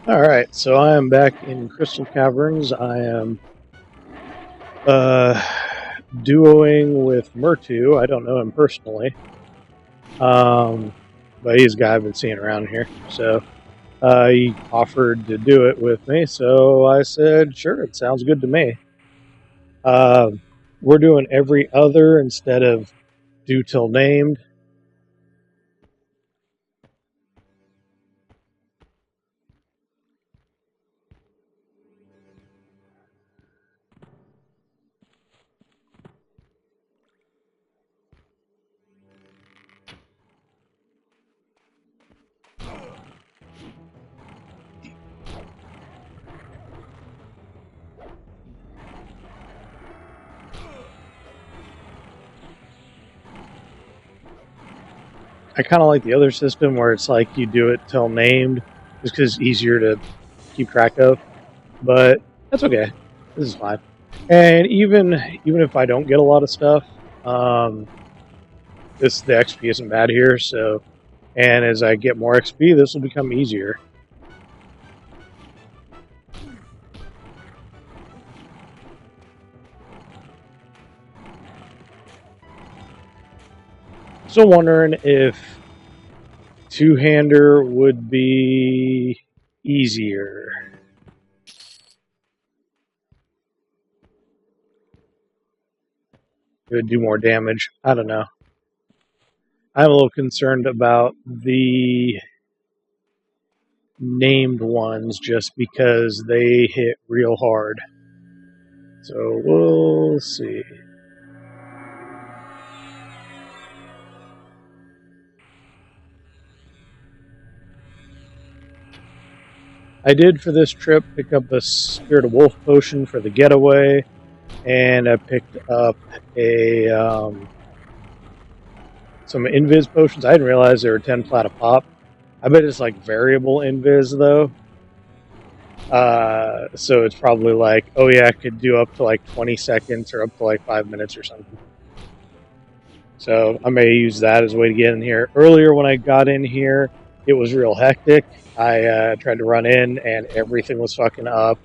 Alright, so I am back in Crystal Caverns. I am duoing with Murtu. I don't know him personally. But he's a guy I've been seeing around here. So he offered to do it with me, so I said, sure, it sounds good to me. We're doing every other instead of do till named. I kind of like the other system where it's like you do it till named, just because it's easier to keep track of. But that's okay. This is fine. And even if I don't get a lot of stuff, the XP isn't bad here. So, and as I get more XP, this will become easier. Still wondering if two-hander would be easier. It would do more damage. I don't know. I'm a little concerned about the named ones just because they hit real hard. So we'll see. I did for this trip pick up a Spirit of Wolf potion for the getaway, and I picked up a some invis potions. I didn't realize there were 10 plat a pop. I bet it's like variable invis though. So it's probably like, oh yeah, I could do up to like 20 seconds or up to like 5 minutes or something. So I may use that as a way to get in here. Earlier when I got in here, it was real hectic. I tried to run in and everything was fucking up,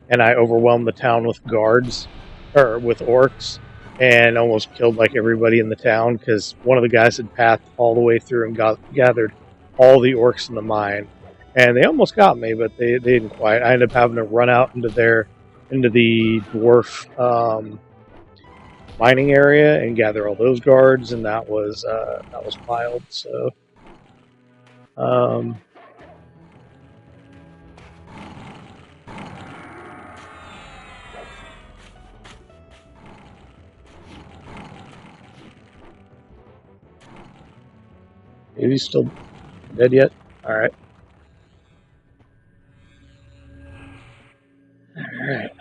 and I overwhelmed the town with guards, or with orcs, and almost killed like everybody in the town because one of the guys had pathed all the way through and gathered all the orcs in the mine, and they almost got me, but they didn't quite. I ended up having to run out into the dwarf mining area and gather all those guards, and that was wild. So. Is he still dead yet? Alright. Alright.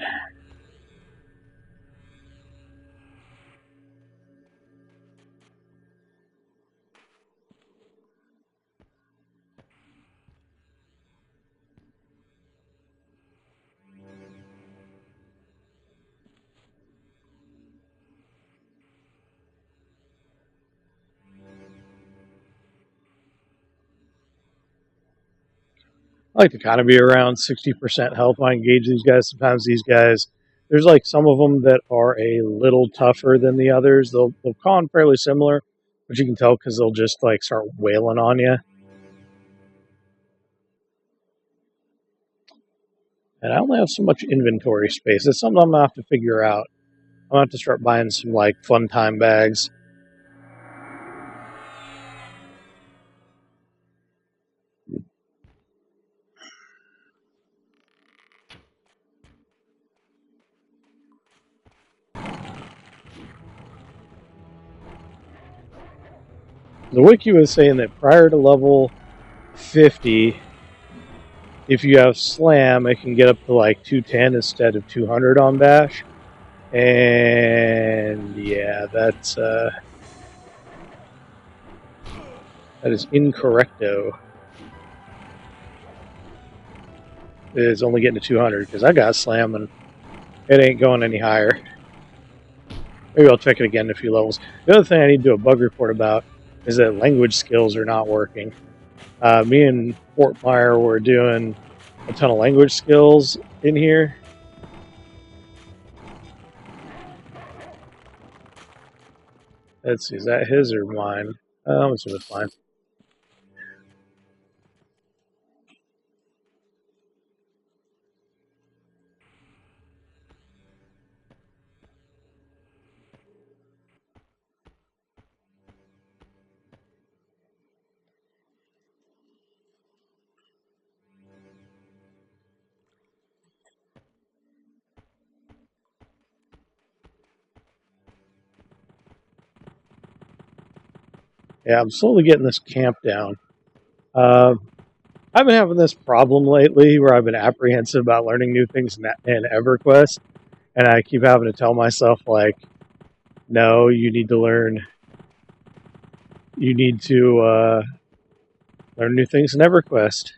I like to kind of be around 60% health when I engage these guys. Sometimes these guys, there's like some of them that are a little tougher than the others. They'll con fairly similar, but you can tell because they'll just like start wailing on you. And I only have so much inventory space. That's something I'm going to have to figure out. I'm going to have to start buying some like fun time bags. The wiki was saying that prior to level 50, if you have slam, it can get up to like 210 instead of 200 on bash. And yeah, that is incorrecto. It is only getting to 200 because I got slam and it ain't going any higher. Maybe I'll check it again in a few levels. The other thing I need to do a bug report about is that language skills are not working. Me and Fort Meyer were doing a ton of language skills in here. Let's see, is that his or mine? Let's see if it's mine. Yeah, I'm slowly getting this camp down. I've been having this problem lately where I've been apprehensive about learning new things in EverQuest, and I keep having to tell myself, like, no, you need to learn. You need to learn new things in EverQuest.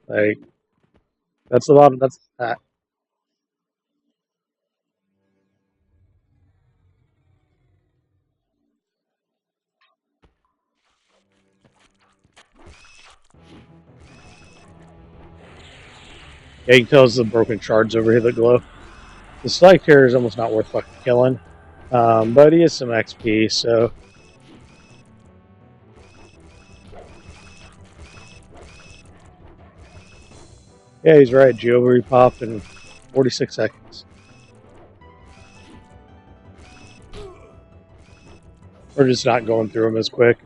Like, that's a lot. That's that. Yeah, you can tell it's the broken shards over here that glow. The Slag Terror is almost not worth fucking killing, but he has some XP, so yeah, he's right. Geo repop in 46 seconds. We're just not going through them as quick.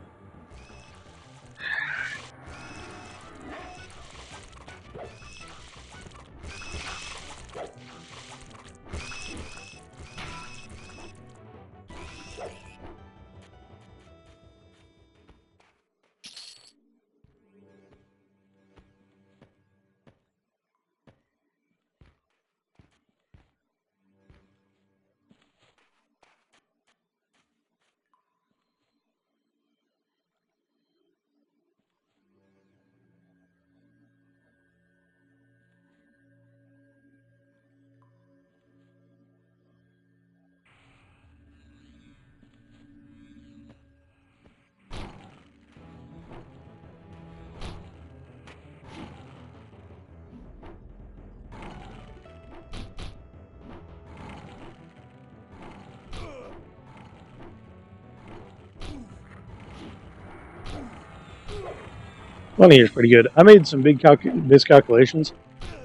Money here is pretty good. I made some big miscalculations.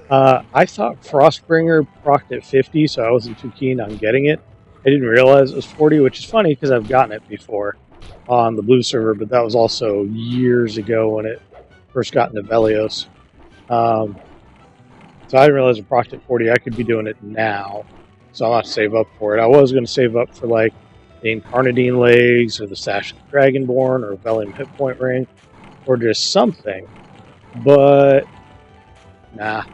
I thought Frostbringer procced at 50, so I wasn't too keen on getting it. I didn't realize it was 40, which is funny because I've gotten it before on the blue server, but that was also years ago when it first got into Velios. So I didn't realize it procced at 40. I could be doing it now, so I'll have to save up for it. I was going to save up for like the Incarnadine legs or the Sash of the Dragonborn or a Velium hit point ring or just something, but nah.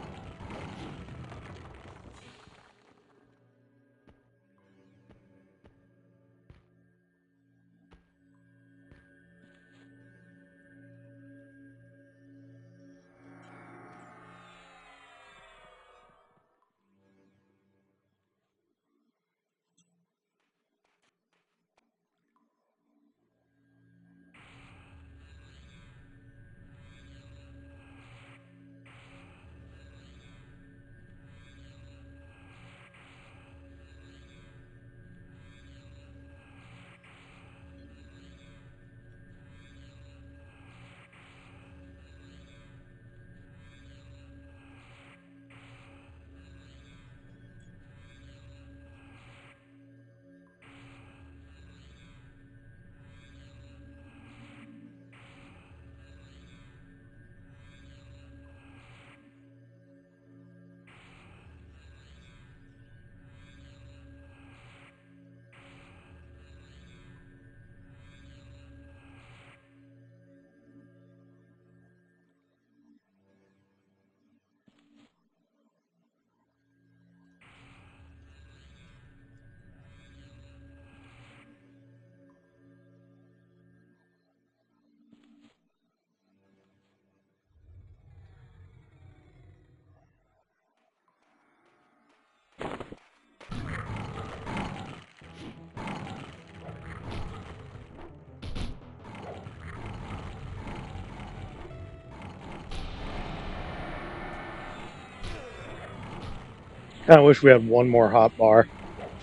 Kind of wish we had one more hot bar.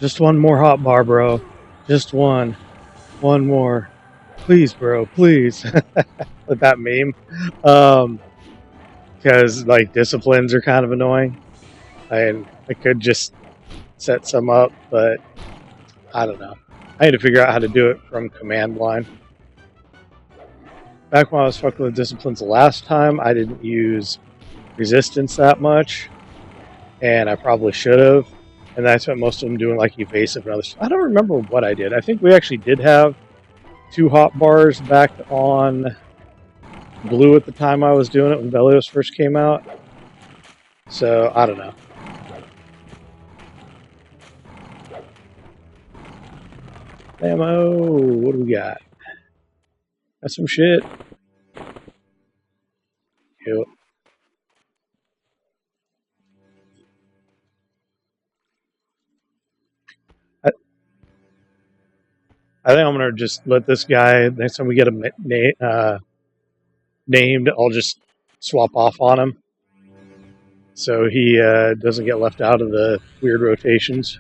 Just one more hot bar, bro. Just one. One more. Please, bro, please. With that meme. Because, like, disciplines are kind of annoying. I could just set some up, but I don't know. I need to figure out how to do it from command line. Back when I was fucking with disciplines the last time, I didn't use resistance that much, and I probably should have. And I spent most of them doing like evasive and other stuff. I don't remember what I did. I think we actually did have 2 hot bars back on blue at the time I was doing it when Velios first came out. So I don't know. Ammo, what do we got? Got some shit. Yep. I think I'm gonna just let this guy. Next time we get him named, I'll just swap off on him, so he doesn't get left out of the weird rotations.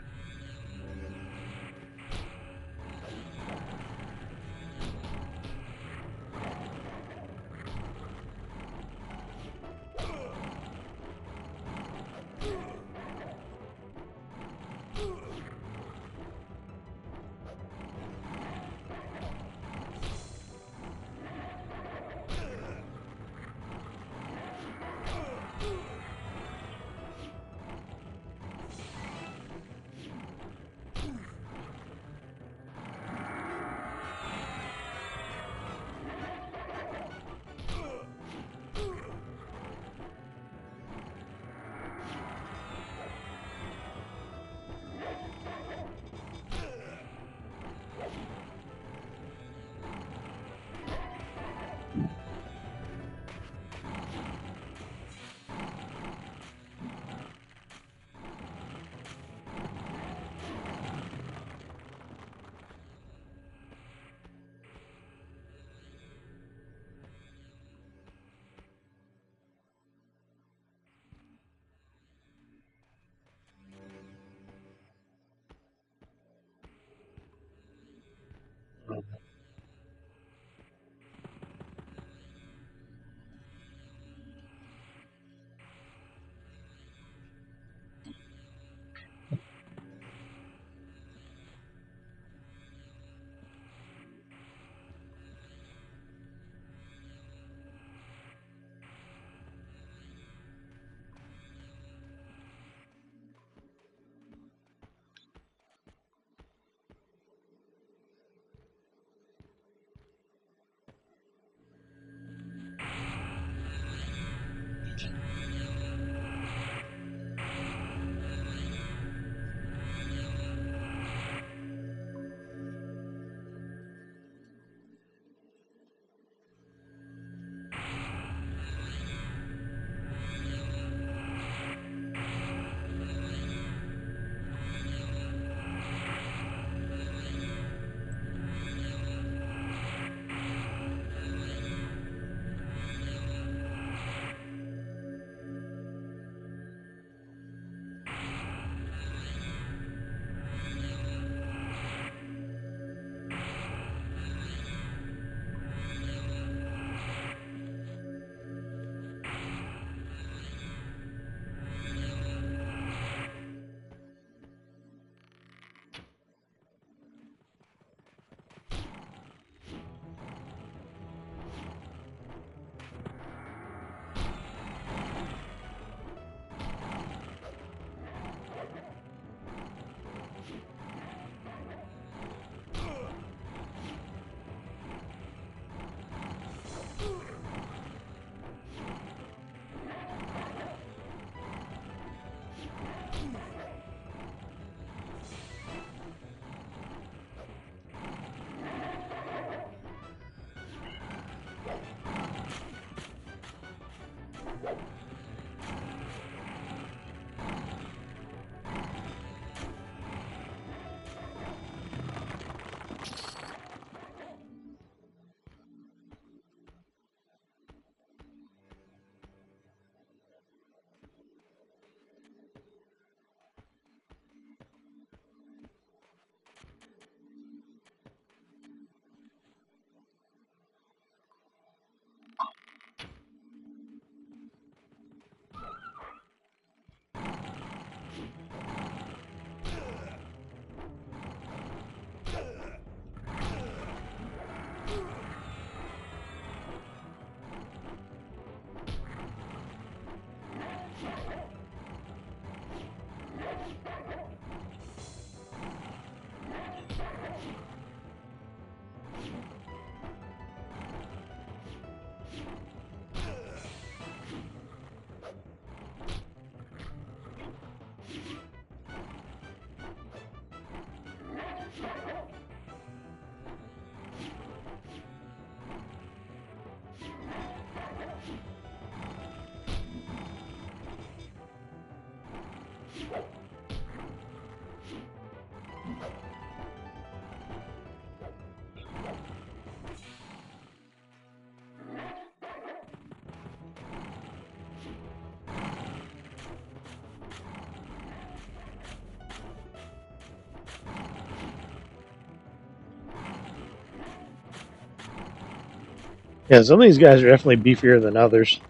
Yeah, some of these guys are definitely beefier than others.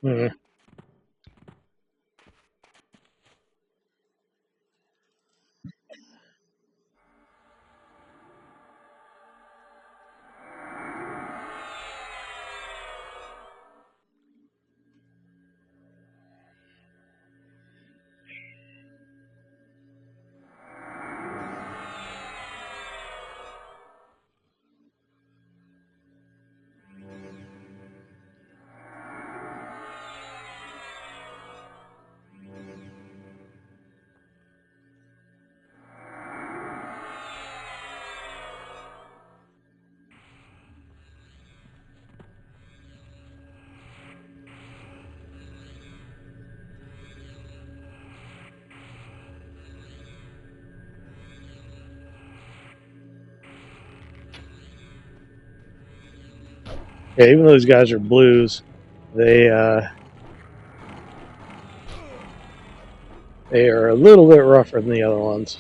Hmm. Yeah, even though these guys are blues, they are a little bit rougher than the other ones.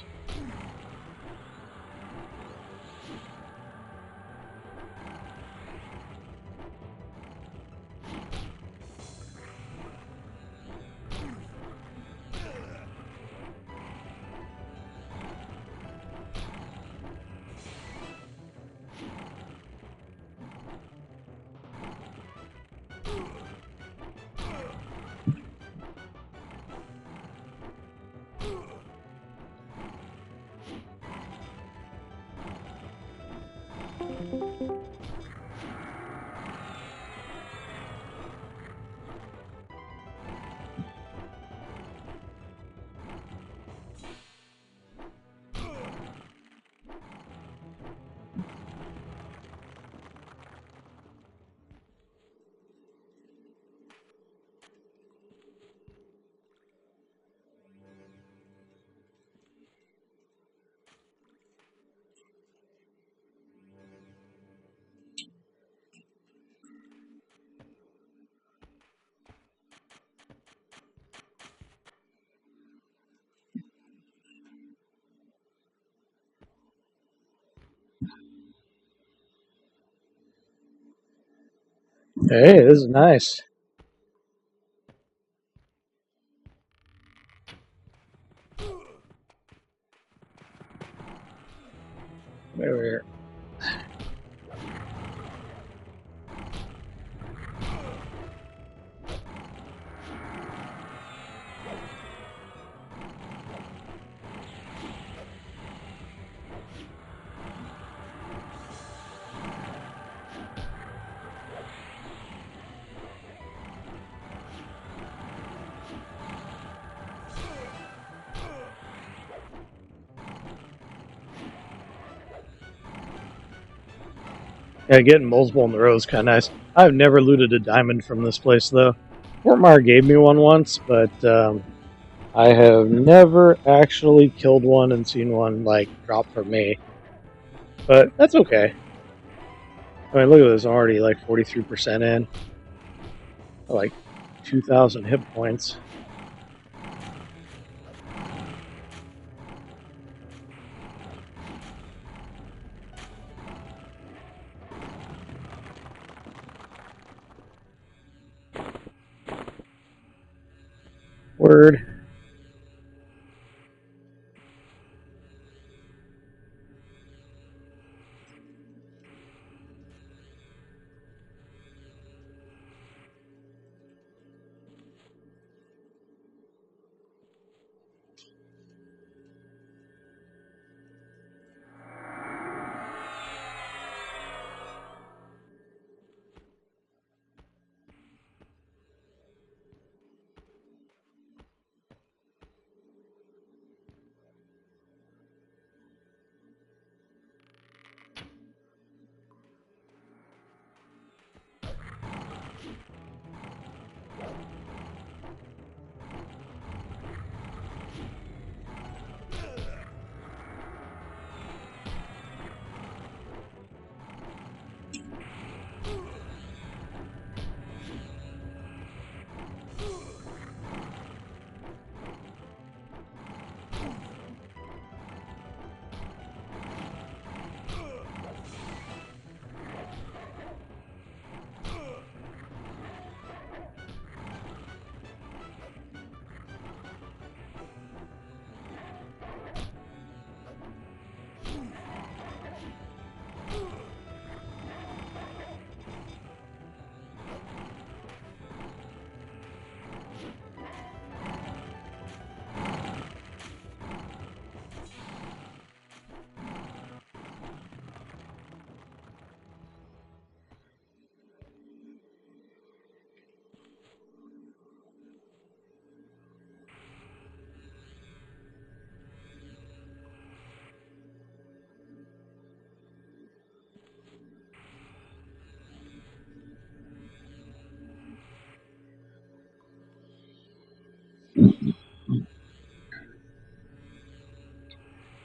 Hey, this is nice. Over here. Yeah, getting multiple in the row is kind of nice. I've never looted a diamond from this place though. Fort Myer gave me one once, but I have never actually killed one and seen one like drop for me. But that's okay. I mean, look at this. I'm already like 43% in. Like 2,000 hit points. Word.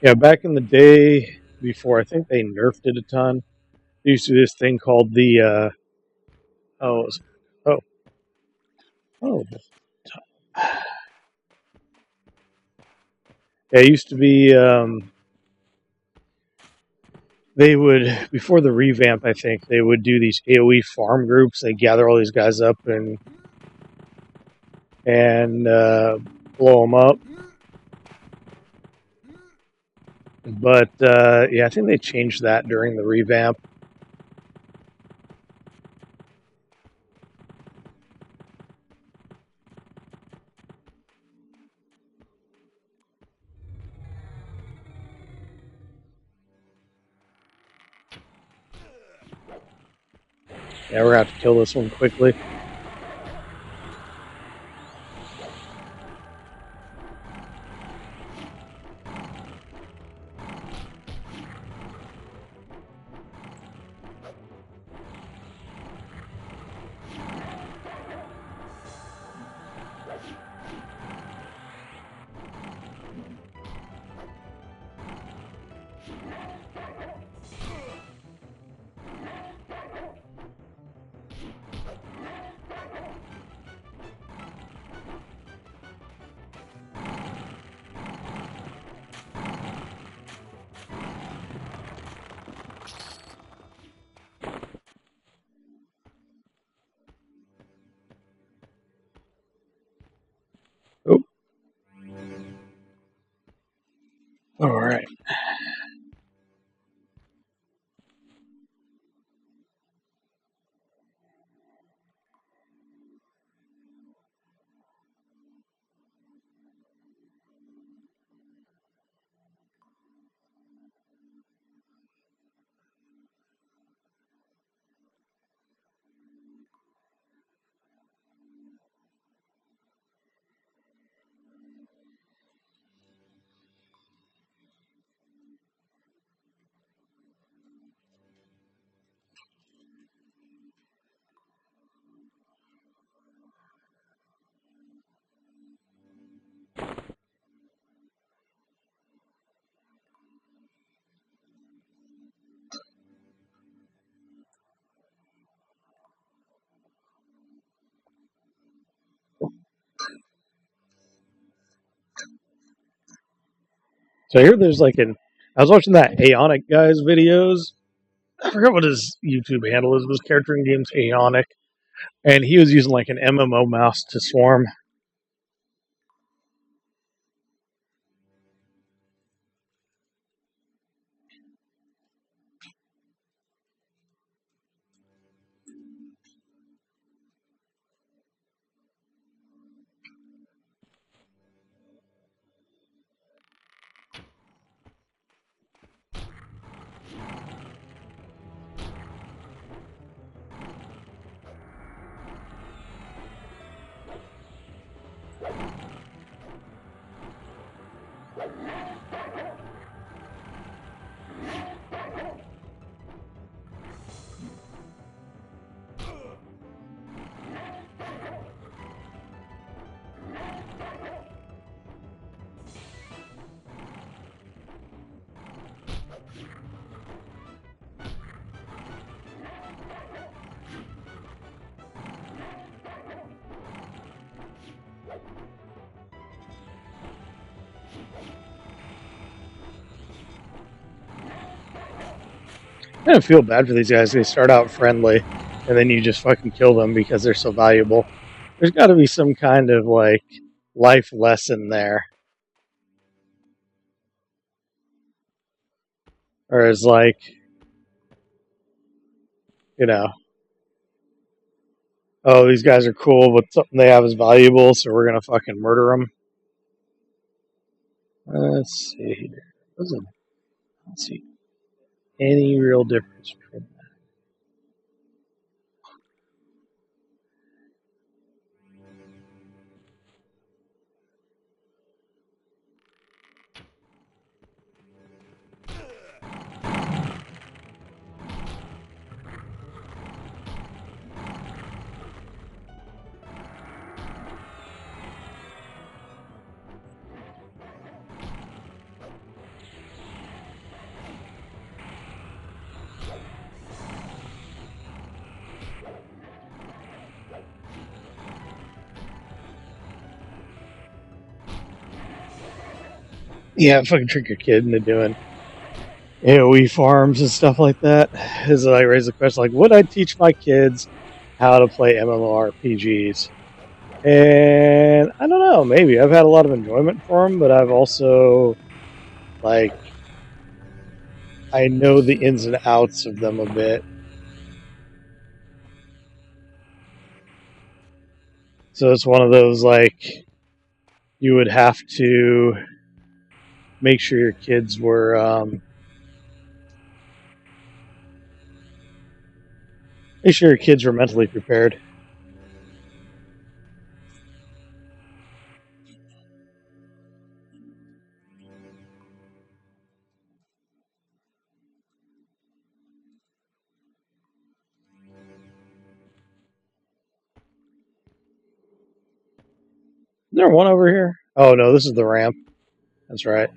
Yeah, back in the day, before I think they nerfed it a ton, there used to be this thing called the oh, it was, oh, oh, yeah, it used to be they would before the revamp. I think they would do these AOE farm groups. They gather all these guys up and blow them up. But yeah, I think they changed that during the revamp. Yeah, we're gonna have to kill this one quickly. Oh, all right. So I hear there's like an. I was watching that Aeonic guy's videos. I forgot what his YouTube handle is. But his character in game's Aeonic, and he was using like an MMO mouse to swarm. I don't feel bad for these guys. They start out friendly, and then you just fucking kill them because they're so valuable. There's got to be some kind of like life lesson there, or is like, you know, oh, these guys are cool, but something they have is valuable, so we're gonna fucking murder them. Let's see here. Let's see any real difference between. Yeah, fucking trick your kid into doing AoE farms and stuff like that. Is I raise the question like, would I teach my kids how to play MMORPGs? And I don't know, maybe I've had a lot of enjoyment for them, but I've also like I know the ins and outs of them a bit. So it's one of those like you would have to make sure your kids were mentally prepared. Is there one over here? Oh no, this is the ramp. That's right.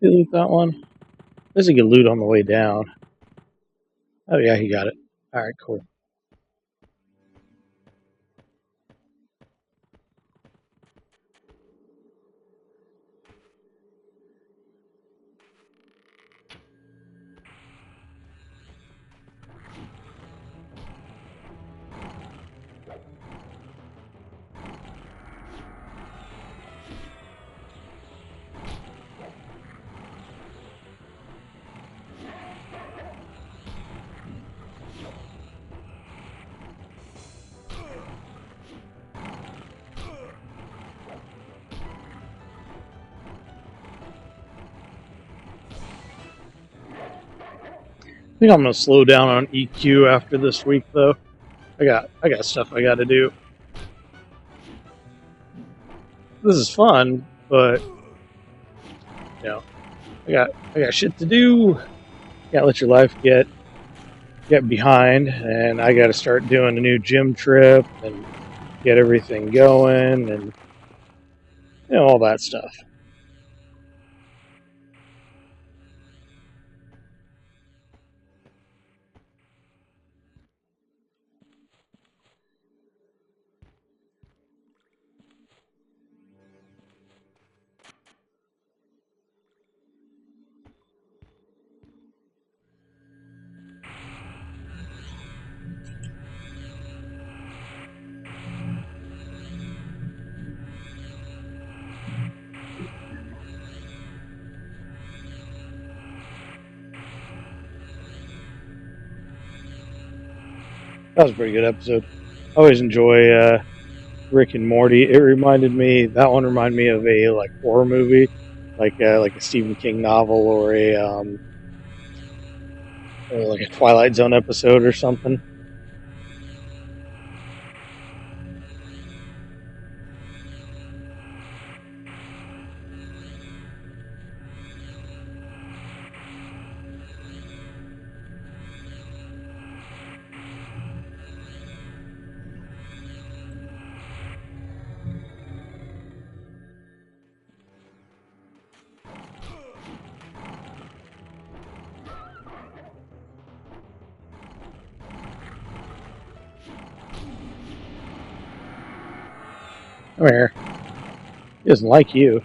You loot that one? There's a good loot on the way down. Oh yeah, he got it. Alright, cool. I think I'm gonna slow down on EQ after this week though. I got stuff I gotta do. This is fun, but you know, I got shit to do. Can't let your life get behind, and I gotta start doing a new gym trip and get everything going and all that stuff. That was a pretty good episode. I always enjoy Rick and Morty. It reminded me, that one reminded me of a like horror movie, like a Stephen King novel or like a Twilight Zone episode or something. Come here. He doesn't like you.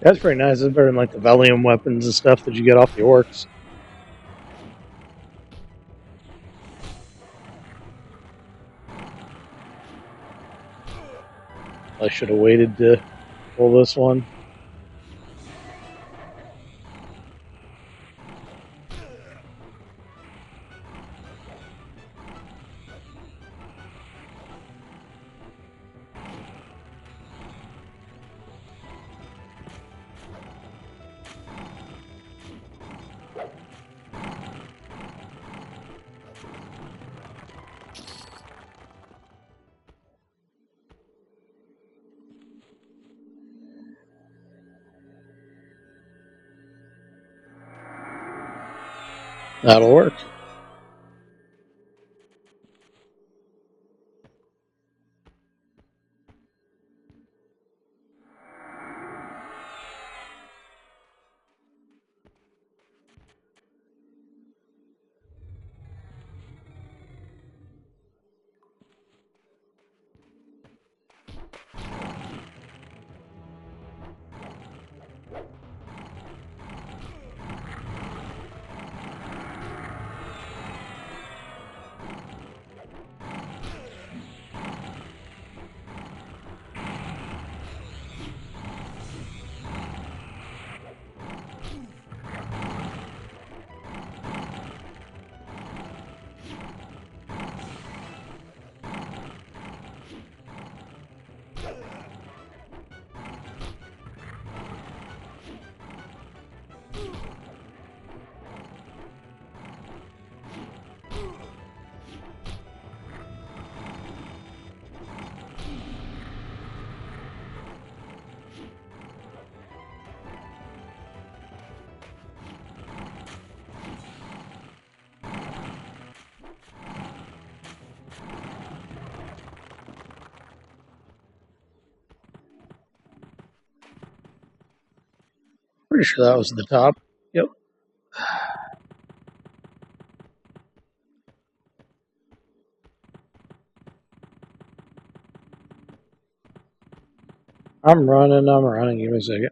That's pretty nice. It's better than like the Valium weapons and stuff that you get off the orcs. I should have waited to pull this one. That'll work. Pretty sure that was the top. Yep. I'm running. Give me a second.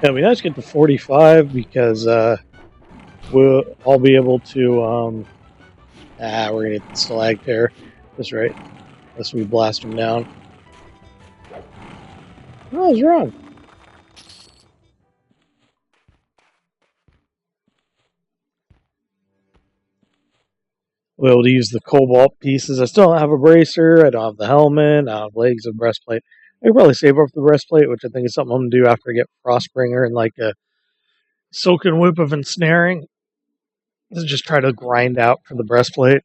Yeah, we nice to get to 45 because I'll be able to. We're gonna get the stalag tear. That's right. Unless we blast him down. What was wrong? We'll be able to use the cobalt pieces. I still don't have a bracer. I don't have the helmet. I don't have legs of breastplate. I could probably save up for the breastplate, which I think is something I'm gonna do after I get Frostbringer and like a Silken Whip of Ensnaring. Is just try to grind out for the breastplate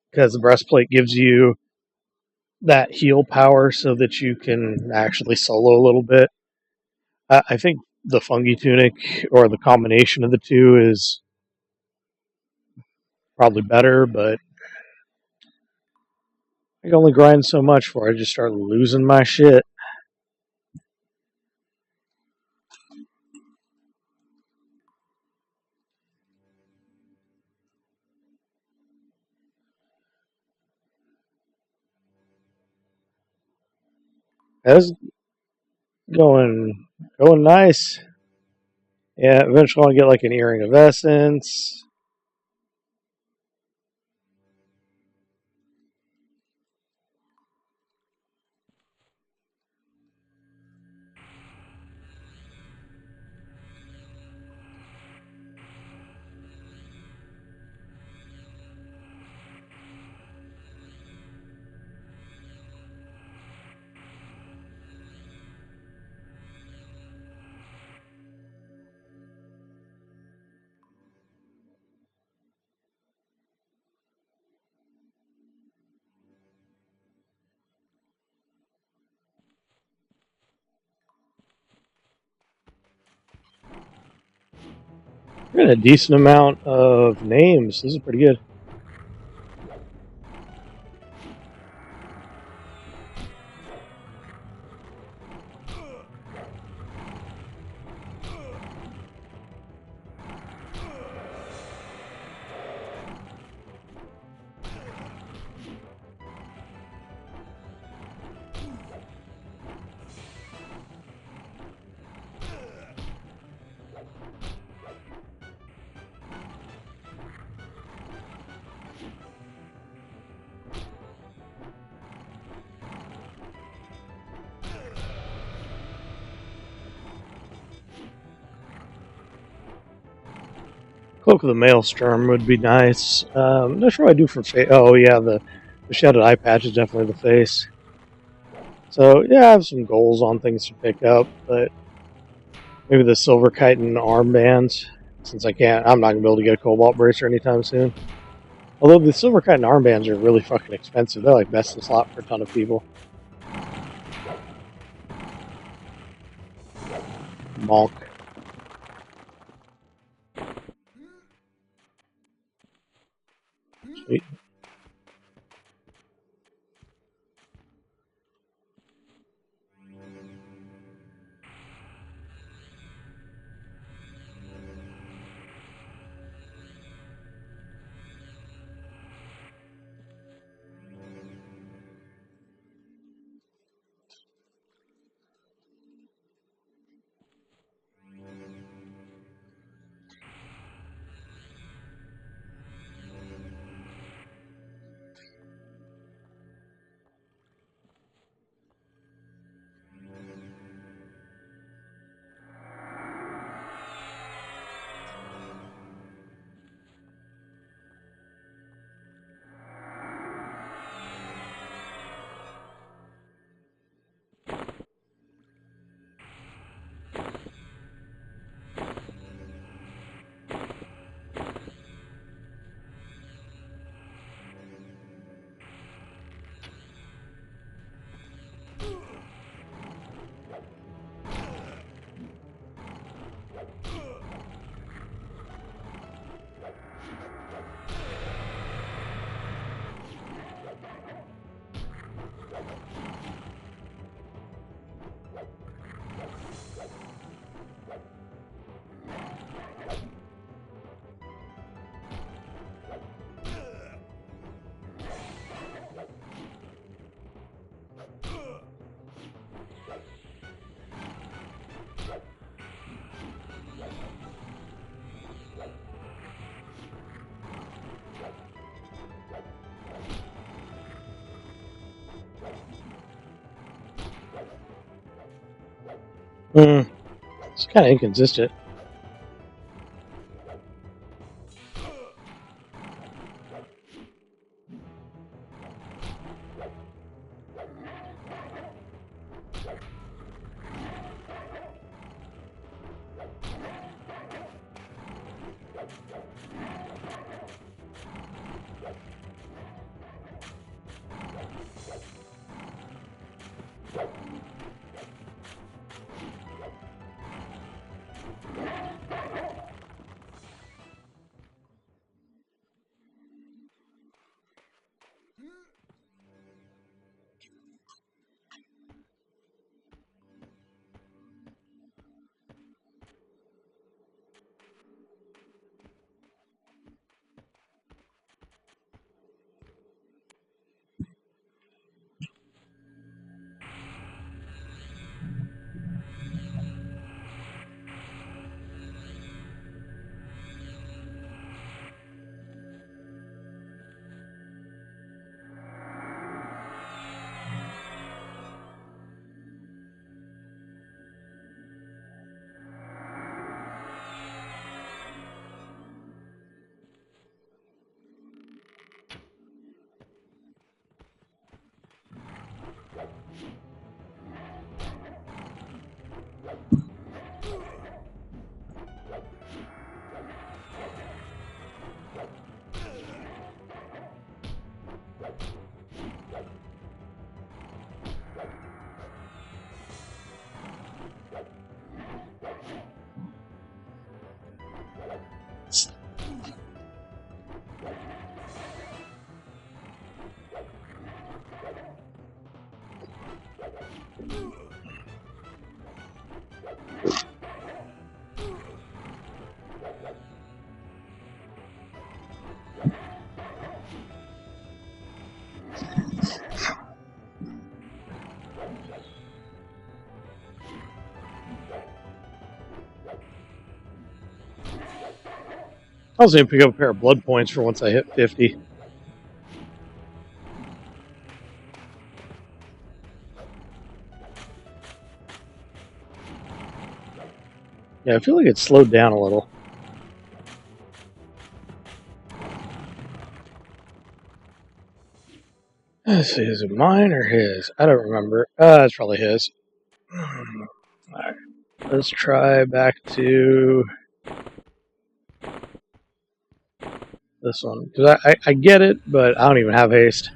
because the breastplate gives you that heal power so that you can actually solo a little bit. I think the fungi tunic or the combination of the two is probably better, but I can only grind so much before I just start losing my shit. That's going nice. Yeah, eventually I'll get like an earring of essence. We're getting a decent amount of names. This is pretty good. Cloak of the Maelstrom would be nice. Not sure what I do for face. Oh yeah, the shadowed eye patch is definitely the face. So yeah, I have some goals on things to pick up, but maybe the silver chitin armbands. Since I'm not gonna be able to get a cobalt bracer anytime soon. Although the silver chitin armbands are really fucking expensive. They're like best in slot for a ton of people. Monk. Sweet. It's kind of inconsistent. I was going to pick up a pair of blood points for once I hit 50. Yeah, I feel like it's slowed down a little. Let's see, is it mine or his? I don't remember. It's probably his. Alright, let's try back to this one. Because I get it, but I don't even have haste.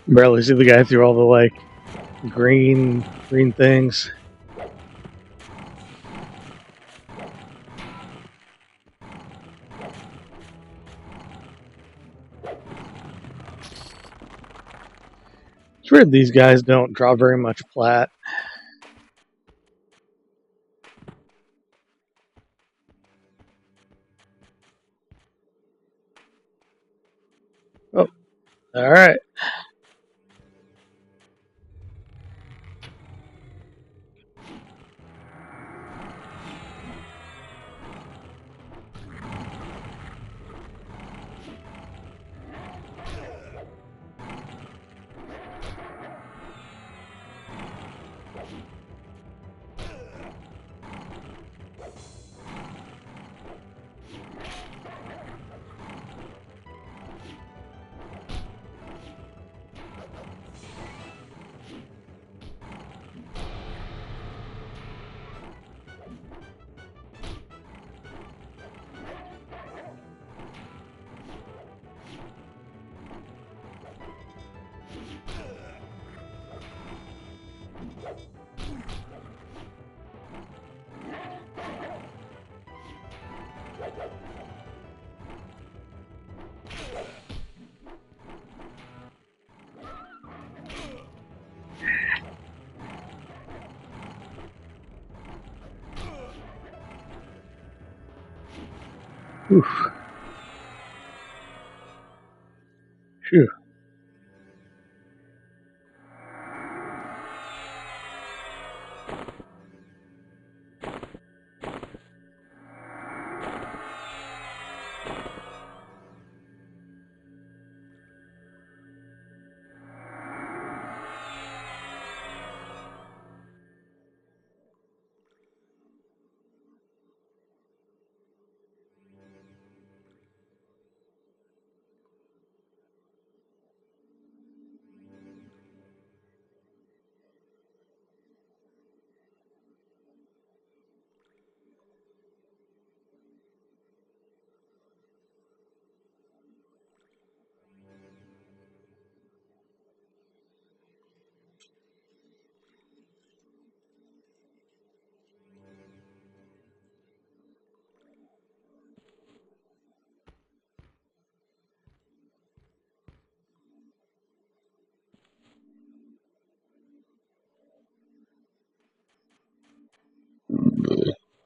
Barely see the guy through all the like green things. It's weird these guys don't draw very much plat. Oh, alright. Oof. Phew.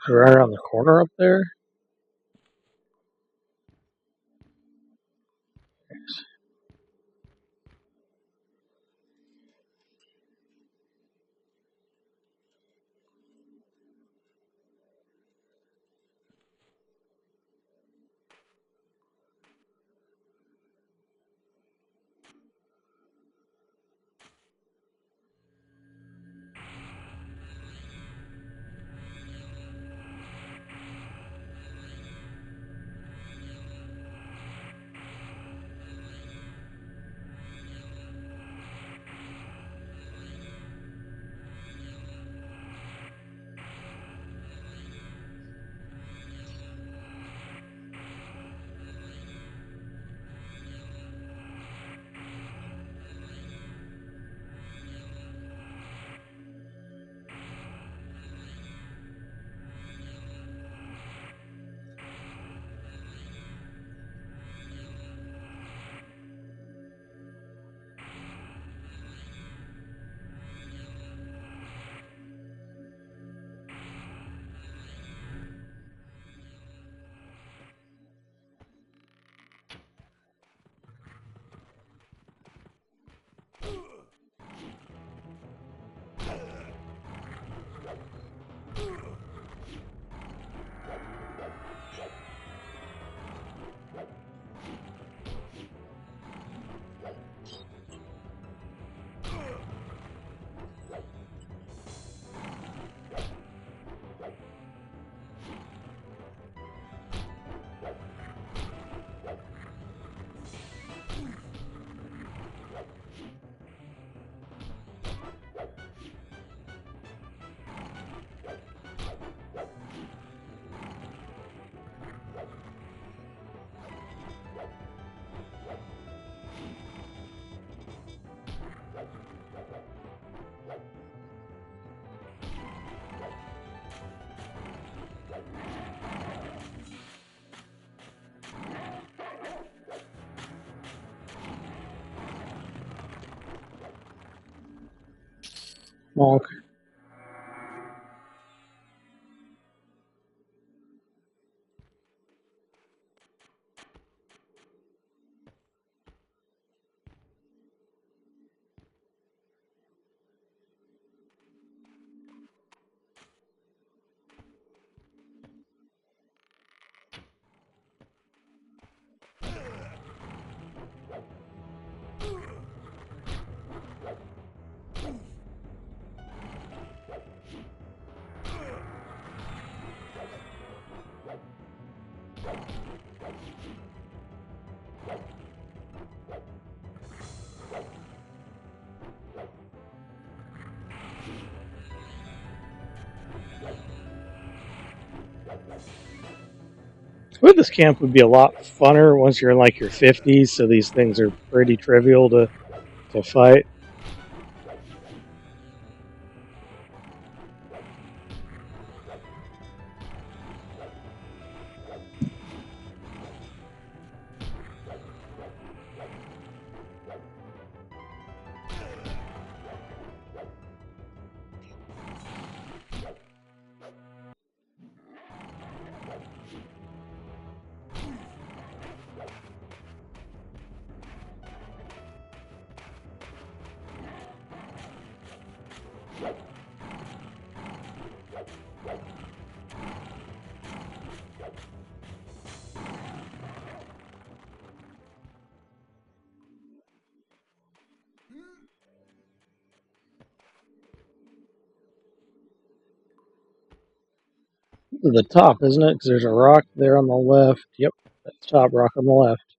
Right around the corner up there. Monk. I bet this camp would be a lot funner once you're in like your 50s, so these things are pretty trivial to fight. To the top, isn't it? Because there's a rock there on the left. Yep, that top rock on the left.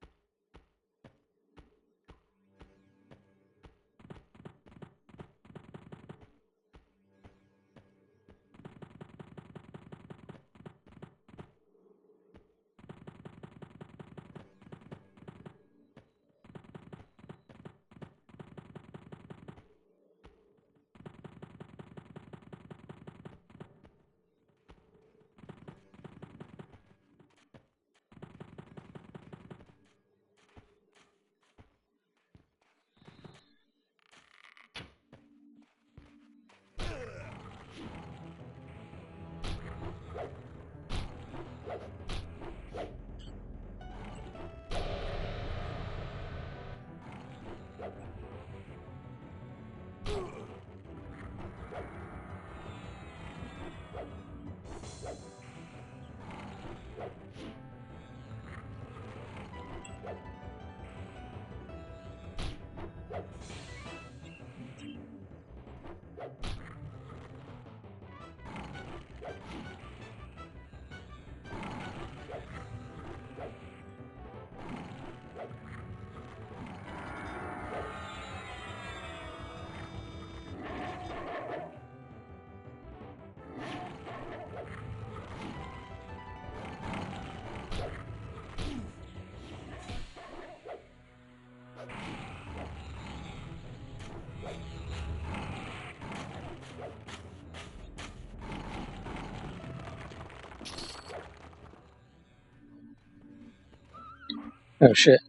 Oh shit.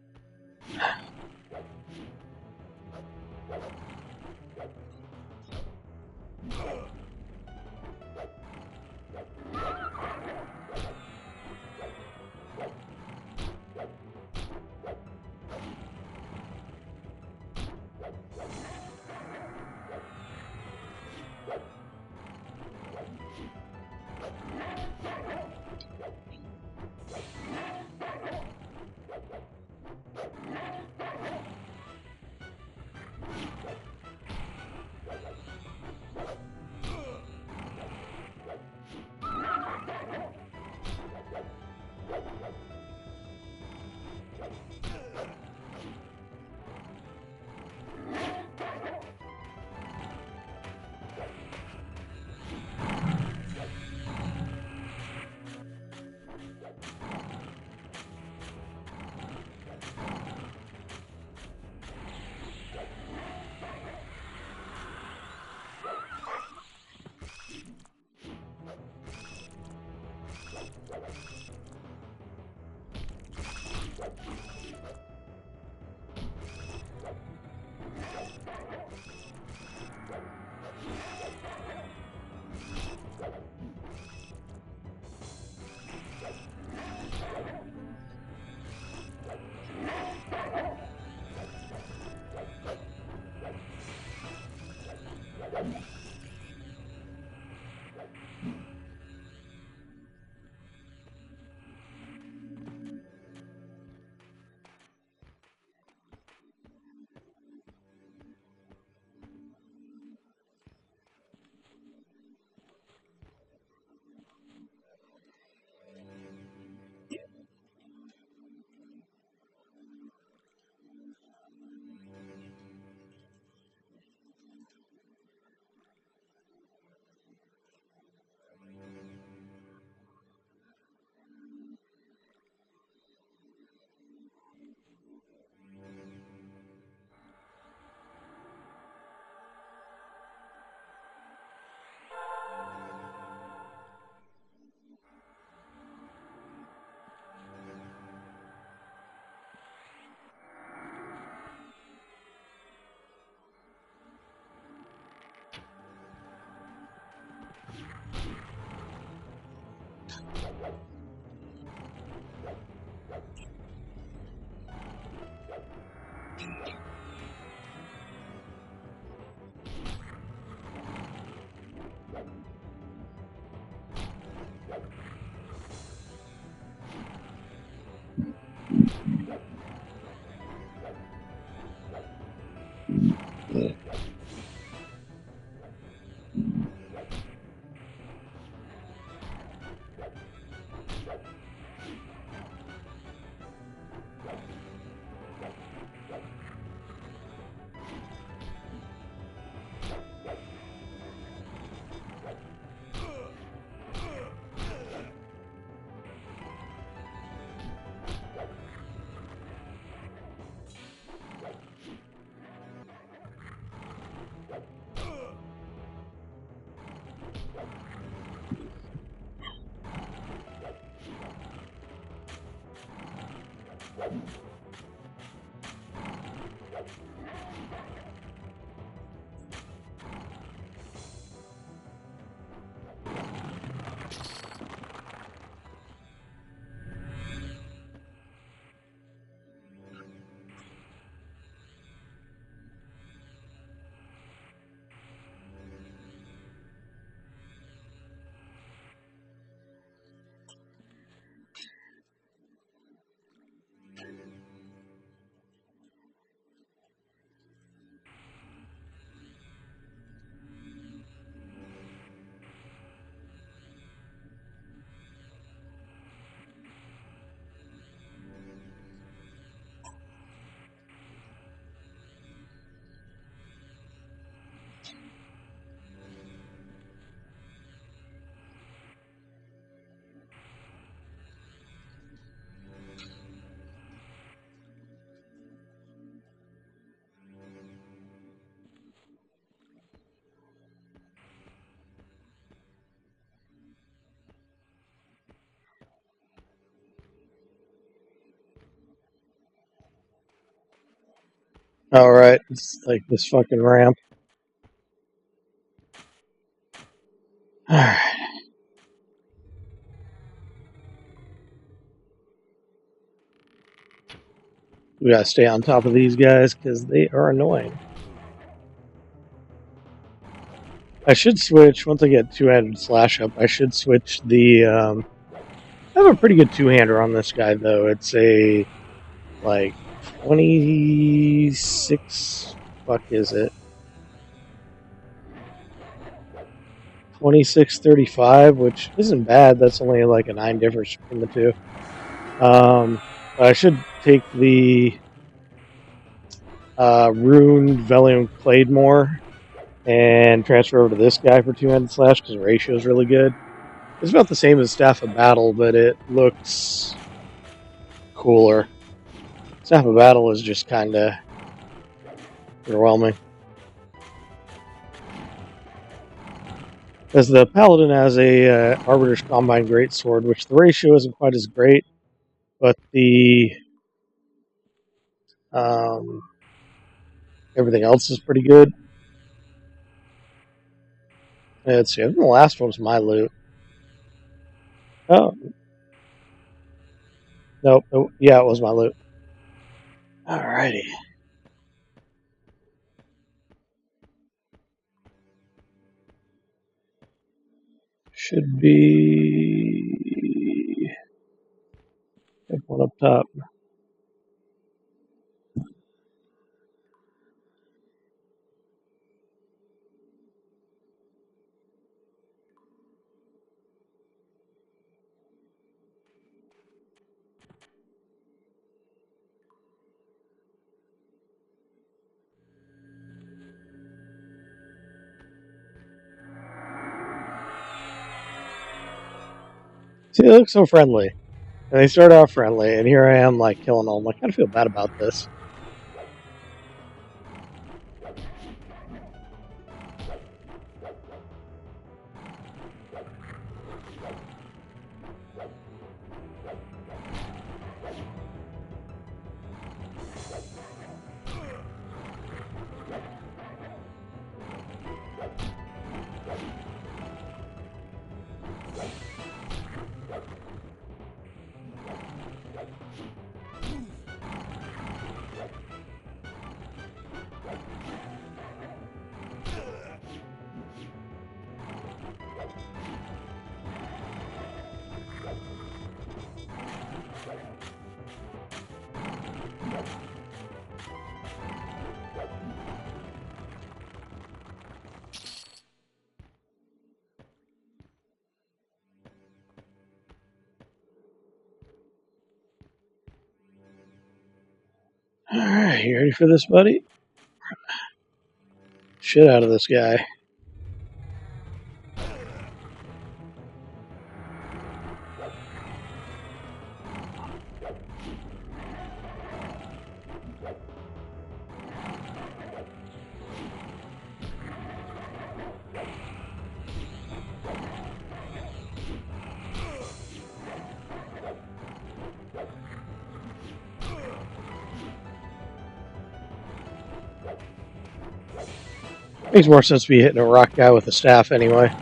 Alright, it's like this fucking ramp. Alright. We gotta stay on top of these guys because they are annoying. I should switch, once I get two-handed slash up, I should switch the, I have a pretty good two-hander on this guy, though. It's a, like, 26, fuck is it? 2635, which isn't bad. That's only like a 9 difference between the two. I should take the Runed Velium Claymore and transfer over to this guy for two-handed slash because the ratio is really good. It's about the same as Staff of Battle, but it looks cooler. Staff of Battle is just kind of overwhelming. Because the Paladin has a Arbiter's Combine Greatsword, which the ratio isn't quite as great, but the everything else is pretty good. Let's see, I think the last one's my loot. Oh. Nope. Yeah, it was my loot. Alrighty. Should be... Have one up top. See, they look so friendly. And they start off friendly, and here I am, like, killing them. I kind of feel bad about this. Alright, you ready for this, buddy? Shit out of this guy. Makes more sense to be hitting a rock guy with a staff anyway.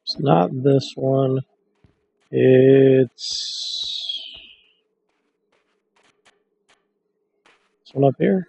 It's not this one. It's this one up here.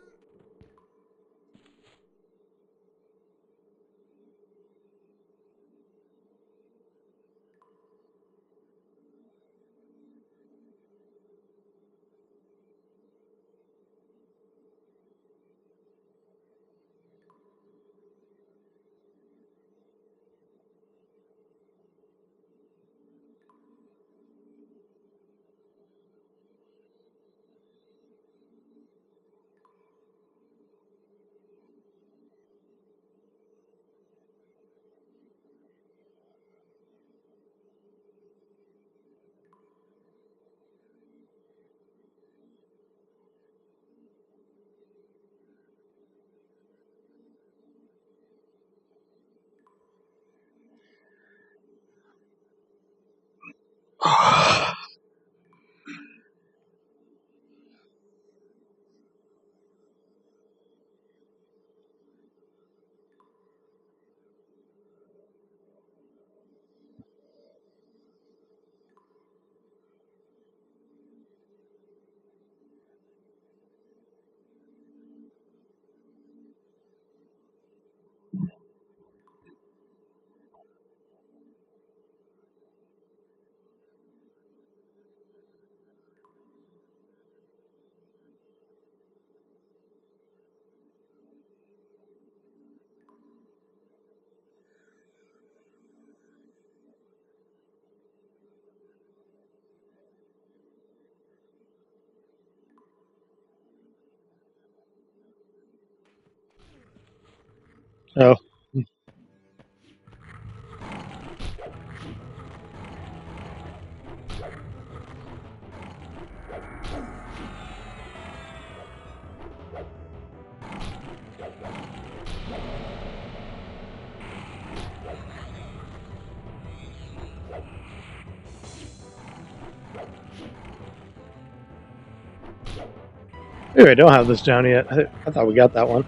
Oh. Maybe I don't have this down yet. I thought we got that one.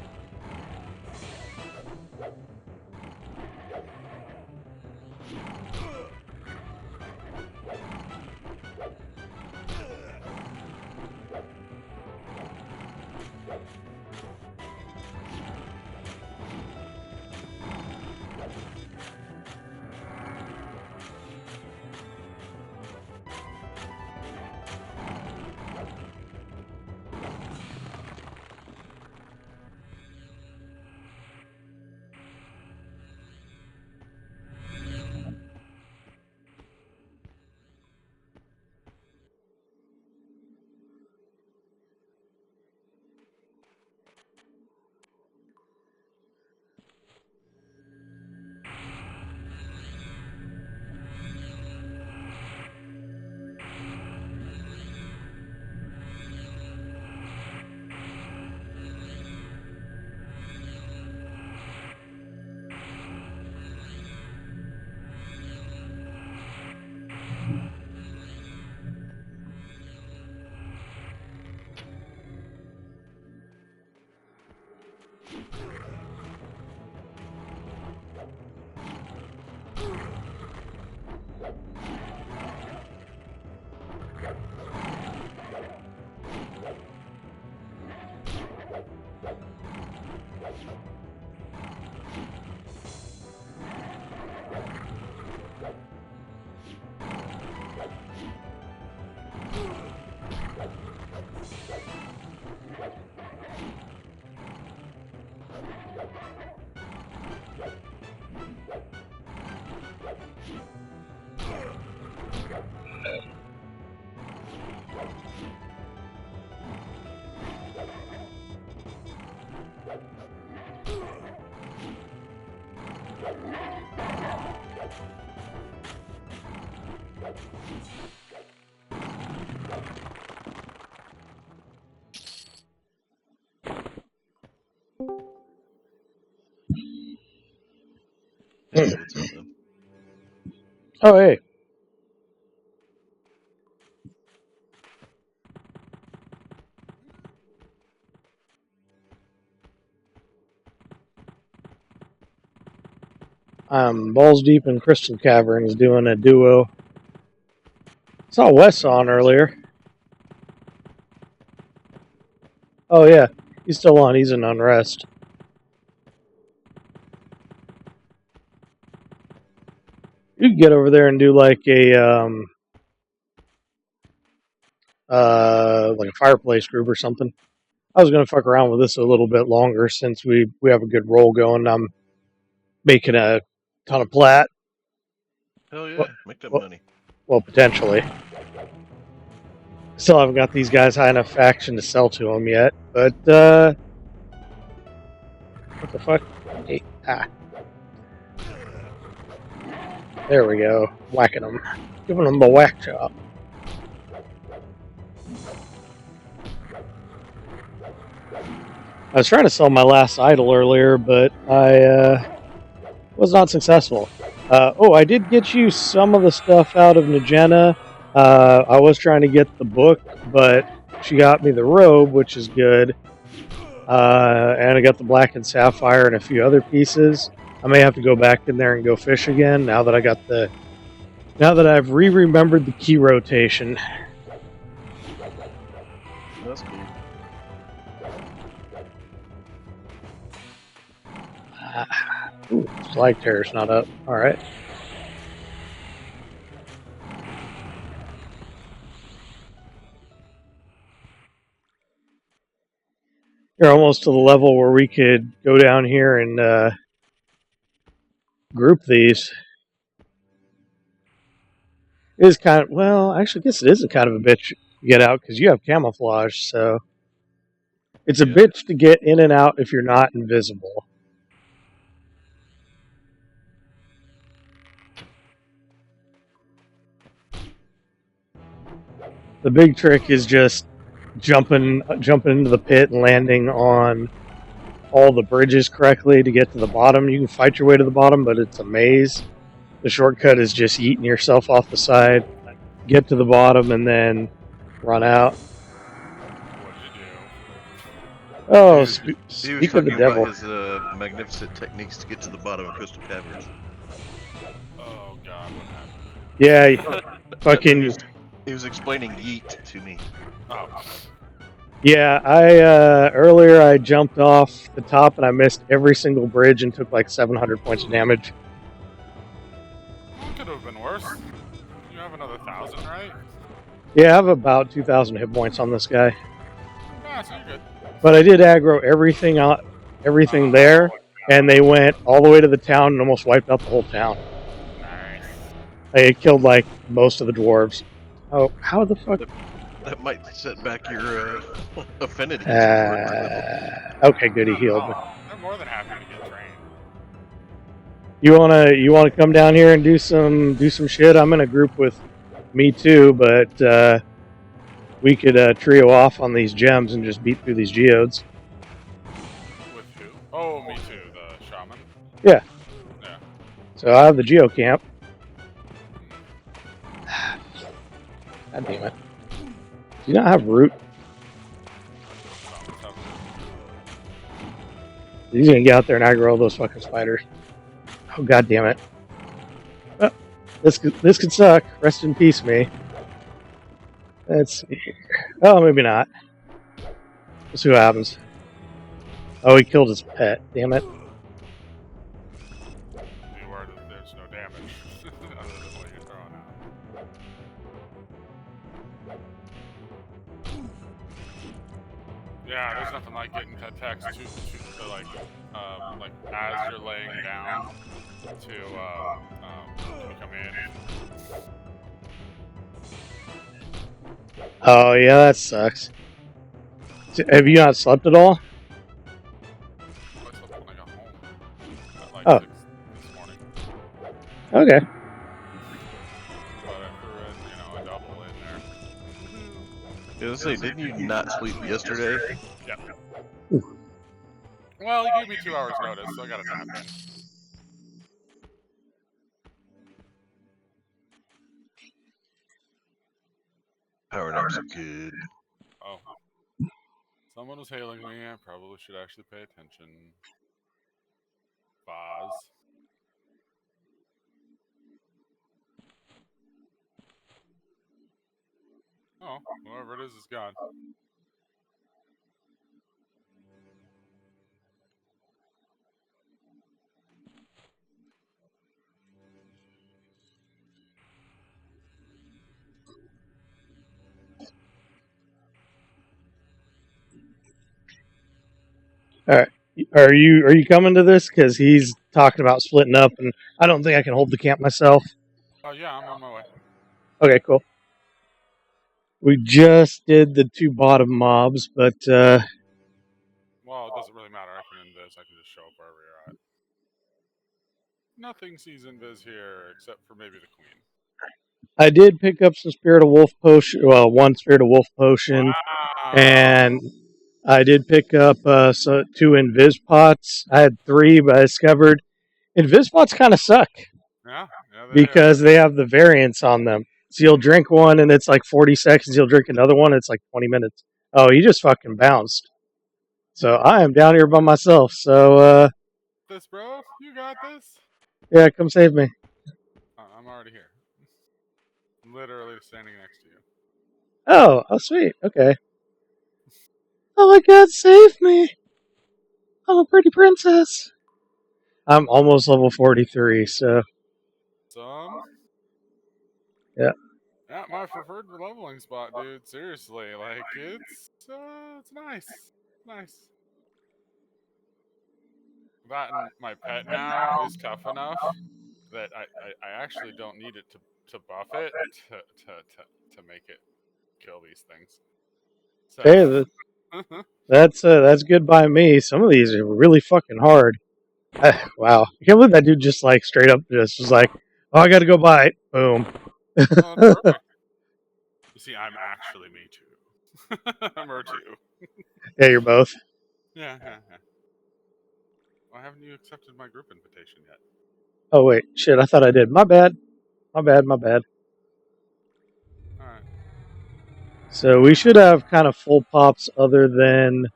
Hey, what's up, man? Oh, hey. I'm balls deep in Crystal Caverns doing a duo. Saw Wes on earlier. Oh, yeah. He's still on. He's in unrest. You could get over there and do like a fireplace group or something. I was gonna fuck around with this a little bit longer since we have a good roll going. I'm making a ton of plat. Hell Well, yeah, make that well, money. well, potentially. Still haven't got these guys high enough faction to sell to them yet. But what the fuck? Hey, there we go. Whacking them, giving them a whack job. I was trying to sell my last idol earlier, but I was not successful. I did get you some of the stuff out of Nagena. I was trying to get the book, but she got me the robe, which is good. And I got the black and sapphire and a few other pieces. I may have to go back in there and go fish again now that I got the. Now that I've remembered the key rotation. That's cool. Ooh, flag terror's not up. All right. You're almost to the level where we could go down here and group these. It is kind of, well, actually, I guess it isn't kind of a bitch to get out because you have camouflage, so it's a Yeah. bitch to get in and out if you're not invisible. The big trick is just jumping into the pit and landing on all the bridges correctly to get to the bottom. You can fight your way to the bottom, but it's a maze. The shortcut is just eating yourself off the side, get to the bottom, and then run out. What did you do? Oh, He was speak of the talking devil. about his magnificent techniques to get to the bottom of Crystal Caverns. Oh God, what happened? Yeah, fucking. He was explaining yeet to me. Oh, Yeah, earlier I jumped off the top and I missed every single bridge and took like 700 points of damage. that could have been worse. You have another 1,000, right? Yeah, I have about 2,000 hit points on this guy. Yeah, so you're good. But I did aggro everything there, and they went all the way to the town and almost wiped out the whole town. Nice. They killed like most of the dwarves. Oh, how the fuck? That might set back your affinity. Okay, good, he healed me. Oh, they're more than happy to get trained. You wanna come down here and do some shit? I'm in a group with me too, but we could trio off on these gems and just beat through these geodes. With who? Oh, me too. The shaman. Yeah. Yeah. So I have the geo camp. God damn it. Do you not have root? He's gonna get out there and aggro all those fucking spiders. Oh, god damn it. Oh, this could suck. Rest in peace, me. Let's see here. Oh, maybe not. We'll see what happens. Oh, he killed his pet. Damn it. Beware that there's no damage other than what you're throwing out. Yeah, there's nothing like getting attacks to like as you're laying down to come in. Oh, yeah, that sucks. Have you not slept at all? I slept when I got home at like Oh. 6 this morning. Okay. But I threw in, a double in there. I was gonna say, didn't you not sleep yesterday? Yep. Well, he gave me 2 hours notice, so I got a nap in. Power naps are good. Oh. Someone was hailing me. I probably should actually pay attention. Boz. Oh, whoever it is gone. All right. Are you coming to this? Because he's talking about splitting up, and I don't think I can hold the camp myself. Oh, yeah, I'm on my way. Okay, cool. We just did the 2 bottom mobs, but Well, it doesn't really matter. I can invis. I can just show up wherever you're at. Nothing sees invis here except for maybe the queen. I did pick up some Spirit of Wolf potion. Well, 1 Spirit of Wolf potion, Wow. and I did pick up 2 invis pots. I had 3, but I discovered invis pots kind of suck Yeah, because they have the variance on them. So you'll drink one and it's like 40 seconds. You'll drink another one. It's like 20 minutes. Oh, you just fucking bounced. So I am down here by myself. So, this, bro. You got this. yeah, come save me. I'm already here. Literally standing next to you. Oh, sweet. Okay. Oh my god, save me. I'm a pretty princess. I'm almost level 43, so. Some. Yeah. Yeah, my preferred leveling spot, dude. Seriously, like it's nice, nice. That and my pet now is tough enough that I actually don't need it to buff it to make it kill these things. So. Hey, that's good by me. Some of these are really fucking hard. Wow. I can't believe that dude just like straight up just was like, oh, I gotta go buy it. Boom. Perfect. You see, I'm actually me too. I'm her too. Yeah, you're both. Yeah. Why haven't you accepted my group invitation yet? Oh wait, shit! I thought I did. My bad. My bad. My bad. All right. So we should have kind of full pops other than.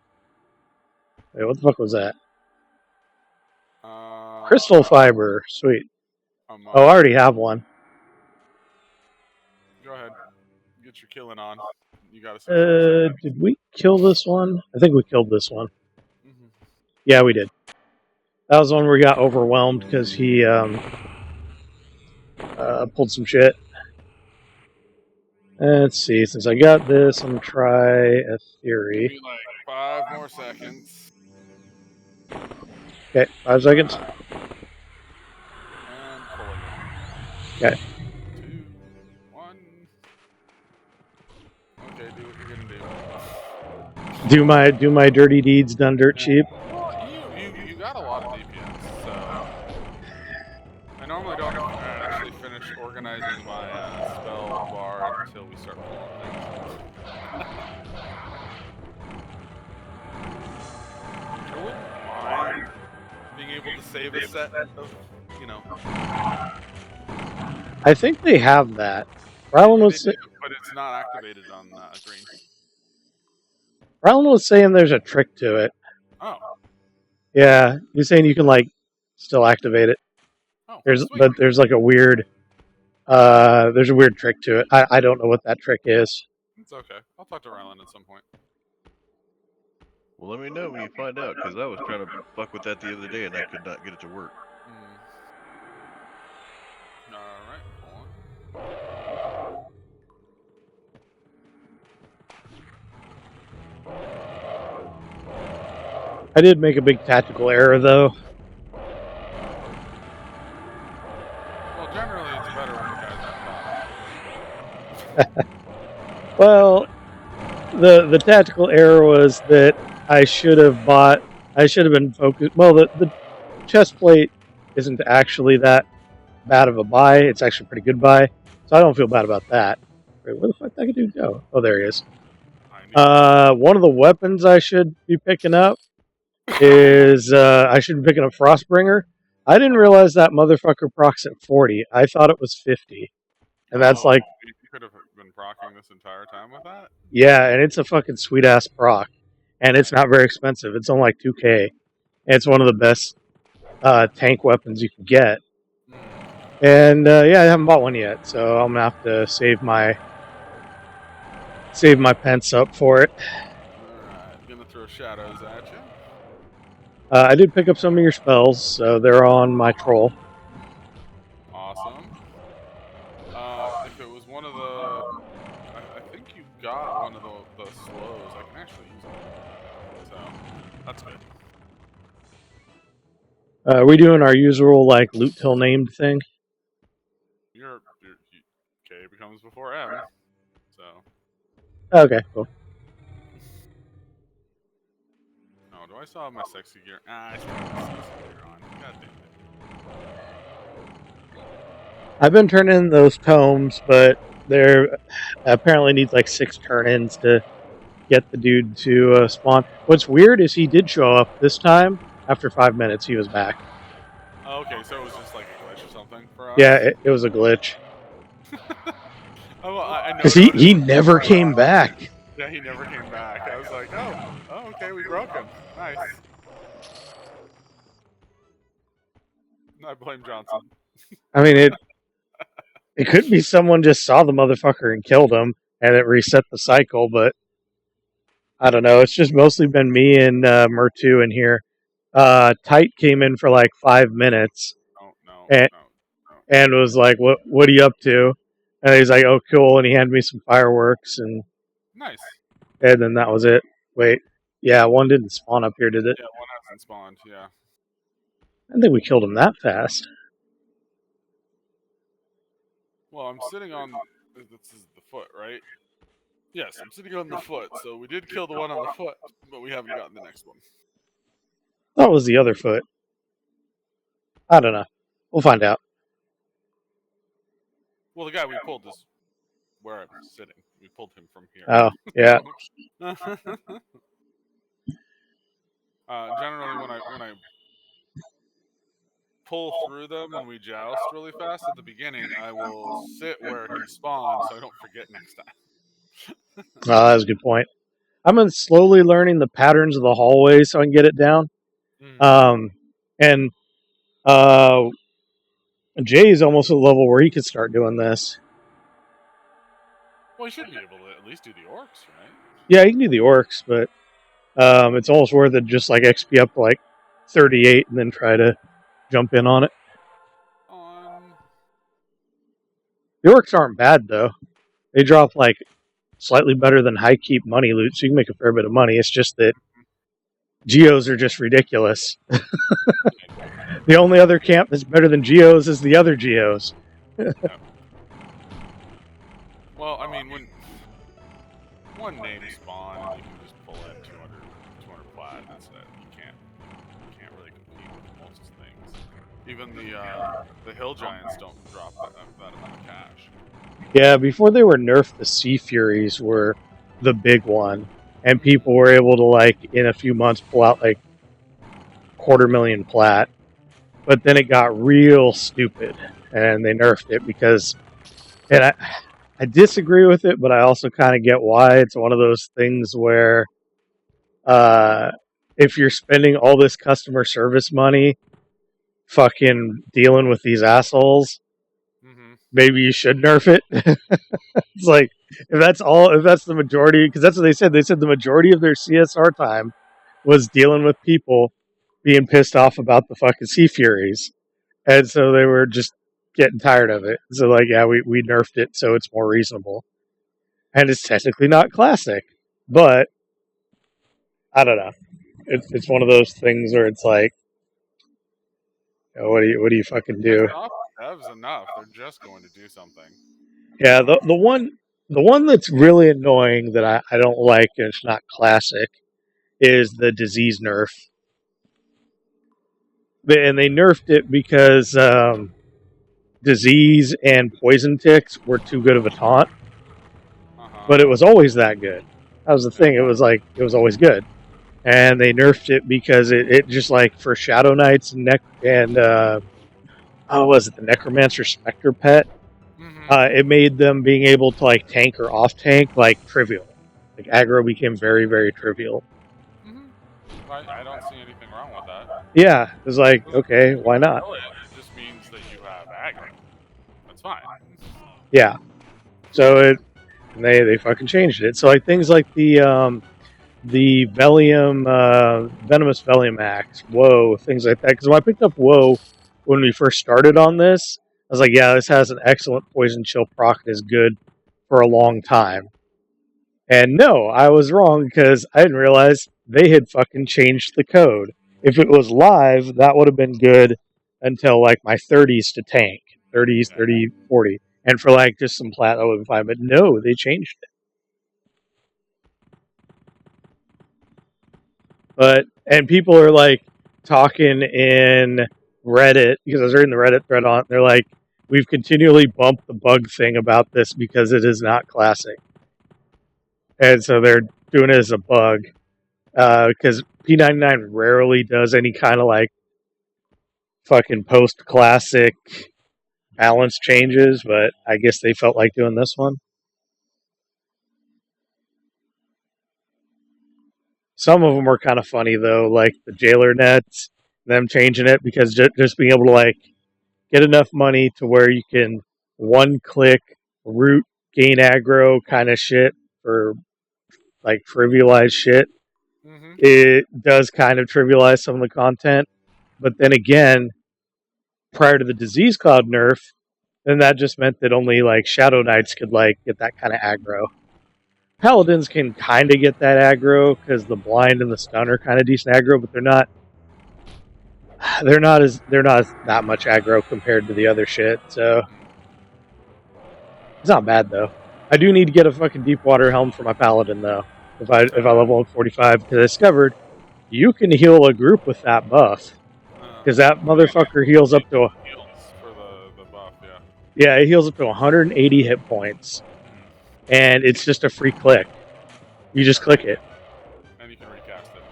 Wait, what the fuck was that? Crystal fiber. Sweet. Oh, I already have one. Go ahead. Get your killing on. You got a 60%. Did we kill this one? I think we killed this one. Mm-hmm. Yeah, we did. That was the one where we got overwhelmed because he pulled some shit. Let's see. Since I got this, I'm gonna try a theory. Give me like 5 more seconds. Okay, 5 seconds. And pulling it. Okay. 2, 1. Okay, do what you're gonna do. Do my dirty deeds done dirt cheap. Well, you got a lot of DPS, so I normally don't actually finish organizing my spell bar until we start pulling things. I wouldn't mind being able to save a set of, I think they have that. Rylan was but it's not activated on green. Rylan was saying there's a trick to it. Oh. Yeah, he's saying you can like still activate it. Oh, But there's like a weird there's a weird trick to it. I don't know what that trick is. It's okay. I'll talk to Rylan at some point. Well, let me know when you find out, because I was trying to fuck with that the other day and I could not get it to work. Alright, hold on. I did make a big tactical error though. Well, generally it's better when the guy's at the bottom. Well, the tactical error was that I should have been focused. Well, the chest plate isn't actually that bad of a buy. It's actually a pretty good buy, so I don't feel bad about that. Wait, where the fuck did that dude go? Oh, there he is. One of the weapons I should be picking up is I should be picking up Frostbringer. I didn't realize that motherfucker procs at 40. I thought it was 50. And that's like... You could have been proccing this entire time with that? Yeah, and it's a fucking sweet-ass proc. And it's not very expensive. It's only like 2K. And it's one of the best tank weapons you can get. And yeah, I haven't bought one yet, so I'm gonna have to save my pence up for it. Alright, gonna throw shadows at you. I did pick up some of your spells, so they're on my troll. Awesome. If it was one of the... I think you got one of the slows. I can actually use it. So, that's good. Are we doing our usual, like, loot till named thing? K becomes before M, so... Okay, cool. Oh, do I still have my sexy gear? I still have my sexy gear on. God damn it. I've been turning in those tomes, but there apparently needs like 6 turn-ins to get the dude to spawn. What's weird is he did show up this time. After 5 minutes, he was back. Oh, okay, so it was just like a glitch or something for us? Yeah, it was a glitch. Oh, well, I know. Because he never came back. Yeah, he never came back. I was like, oh, okay, we broke him. Nice. I blame Johnson. I mean, it could be someone just saw the motherfucker and killed him, and it reset the cycle, but I don't know. It's just mostly been me and Murtu in here. Tight came in for like 5 minutes. And was like, what are you up to? And he's like, oh, cool. And he handed me some fireworks. And nice. And then that was it. Wait. Yeah, one didn't spawn up here, did it? Yeah, one hasn't spawned, yeah. I think we killed him that fast. Well, I'm sitting on... This is the foot, right? Yes, I'm sitting on the foot. So we did kill the one on the foot, but we haven't gotten the next one. That was the other foot. I don't know. We'll find out. Well, the guy we pulled is where I was sitting. We pulled him from here. Oh, yeah. Generally, when I pull through them when we joust really fast at the beginning, I will sit where he spawns so I don't forget next time. Oh, that's a good point. I'm slowly learning the patterns of the hallway so I can get it down. And Jay's almost at a level where he could start doing this. Well, he should be able to at least do the orcs, right? Yeah, he can do the orcs, but it's almost worth it just like XP up to like 38 and then try to jump in on it. The orcs aren't bad though. They drop like slightly better than high keep money loot, so you can make a fair bit of money. It's just that Geos are just ridiculous. The only other camp that's better than Geos is the other Geos. Yeah. Well, I mean, when one name spawn, you can just pull in 200 plat. That's it. You can't really compete with most things. Even the hill giants don't drop that amount of cash. Yeah, before they were nerfed, the Sea Furies were the big one, and people were able to like in a few months pull out like 250,000 plat. But then it got real stupid, and they nerfed it because, and I disagree with it, but I also kind of get why. It's one of those things where if you're spending all this customer service money fucking dealing with these assholes, maybe you should nerf it. It's like, if that's the majority, because that's what they said. They said the majority of their CSR time was dealing with people being pissed off about the fucking Sea Furies. And so they were just getting tired of it. So like, yeah, we nerfed it so it's more reasonable. And it's technically not classic, but I don't know. It's one of those things where it's like, you know, what do you fucking do? Devs enough. They're just going to do something. Yeah, the one that's really annoying that I don't like and it's not classic is the disease nerf. And they nerfed it because disease and poison ticks were too good of a taunt. But it was always that good. That was the thing. It was always good. And they nerfed it because it just like for Shadow Knights and the Necromancer Spectre Pet, it made them being able to like tank or off tank like trivial. Like aggro became very, very trivial. I don't see anything wrong with that. Yeah, it was like, okay, why not? It just means that you have aggro. That's fine. Yeah. So they fucking changed it. So like things like the Velium, Venomous Velium Axe, Woe, things like that. Because when I picked up Woe when we first started on this, I was like, yeah, this has an excellent poison chill proc and is good for a long time. And no, I was wrong because I didn't realize they had fucking changed the code. If it was live, that would have been good until like my 30s to tank. 30s, 30, 40. And for like just some plat, that would have been fine. But no, they changed it. And people are like talking in Reddit, because I was reading the Reddit thread on it, they're like, we've continually bumped the bug thing about this because it is not classic. And so they're doing it as a bug. Because P99 rarely does any kind of like fucking post-classic balance changes, but I guess they felt like doing this one. Some of them were kind of funny though, like the jailer nets, them changing it because just being able to like get enough money to where you can one-click root gain aggro kind of shit for like trivialized shit. It does kind of trivialize some of the content, but then again, prior to the Disease Cloud nerf, then that just meant that only like Shadow Knights could like get that kind of aggro. Paladins can kind of get that aggro because the blind and the stun are kind of decent aggro, but they're not that much aggro compared to the other shit. So it's not bad though. I do need to get a fucking deep water helm for my paladin though. If I level up 45, because I discovered you can heal a group with that buff. Because that motherfucker heals up to for the buff, yeah, it heals up to 180 hit points. and it's just a free click. You just click it. And you can recast it.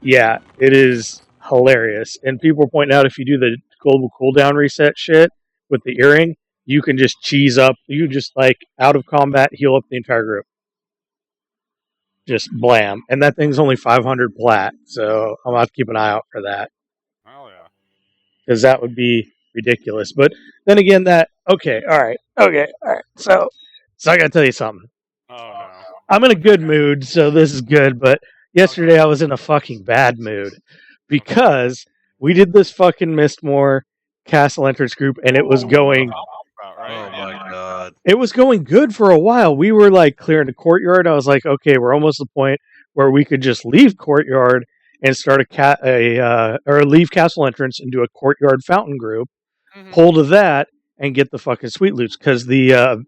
Yeah, it is hilarious. And people are pointing out if you do the global cooldown reset shit with the earring, you can just cheese up. You just like out of combat heal up the entire group. Just blam. And that thing's only 500 plat, so I'm going to have to keep an eye out for that. Oh, yeah. Because that would be ridiculous. But then again, okay, all right. So I got to tell you something. Oh, no. I'm in a good mood, so this is good. But yesterday I was in a fucking bad mood because we did this fucking Mistmore Castle Entrance group, and it was going. Oh my god! It was going good for a while. We were like clearing the courtyard. I was like, okay, we're almost at the point where we could just leave courtyard and start or leave Castle Entrance and do a courtyard fountain group. Mm-hmm. Pull to that and get the fucking sweet loots because the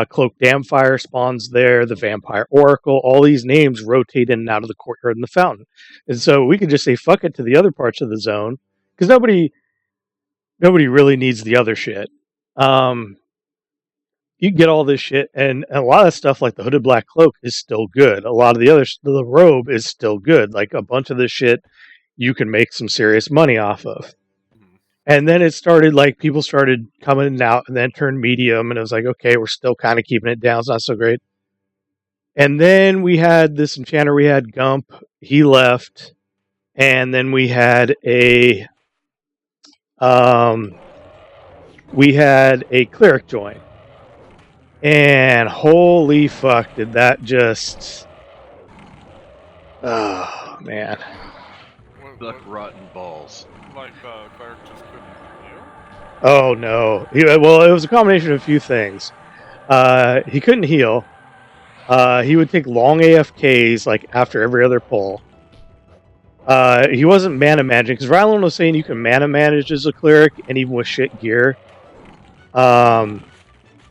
Cloak Damfire spawns there, the Vampire Oracle, all these names rotate in and out of the courtyard and the fountain. And so we could just say fuck it to the other parts of the zone because nobody really needs the other shit. You get all this shit, and a lot of stuff like the Hooded Black Cloak is still good. A lot of the robe is still good. Like a bunch of this shit you can make some serious money off of. And then it started, like, people started coming in and out and then turned medium, and it was like, okay, we're still kind of keeping it down. It's not so great. And then we had this enchanter, we had Gump. He left. And then we had a cleric join. And holy fuck, did that just... Oh, man. Suck rotten balls. Like the cleric just couldn't heal? Oh, no. Well, it was a combination of a few things. He couldn't heal. He would take long AFKs, like, after every other pull. He wasn't mana managing, because Rylan was saying you can mana manage as a cleric, and even with shit gear,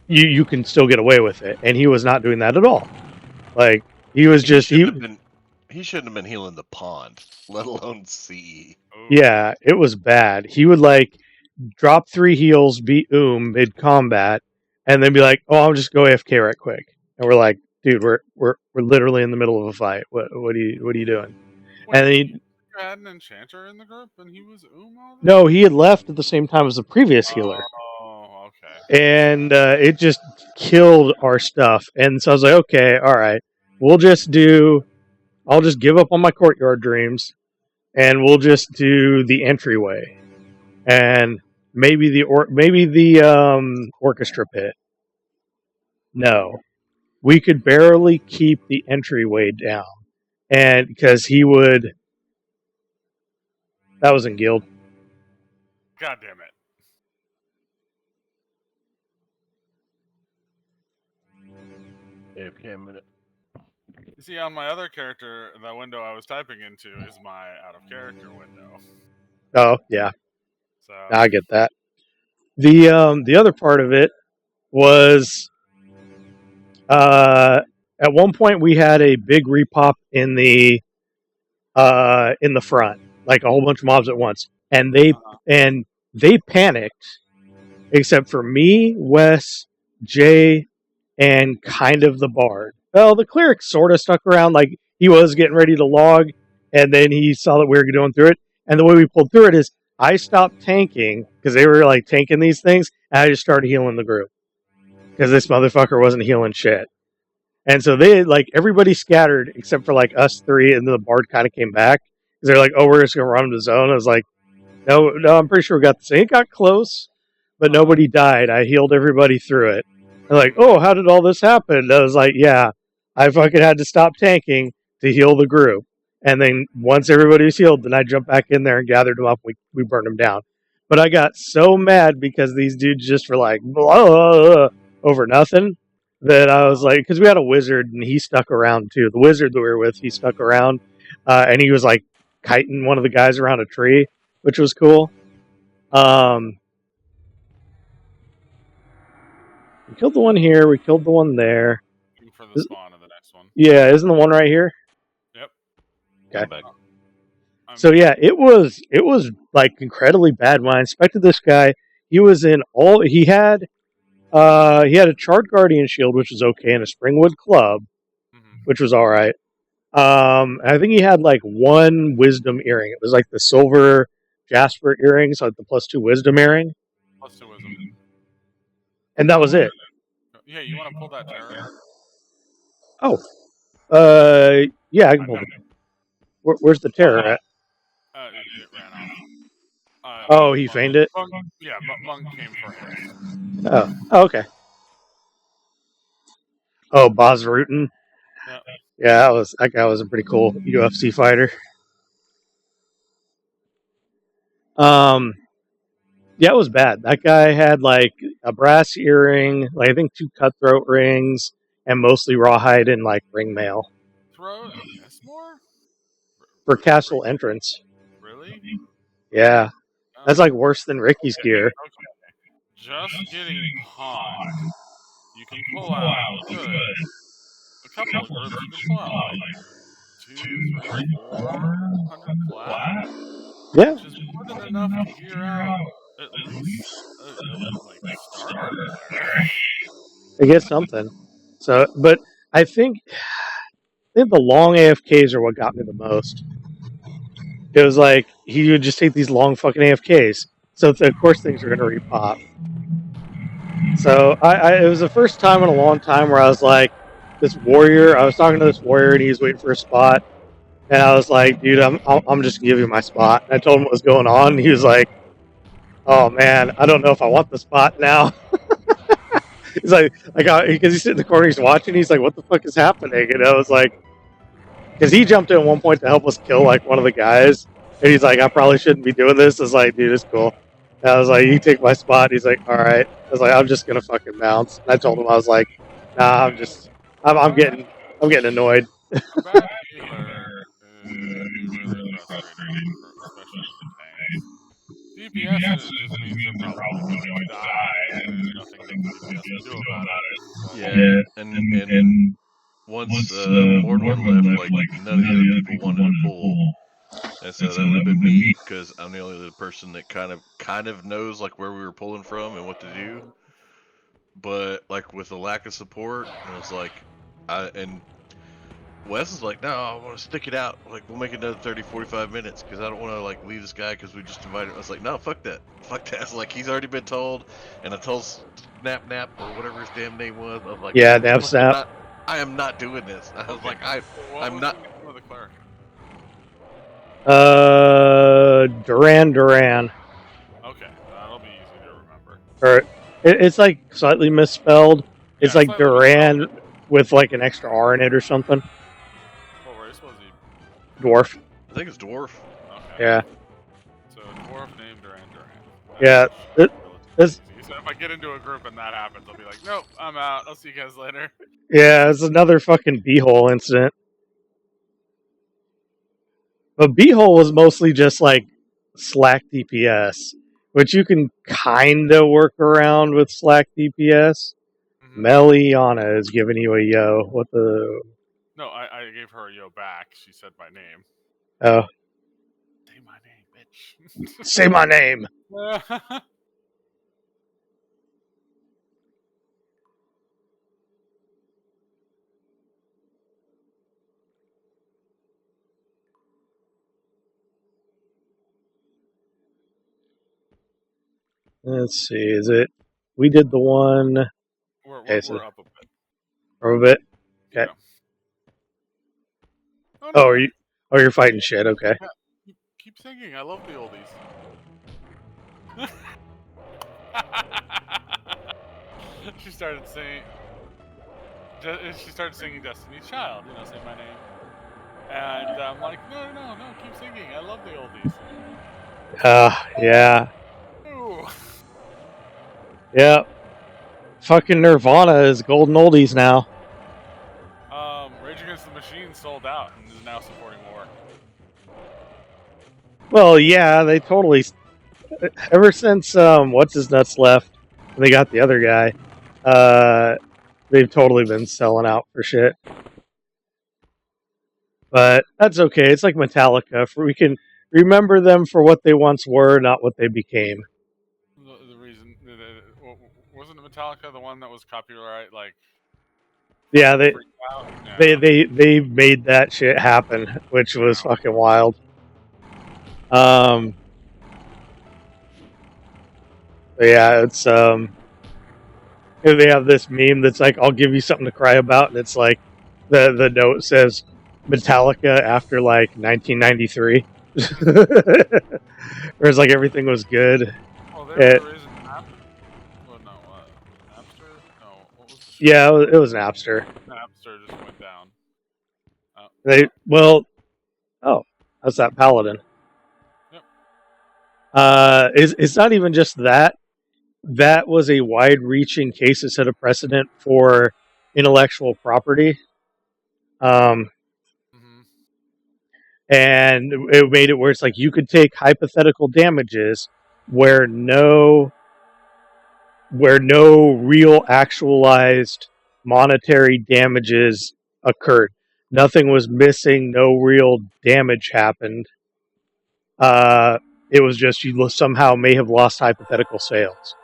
you can still get away with it. And he was not doing that at all. Like, he was just... He shouldn't have been healing the pond, let alone CE. Yeah, it was bad. He would, like, drop 3 heals, beat mid-combat, and then be like, oh, I'll just go AFK right quick. And we're like, dude, we're literally in the middle of a fight. What are you doing? Wait, And then you had an enchanter in the group, and he was all this? No, he had left at the same time as the previous healer. Oh, okay. And it just killed our stuff. And so I was like, okay, all right. I'll just give up on my courtyard dreams, and we'll just do the entryway. And maybe the orchestra pit. No. We could barely keep the entryway down. And because that was in guild. God damn it. AFK a minute. You see, on my other character, the window I was typing into is my out-of-character window. Oh, yeah. So I get that. The other part of it was at one point we had a big repop in the front, like a whole bunch of mobs at once, and they panicked, except for me, Wes, Jay, and kind of the bard. Well, the cleric sort of stuck around, like he was getting ready to log, and then he saw that we were going through it, and the way we pulled through it is I stopped tanking because they were like tanking these things, and I just started healing the group because this motherfucker wasn't healing shit. And so everybody scattered except for like us 3, and then the bard kind of came back because they're like, "Oh, we're just gonna run them to zone." I was like, "No, I'm pretty sure we got this." It got close, but nobody died. I healed everybody through it. They're like, "Oh, how did all this happen?" And I was like, "Yeah, I fucking had to stop tanking to heal the group." And then once everybody was healed, then I jumped back in there and gathered them up. We burned them down. But I got so mad because these dudes just were like, blah, blah, blah, over nothing, that I was like, because we had a wizard and he stuck around too. The wizard that we were with, he stuck around, and he was like kiting one of the guys around a tree, which was cool. We killed the one here. We killed the one there. for the spawn of the next one. Yeah, isn't the one right here? Yep. Okay. So yeah, it was like incredibly bad. When I inspected this guy, he was in all. He had He had a Charred Guardian Shield, which was okay, and a Springwood Club, which was all right. I think he had like one Wisdom earring. It was like the silver Jasper earring, so like the +2 Wisdom earring, +2 Wisdom. and that was it. Yeah, you want to pull that terror? Oh, yeah, I can pull it. Where's the terror at? It ran off. Oh, he feigned it? Monk came for haste. Oh, okay. Oh, Baz Rutten. Yeah, that guy was a pretty cool UFC fighter. Yeah, it was bad. That guy had like a brass earring, like I think 2 cutthroat rings, and mostly rawhide and like ring mail. Throw a Mistmore? For castle entrance. Really? Yeah. That's like worse than Ricky's gear. Okay. Just getting pawned. You can pull out a couple of groups. You can pull out like 200, 300, 400 flat. Yeah. Which is more than enough to gear out at least like starter player. I guess something. So, but I think the long AFKs are what got me the most. It was like he would just take these long fucking AFKs. So of course things are gonna repop. So it was the first time in a long time where I was like, this warrior. I was talking to this warrior and he was waiting for a spot, and I was like, dude, I'm just giving you my spot. And I told him what was going on. And he was like, oh man, I don't know if I want the spot now. He's like because he's sitting in the corner, he's watching. He's like, what the fuck is happening? And I was like, because he jumped in at one point to help us kill like one of the guys, and he's like, I probably shouldn't be doing this. I was like, dude, it's cool. And I was like, you take my spot. He's like, all right. I was like, I'm just gonna fucking bounce. And I told him I was like, nah, I'm getting annoyed. A bad healer can be really frustrating, especially for tanks. DPS just means they're probably going to die, and there's nothing that DPS can do about it. Yeah, and once Mordor left, like none of the other people wanted to pull, and so that would have been me because I'm the only other person that kind of knows like where we were pulling from and what to do. But like with the lack of support, it was like, and Wes is like, no, I want to stick it out. Like, we'll make another 30, 45 minutes because I don't want to like leave this guy because we just invited him. I was like, no, fuck that. Fuck that. It's like, he's already been told. And I told Snap Nap or whatever his damn name was. I was like, yeah, Nap Snap. I am not doing this. I was like, I'm not. The cleric? Duran. Okay, that'll be easy to remember. Or it's like slightly misspelled. It's like Duran with like an extra R in it or something. What race was he? Dwarf. I think it's dwarf. Okay. Yeah. So dwarf named Duran. Yeah. So if I get into a group and that happens, I'll be like, nope, I'm out. I'll see you guys later. Yeah, it's another fucking beehole incident. But beehole was mostly just like slack DPS, which you can kind of work around with slack DPS. Meliana is giving you a yo. What the? No, I gave her a yo back. She said my name. Oh. Say my name, bitch. Say my name. Let's see. Is it? We did the one. We're up a bit. Or a bit. Okay. Yeah. Oh, no. You're fighting shit. Okay. Yeah. Keep singing. I love the oldies. She started singing. She started singing Destiny's Child. You know, say my name. And I'm like, no, keep singing. I love the oldies. Yeah. Ooh. Yeah. Fucking Nirvana is golden oldies now. Rage Against the Machine sold out and is now supporting war. Well, yeah, they totally. Ever since what's his nuts left, and they got the other guy. They've totally been selling out for shit. But that's okay. It's like Metallica. We can remember them for what they once were, not what they became. The reason wasn't it Metallica the one that was copyright? Like, Yeah, they freaked out? they made that shit happen, which was fucking wild. But yeah, it's they have this meme that's like, "I'll give you something to cry about," and it's like the note says Metallica after like 1993, whereas like everything was good. Well, they were raising Napster? No, what was the shit? Yeah, it was Napster. Napster just went down. How's that Paladin? Yep. It's not even just that. That was a wide-reaching case that set a precedent for intellectual property. And it made it where it's like you could take hypothetical damages where no real actualized monetary damages occurred. Nothing was missing. No real damage happened. It was just you somehow may have lost hypothetical sales.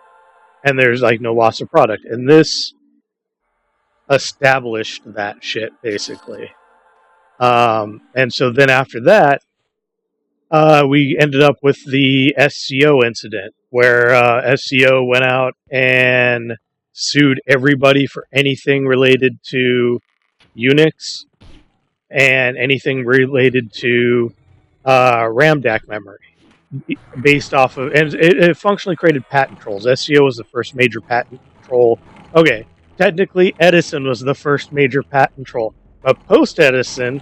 And there's like no loss of product. And this established that shit, basically. And so then after that, we ended up with the SCO incident, where SCO went out and sued everybody for anything related to Unix and anything related to RAM DAC memory, based off of, and it functionally created patent trolls. SCO was the first major patent troll. Okay, technically Edison was the first major patent troll, but post Edison,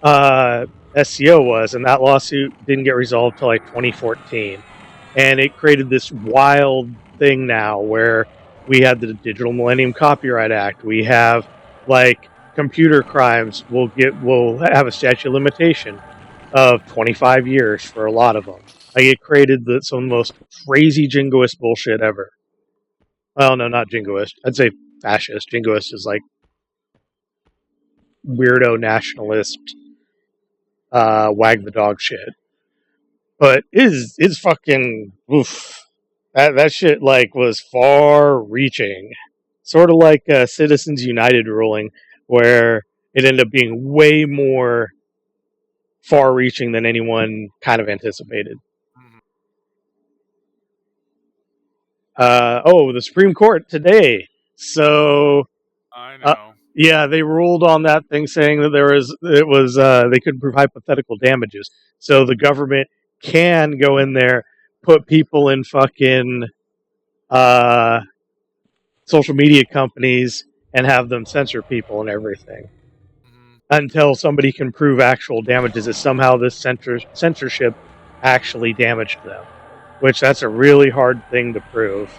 SCO was, and that lawsuit didn't get resolved till like 2014, and it created this wild thing now where we have the Digital Millennium Copyright Act. We have like computer crimes will have a statute of limitation of 25 years for a lot of them. Like, it created some of the most crazy jingoist bullshit ever. Well, no, not jingoist. I'd say fascist. Jingoist is like weirdo nationalist, wag the dog shit. But is fucking oof. That shit like was far reaching. Sort of like Citizens United ruling, where it ended up being way more far reaching than anyone kind of anticipated. The Supreme Court today. So I know. Yeah, they ruled on that thing, saying that they couldn't prove hypothetical damages. So the government can go in there, put people in fucking social media companies, and have them censor people and everything until somebody can prove actual damages, that somehow this censorship actually damaged them. Which that's a really hard thing to prove.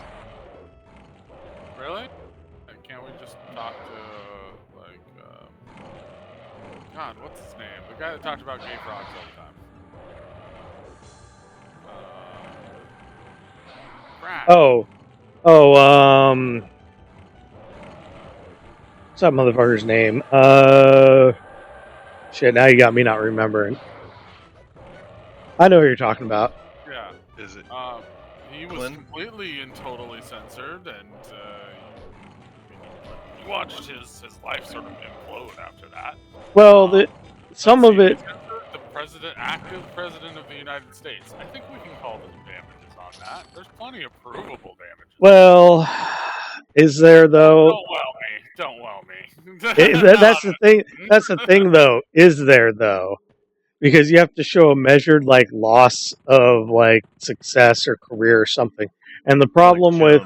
Really? Can't we just talk to, like, God, what's his name? The guy that talked about gay frogs all the time. Brad. What's that motherfucker's name? Shit, now you got me not remembering. I know who you're talking about. Yeah. Is it? He was completely and totally censored, and you watched his life sort of implode after that. Well, some of it. The active president of the United States. I think we can call them damages on that. There's plenty of provable damages. Well, is there though? Don't well me. That's the thing. That's the thing, though. Is there though? Because you have to show a measured like loss of like success or career or something. And the problem with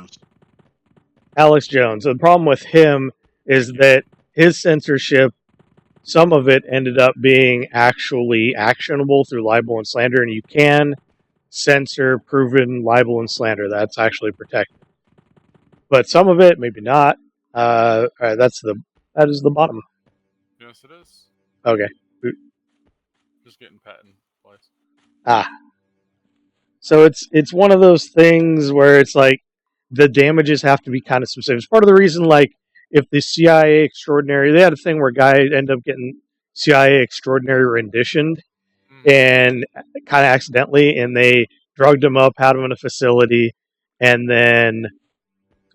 Alex Jones, the problem with him is that his censorship, some of it ended up being actually actionable through libel and slander, and you can censor proven libel and slander. That's actually protected. But some of it, maybe not. All right, that is the bottom. Yes, it is. Okay. Just getting patent twice. So it's one of those things where it's like the damages have to be kind of specific. It's part of the reason, like, if the CIA extraordinary, they had a thing where a guy ended up getting CIA extraordinary renditioned and kind of accidentally, and they drugged him up, had him in a facility, and then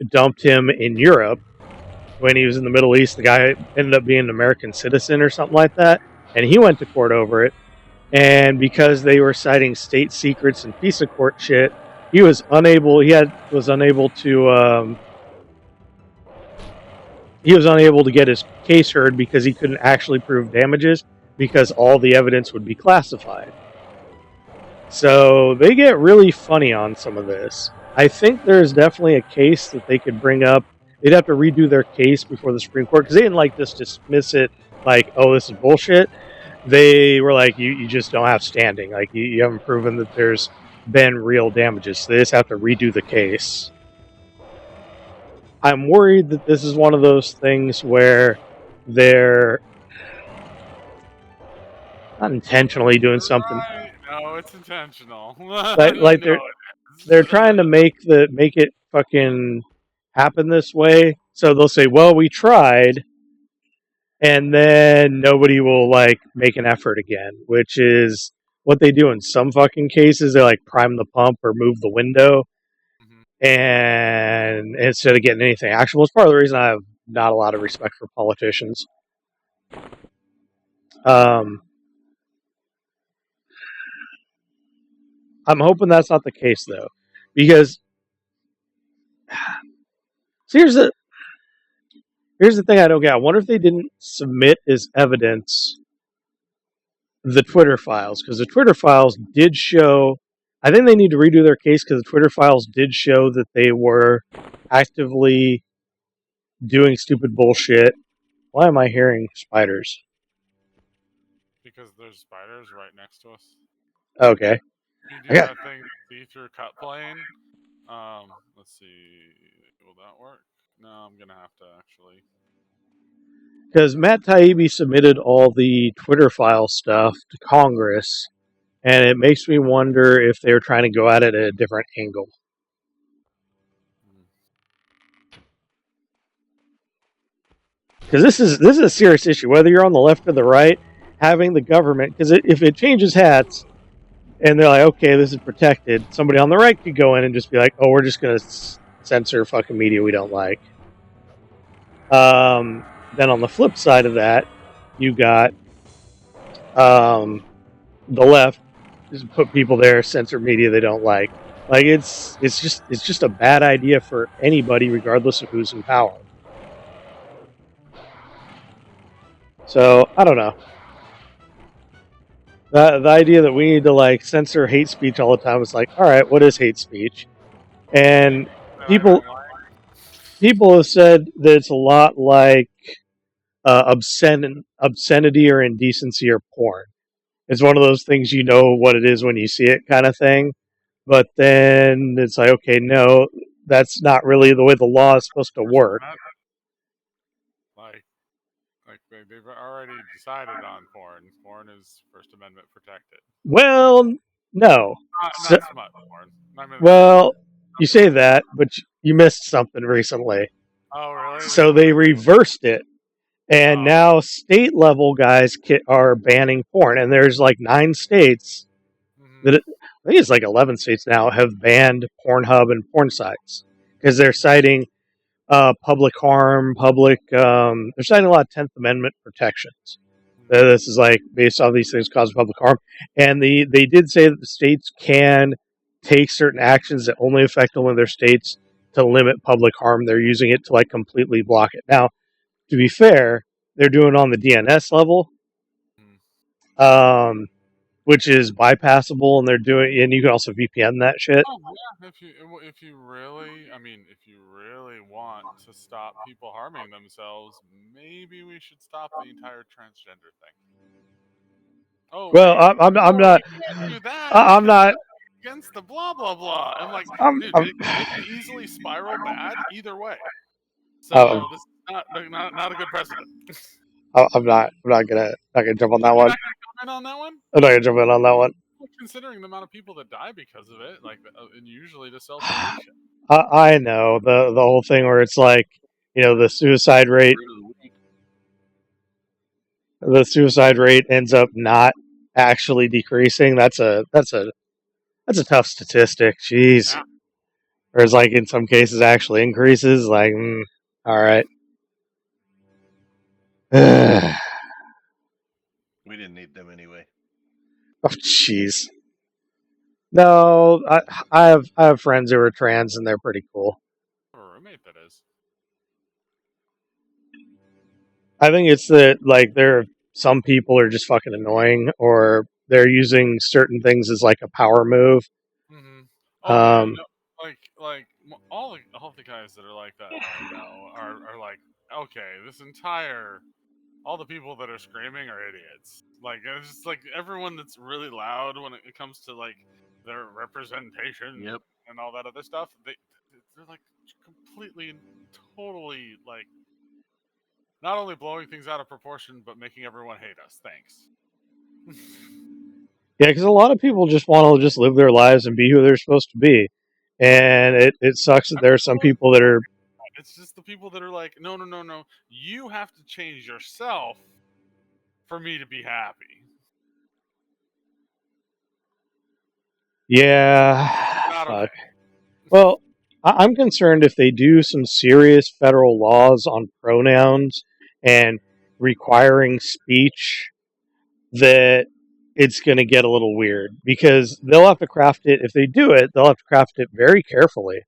dumped him in Europe when he was in the Middle East. The guy ended up being an American citizen or something like that, and he went to court over it. And because they were citing state secrets and piece of court shit, he was unable. Was unable to get his case heard because he couldn't actually prove damages because all the evidence would be classified. So they get really funny on some of this. I think there's definitely a case that they could bring up. They'd have to redo their case before the Supreme Court because they didn't just dismiss it like, oh, this is bullshit. They were like, you just don't have standing. Like, you haven't proven that there's been real damages. So they just have to redo the case. I'm worried that this is one of those things where they're not intentionally doing something. Right. No, it's intentional. They're trying to make it fucking happen this way. So they'll say, well, we tried, and then nobody will make an effort again, which is what they do in some fucking cases. They prime the pump or move the window, and instead of getting anything actionable. It's part of the reason I have not a lot of respect for politicians. I'm hoping that's not the case, though, because here's the thing I don't get. I wonder if they didn't submit as evidence the Twitter files, because the Twitter files did show. I think they need to redo their case because the Twitter files did show that they were actively doing stupid bullshit. Why am I hearing spiders? Because there's spiders right next to us. Okay. You do that thing see-through cut plane. Let's see. Will that work? No, I'm gonna have to actually. Because Matt Taibbi submitted all the Twitter file stuff to Congress, and it makes me wonder if they're trying to go at it at a different angle. Because this is a serious issue. Whether you're on the left or the right, having the government, because if it changes hats, and they're like, okay, this is protected, somebody on the right could go in and just be like, oh, we're just going to censor fucking media we don't like. Then on the flip side of that, you got the left just put people there, censor media they don't like. It's just a bad idea for anybody, regardless of who's in power. So I don't know. The idea that we need to censor hate speech all the time is all right, what is hate speech? And people have said that it's a lot like obscenity or indecency or porn. It's one of those things you know what it is when you see it kind of thing. But then it's okay, no, that's not really the way the law is supposed to work. They've already decided on porn. Porn is First Amendment protected. Well, no. Not smut porn. Well, you say that, but you missed something recently. Oh, really? So they reversed it. And now state level guys are banning porn. And there's 9 states that I think it's 11 states now have banned Pornhub and porn sites because they're citing public harm, they're citing a lot of 10th Amendment protections. This is based on these things cause public harm. And they did say that the states can take certain actions that only affect only their states to limit public harm. They're using it to completely block it. Now, to be fair, they're doing it on the DNS level, which is bypassable, and you can also VPN that shit. Oh yeah, if you really want to stop people harming themselves, maybe we should stop the entire transgender thing. Oh well, I'm not. Do that I'm not against the blah blah blah. I'm dude, it can easily spiral bad either way. So this is not a good precedent. I'm not gonna jump on that one. Not gonna comment on that one? I'm not gonna jump in on that one. Considering the amount of people that die because of it, and usually to self-deletion. I know the whole thing where it's the suicide rate. The suicide rate ends up not actually decreasing. That's a tough statistic. Jeez. or is like in some cases actually increases. Like, all right. We didn't need them anyway. Oh, jeez. No, I have friends who are trans and they're pretty cool. I have a roommate that is. I think it's that like some people are just fucking annoying, or they're using certain things as like a power move. Mm-hmm. Oh yeah, no, like all the guys that are like that I know are like, okay, all the people that are screaming are idiots. Like it's just like everyone that's really loud when it comes to like their representation and all that other stuff. They're like completely and totally like not only blowing things out of proportion but making everyone hate us. Thanks. Yeah, because a lot of people just want to just live their lives and be who they're supposed to be, and it sucks that there are some people that are. It's just the people that are like, no. You have to change yourself for me to be happy. Yeah. Not Fuck. okay. Well, I'm concerned if they do some serious federal laws on pronouns and requiring speech, that it's going to get a little weird, because they'll have to craft it. If they do it, they'll have to craft it very carefully.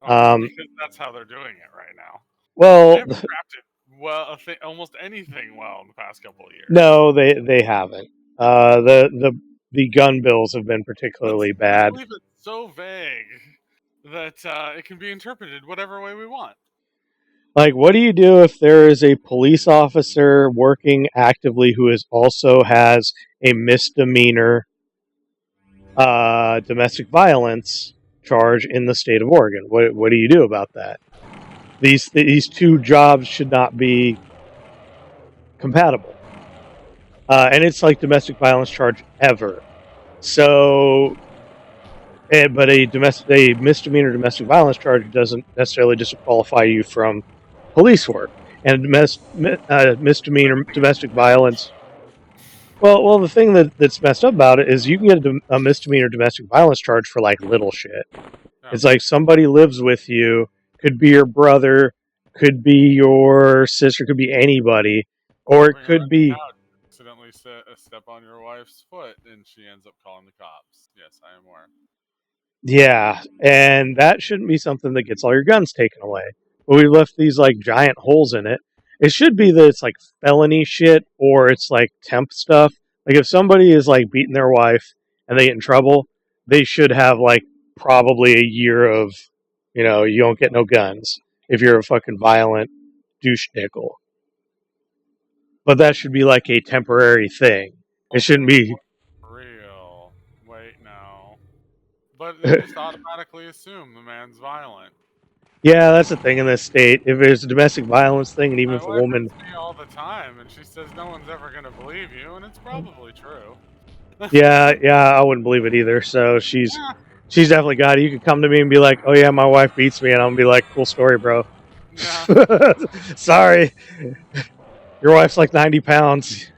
Because that's how they're doing it right now. Well, they haven't crafted almost anything well in the past couple of years. No, they haven't. The gun bills have been particularly bad. Let's leave it so vague that it can be interpreted whatever way we want. Like, what do you do if there is a police officer working actively who also has a misdemeanor domestic violence charge in the state of Oregon? What do you do about that? These two jobs should not be compatible. And it's like domestic violence charge ever. So, but a misdemeanor domestic violence charge doesn't necessarily disqualify you from police work. And misdemeanor domestic violence. Well, the thing that's messed up about it is you can get a misdemeanor domestic violence charge for like little shit. Yeah. It's like somebody lives with you, could be your brother, could be your sister, could be anybody, or it could be. Accidentally step on your wife's foot and she ends up calling the cops. Yes, I am aware. Yeah, and that shouldn't be something that gets all your guns taken away. But we left these like giant holes in it. It should be that it's like felony shit or it's like temp stuff. Like if somebody is like beating their wife and they get in trouble, they should have like probably a year of, you don't get no guns if you're a fucking violent douche nickel. But that should be like a temporary thing. It shouldn't be real. Wait, no. But they just automatically assume the man's violent. Yeah, that's the thing in this state. If it's a domestic violence thing, and even if a woman, me all the time, and she says no one's ever going to believe you, and it's probably true. yeah, I wouldn't believe it either. So she's definitely got it. You could come to me and be like, "Oh yeah, my wife beats me," and I'm gonna be like, "Cool story, bro." Yeah. Sorry, your wife's like 90 pounds.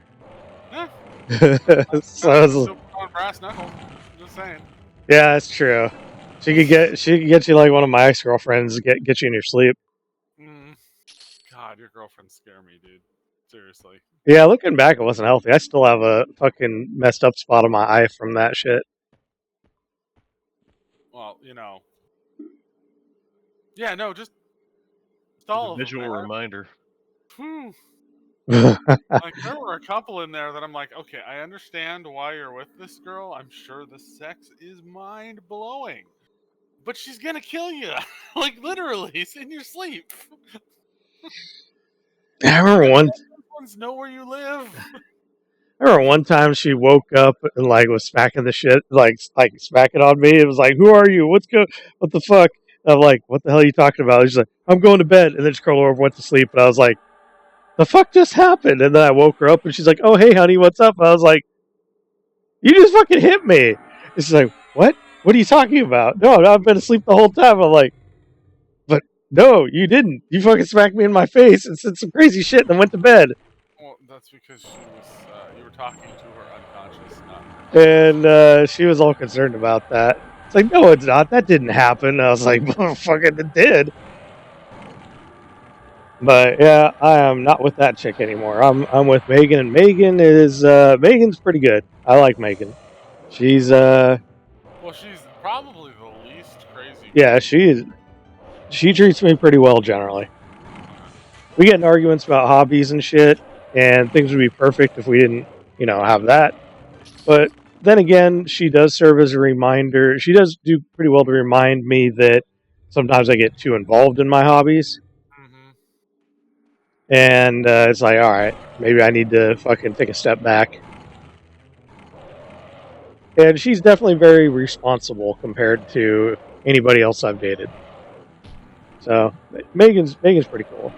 So on brass knuckles. Just saying. Yeah, that's true. She could get you like one of my ex-girlfriends, get you in your sleep. God, your girlfriends scare me, dude. Seriously. Yeah, looking back, it wasn't healthy. I still have a fucking messed up spot on my eye from that shit. Well, yeah, no, just all a visual reminder. Like there were a couple in there that I'm like, okay, I understand why you're with this girl. I'm sure the sex is mind blowing, but she's gonna kill you, like literally, it's in your sleep. I remember one. Know where you live. I remember one time she woke up and like was smacking the shit, like smacking on me. It was like, "Who are you? What the fuck?" And I'm like, "What the hell are you talking about?" She's like, "I'm going to bed," and then she curled over, went to sleep, and I was like, "The fuck just happened?" And then I woke her up, and she's like, "Oh hey honey, what's up?" And I was like, "You just fucking hit me." And she's like, "What? What are you talking about?" "No, I've been asleep the whole time." I'm like, "But no, you didn't. You fucking smacked me in my face and said some crazy shit and then went to bed." Well, that's because you were talking to her unconscious, not her. And she was all concerned about that. It's like, no, it's not. That didn't happen. I was like, well, fucking it did. But yeah, I am not with that chick anymore. I'm with Megan, and Megan's pretty good. I like Megan. She's Well, she's probably the least crazy. yeah, she treats me pretty well generally. We get in arguments about hobbies and shit, and things would be perfect if we didn't, have that. But then again, she does serve as a reminder. She does do pretty well to remind me that sometimes I get too involved in my hobbies. Mm-hmm. And it's like, all right, maybe I need to fucking take a step back. And she's definitely very responsible compared to anybody else I've dated. So Megan's pretty cool.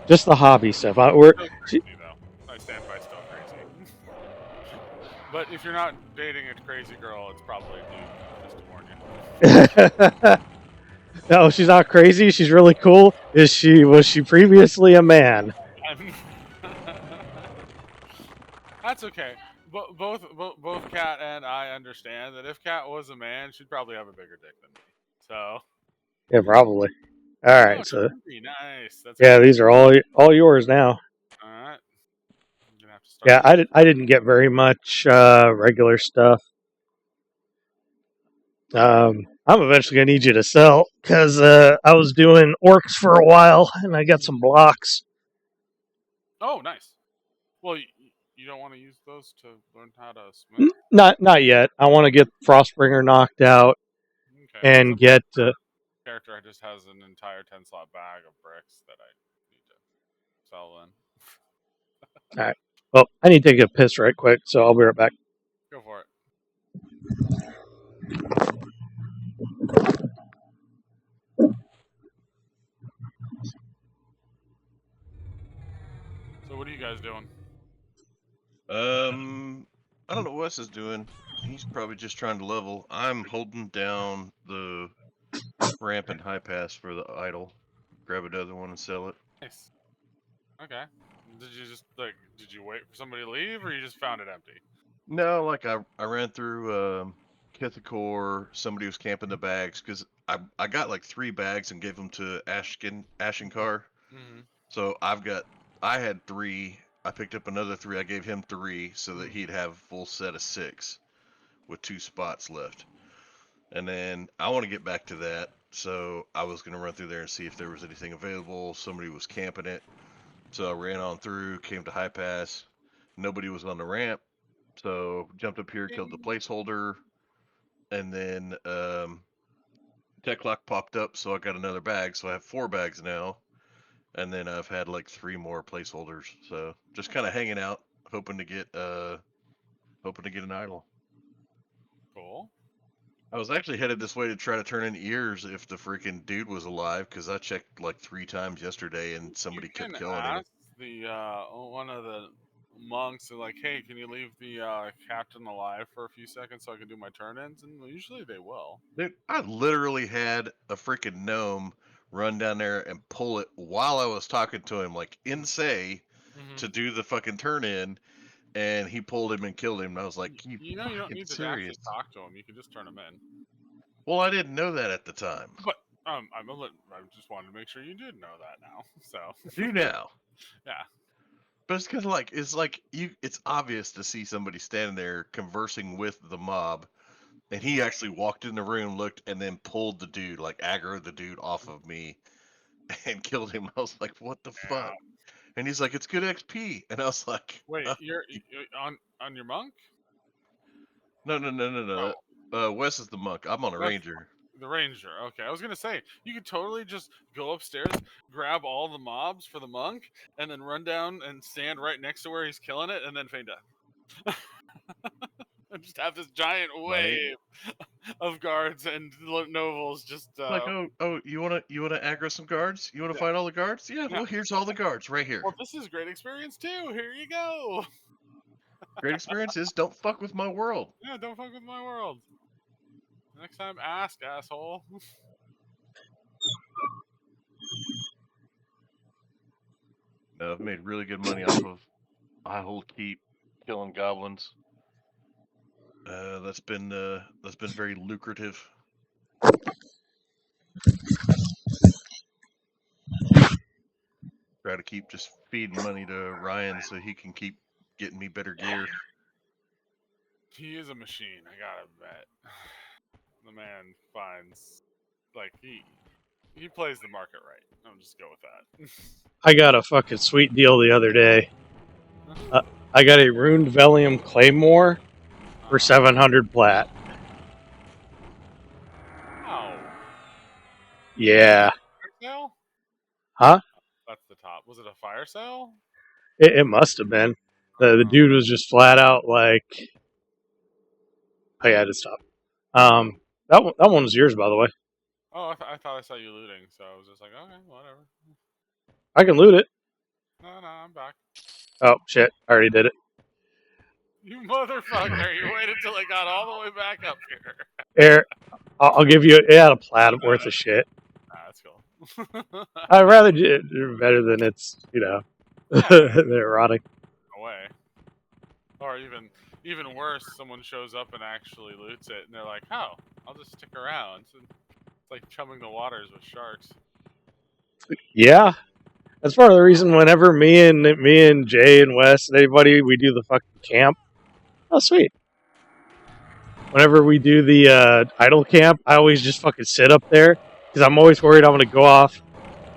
Just the hobby stuff. Still crazy, though. I stand by still crazy. But if you're not dating a crazy girl, it's probably a dude, just to warn you. No, she's not crazy. She's really cool. Was she previously a man? That's okay. Both Kat and I understand that if Kat was a man, she'd probably have a bigger dick than me. So Yeah, probably. All right, so nice. That's yeah, these are all yours now. all right. I'm gonna have to start. Yeah, I didn't get very much regular stuff. I'm eventually gonna need you to sell because I was doing orcs for a while and I got some blocks. Oh, nice. Well, you don't want to use those to learn how to smith? Not yet. I want to get Frostbringer knocked out and get. Character just has an entire 10-slot bag of bricks that I need to sell in. All right. Well, I need to take a piss right quick, so I'll be right back. Go for it. So what are you guys doing? I don't know what Wes is doing. He's probably just trying to level. I'm holding down the ramp and high pass for the idol. Grab another one and sell it. Nice. Okay. Did you wait for somebody to leave, or you just found it empty? No, like I ran through Kithakor. Somebody was camping the bags because I got like 3 bags and gave them to Ashenkar. Mm-hmm. So I had 3. I picked up another 3. I gave him 3 so that he'd have a full set of 6 with 2 spots left. And then I want to get back to that. So I was going to run through there and see if there was anything available. Somebody was camping it. So I ran on through, came to high pass. Nobody was on the ramp. So jumped up here, killed the placeholder. And then tech lock popped up. So I got another bag. So I have 4 bags now. And then I've had like 3 more placeholders. So just kind of hanging out, hoping to get an idol. Cool. I was actually headed this way to try to turn in ears if the freaking dude was alive, because I checked like 3 times yesterday and somebody kept killing him. The one of the monks are like, hey, can you leave the captain alive for a few seconds so I can do my turn-ins? And usually they will. Dude, I literally had a freaking gnome run down there and pull it while I was talking to him, like in say, to do the fucking turn-in, and he pulled him and killed him. And I was like, you don't need serious? to actually talk to him. You can just turn him in. Well, I didn't know that at the time. But I just wanted to make sure you did know that now. So I do now. Yeah. But it's because it's obvious to see somebody standing there conversing with the mob, and he actually walked in the room, looked, and then pulled the dude, like aggroed the dude off of me, and killed him. I was like, "What the fuck?" And he's like, "It's good XP," and I was like, "Wait, you're on your monk?" No. Wes is the monk. I'm on a ranger. The ranger. Okay, I was gonna say you could totally just go upstairs, grab all the mobs for the monk, and then run down and stand right next to where he's killing it, and then feign death. And just have this giant wave of guards and nobles just like, you wanna aggro some guards? You wanna fight all the guards? Yeah, well, here's all the guards right here. Well, this is great experience too. Here you go. Great experience is don't fuck with my world. Yeah, don't fuck with my world. Next time, ask, asshole. No, I've made really good money off of I hold keep killing goblins. That's been very lucrative. Try to keep just feeding money to Ryan so he can keep getting me better gear. He is a machine, I gotta bet. The man finds, like, he plays the market right. I'll just go with that. I got a fucking sweet deal the other day. I got a runed Velium Claymore for 700 plat. Oh. Yeah. Fire sale? Huh? That's the top. Was it a fire sale? It must have been. The dude was just flat out like, oh yeah, I just stopped. That one was yours, by the way. Oh, I thought I saw you looting, so I was just like, okay, whatever. I can loot it. No, I'm back. Oh shit, I already did it. You motherfucker! You waited till I got all the way back up here. Here, I'll give you. It had a plat worth of shit. That's cool. I'd rather do better than it's they're rotting. Away. Or even worse, someone shows up and actually loots it, and they're like, "Oh, I'll just stick around." It's like chumming the waters with sharks. Yeah, that's part of the reason. Whenever me and Jay and Wes and anybody we do the fucking camp. Oh sweet. Whenever we do the idle camp, I always just fucking sit up there because I'm always worried I'm gonna go off,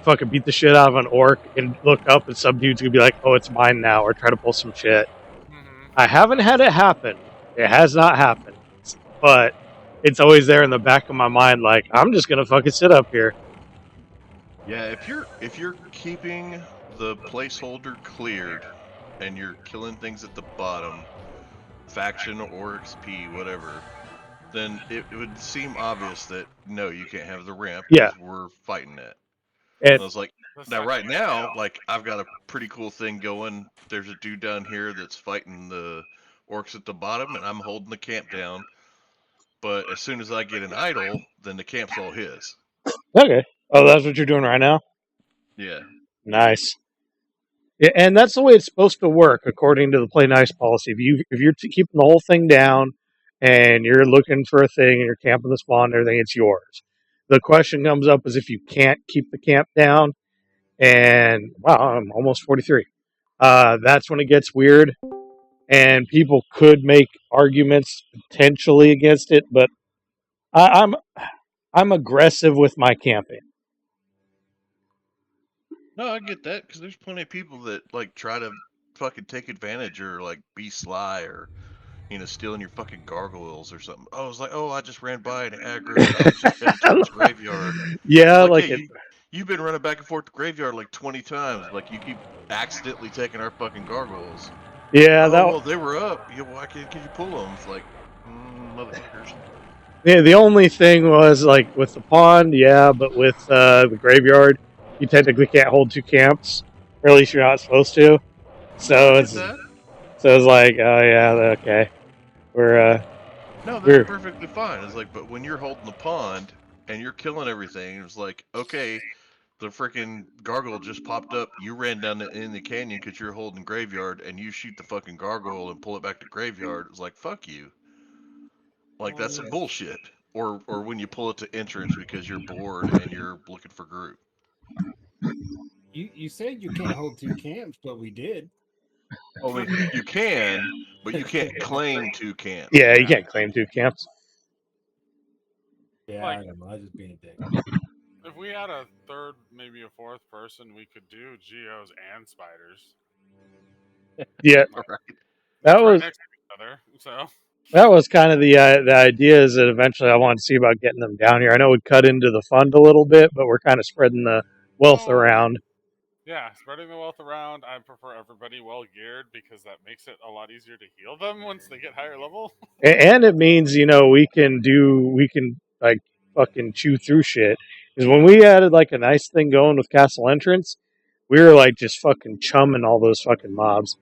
fucking beat the shit out of an orc, and look up and some dude's gonna be like, "Oh, it's mine now," or try to pull some shit. Mm-hmm. I haven't had it happen. It has not happened, but it's always there in the back of my mind. Like I'm just gonna fucking sit up here. Yeah, if you're keeping the placeholder cleared and you're killing things at the bottom, faction or XP, whatever, then it would seem obvious that no, you can't have the ramp because we're fighting it. And I was like, now right now, like I've got a pretty cool thing going. There's a dude down here that's fighting the orcs at the bottom, and I'm holding the camp down. But as soon as I get an idol, then the camp's all his. Okay. Oh, that's what you're doing right now? Yeah. Nice. Yeah, and that's the way it's supposed to work, according to the play nice policy. If you're keeping the whole thing down, and you're looking for a thing, and you're camping the spawn and everything, it's yours. The question comes up is if you can't keep the camp down, and wow, I'm almost 43. That's when it gets weird, and people could make arguments potentially against it, but I'm aggressive with my camping. No, I get that because there's plenty of people that like try to fucking take advantage or like be sly or stealing your fucking gargoyles or something. Oh, I was like, oh, I just ran by and aggroed. I was just headed towards the graveyard. Yeah, like hey, you've been running back and forth to the graveyard like 20 times. Like you keep accidentally taking our fucking gargoyles. Yeah, well, they were up. Why can't you pull them? It's like, motherfuckers. Yeah, the only thing was like with the pond, yeah, but with the graveyard, you technically can't hold two camps, or at least you're not supposed to. So it's like, oh yeah, okay, we're no, that's perfectly fine. It's like, but when you're holding the pond and you're killing everything, it's like, okay, the freaking gargoyle just popped up. You ran down in the canyon because you're holding graveyard, and you shoot the fucking gargoyle and pull it back to graveyard. It's like, fuck you. Like that's some bullshit. Or when you pull it to entrance because you're bored and you're looking for group. You said you can't hold two camps, but we did. Oh, I mean, you can, but you can't claim two camps. Yeah, you can't claim two camps. Yeah, like, I don't know. I was just being a dick. If we had a third, maybe a fourth person, we could do Geos and spiders. Yeah, right. That was next to each other, so. That was kind of the idea. Is that eventually I wanted to see about getting them down here. I know it would cut into the fund a little bit, but we're kind of spreading the wealth around. Yeah, spreading the wealth around. I prefer everybody well geared because that makes it a lot easier to heal them once they get higher level. And it means we can like fucking chew through shit. Because when we added like a nice thing going with Castle Entrance, we were like just fucking chumming all those fucking mobs.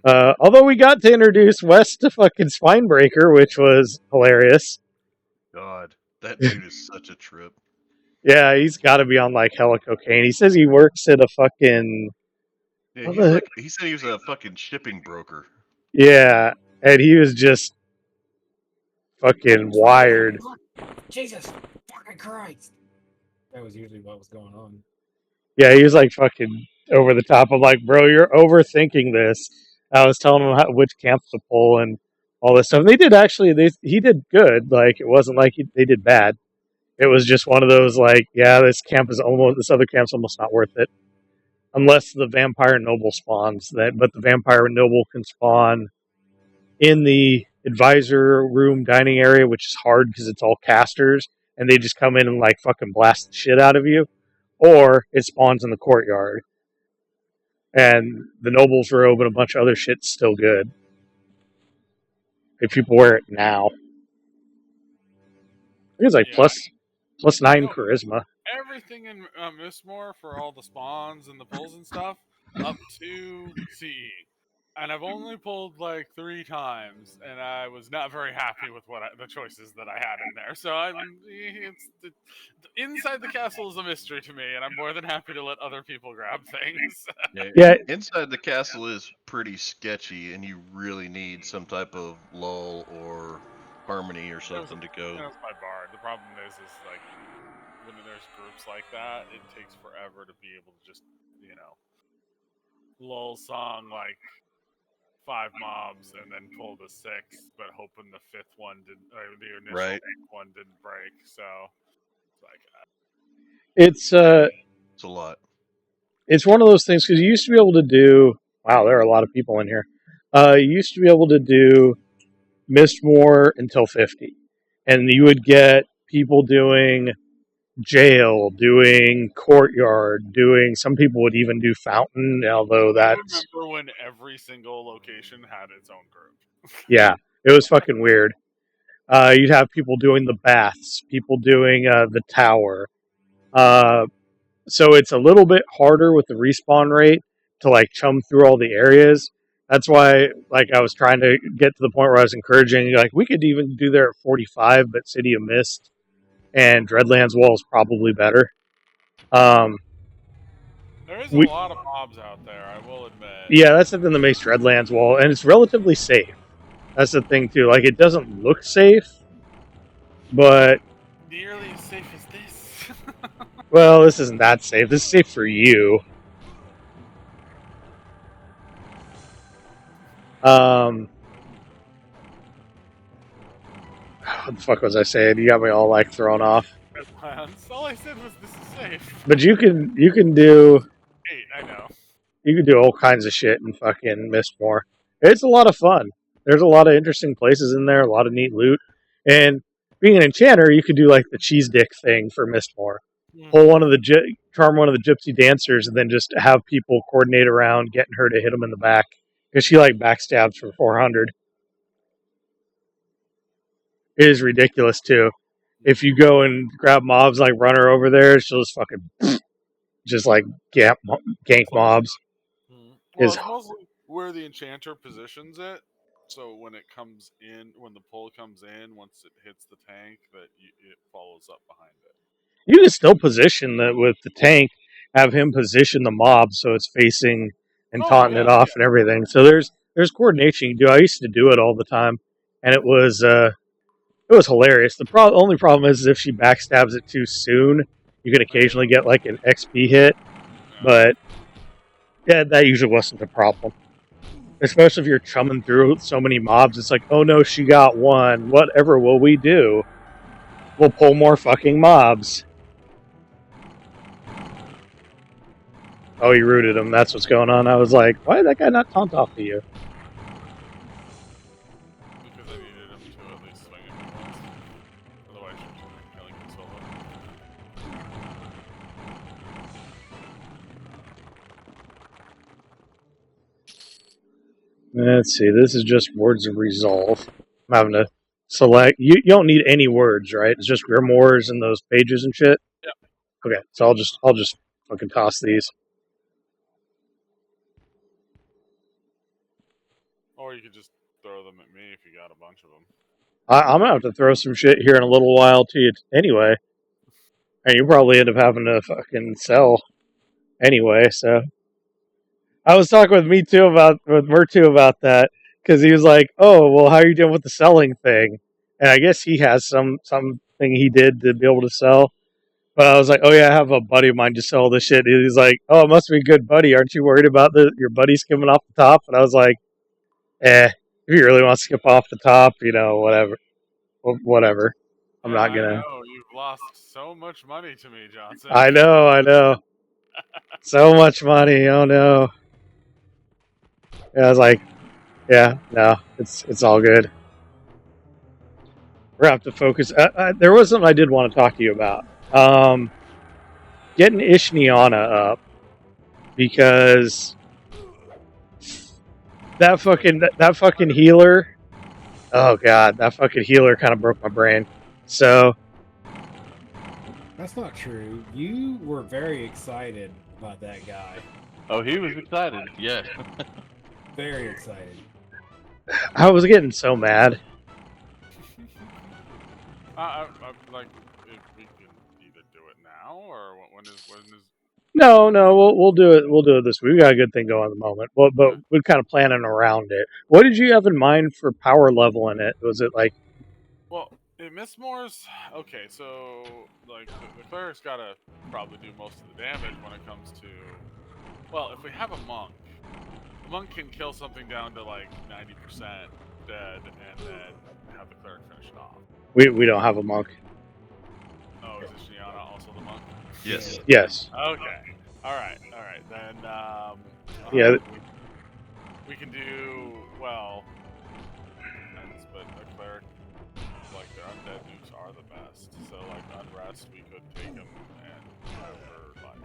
Although we got to introduce Wes to fucking Spinebreaker, which was hilarious. God, that dude is such a trip. Yeah, he's got to be on like hella cocaine. He says he works at a fucking. Yeah, he said he was a fucking shipping broker. Yeah, and he was just fucking wired. Jesus fucking Christ! That was usually what was going on. Yeah, he was like fucking over the top. I'm like, bro, you're overthinking this. I was telling him which camps to pull and all this stuff. And they did actually. He did good. Like it wasn't like they did bad. It was just one of those like, yeah, this other camp's almost not worth it, unless the vampire noble spawns. But the vampire noble can spawn in the advisor room dining area, which is hard because it's all casters, and they just come in and like fucking blast the shit out of you. Or it spawns in the courtyard. And the Nobles robe and a bunch of other shit's still good. If people wear it now. I think it's like plus 9 charisma. Everything in Mistmore for all the spawns and the pulls and stuff up to CE. And I've only pulled like 3 times, and I was not very happy with the choices that I had in there. So inside the castle is a mystery to me, and I'm more than happy to let other people grab things. Yeah. Inside the castle is pretty sketchy, and you really need some type of lull or harmony or something to go. That's my bar. The problem is like when there's groups like that, it takes forever to be able to just lull song like 5 mobs and then pull the 6, but hoping the 5th one didn't, or the initial one didn't break. So it's like it's a lot. It's one of those things because you used to be able to do. Wow, there are a lot of people in here. You used to be able to do Mistmore until 50, and you would get people doing jail, doing courtyard, doing. Some people would even do fountain, although that's. I remember when every single location had its own group. Yeah, it was fucking weird. You'd have people doing the baths, people doing the tower. So it's a little bit harder with the respawn rate to like chum through all the areas. That's why, like, I was trying to get to the point where I was encouraging, like, we could even do there at 45, but City of Mist and Dreadlands Wall is probably better. There is a lot of mobs out there, I will admit. Yeah, that's something that makes Dreadlands Wall, and it's relatively safe. That's the thing, too. Like, it doesn't look safe, but... Nearly as safe as this. Well, this isn't that safe. This is safe for you. What the fuck was I saying? You got me all like thrown off. All I said was this is safe. But you can do. 8, I know. You can do all kinds of shit and fucking Mistmore. It's a lot of fun. There's a lot of interesting places in there, a lot of neat loot, and being an enchanter, you could do like the cheese dick thing for Mistmore. Pull charm one of the gypsy dancers, and then just have people coordinate around getting her to hit them in the back because she like backstabs for 400. It is ridiculous too. If you go and grab mobs, like run her over there, she'll just fucking just like gank mobs. Well, it's mostly where the enchanter positions it. So when it comes in, when the pull comes in, once it hits the tank, that it follows up behind it. You can still position that with the tank, have him position the mob so it's facing and taunting it off and everything. So there's coordination you can do. I used to do it all the time, and it was hilarious. The only problem is if she backstabs it too soon, you can occasionally get like an XP hit, but yeah, that usually wasn't the problem. Especially if you're chumming through so many mobs, it's like, oh no, she got one. Whatever will we do? We'll pull more fucking mobs. Oh, you rooted him. That's what's going on. I was like, why did that guy not taunt off to you? Because I needed him to at least swing it once. Otherwise, you're killing him solo. Let's see. This is just words of resolve. I'm having to select. You don't need any words, right? It's just grimoires and those pages and shit. Yeah. Okay, so I'll just fucking toss these. Or you could just throw them at me if you got a bunch of them. I'm gonna have to throw some shit here in a little while to you anyway, and you probably end up having to fucking sell anyway. So I was talking with Murtu about that because he was like, "Oh, well, how are you doing with the selling thing?" and I guess he has something he did to be able to sell. But I was like, oh yeah, I have a buddy of mine just sell this shit. And he's like, oh, it must be a good buddy. Aren't you worried about your buddy skimming off the top? And I was like, if he really wants to skip off the top, whatever. Whatever. I'm Yeah, not I gonna. know. You've lost so much money to me, Johnson. I know. So much money. Oh no. Yeah, I was like, yeah, no, it's all good. We're gonna have to focus. There was something I did want to talk to you about. Getting Ishniana up because that fucking healer. Oh god, that fucking healer kind of broke my brain. So That's not true. You were very excited about that guy. Oh, he was excited. Yes. Very excited. I was getting so mad. I'm like, if we can either do it now or when is No, we'll do it. We'll do it this week. We got a good thing going at the moment. But we're kind of planning around it. What did you have in mind for power level in it? Was it like? Well, in Miss Moore's, okay, so like the cleric's gotta probably do most of the damage when it comes to. Well, if we have a monk can kill something down to like 90% dead, and then have the cleric finish it off. We don't have a monk. Oh, is Ishniana also the monk? Yes. Yes. Okay. All right. Then Yeah. we can do well. But a cleric, like their undead nukes are the best. So like unrest, we could take them and have her like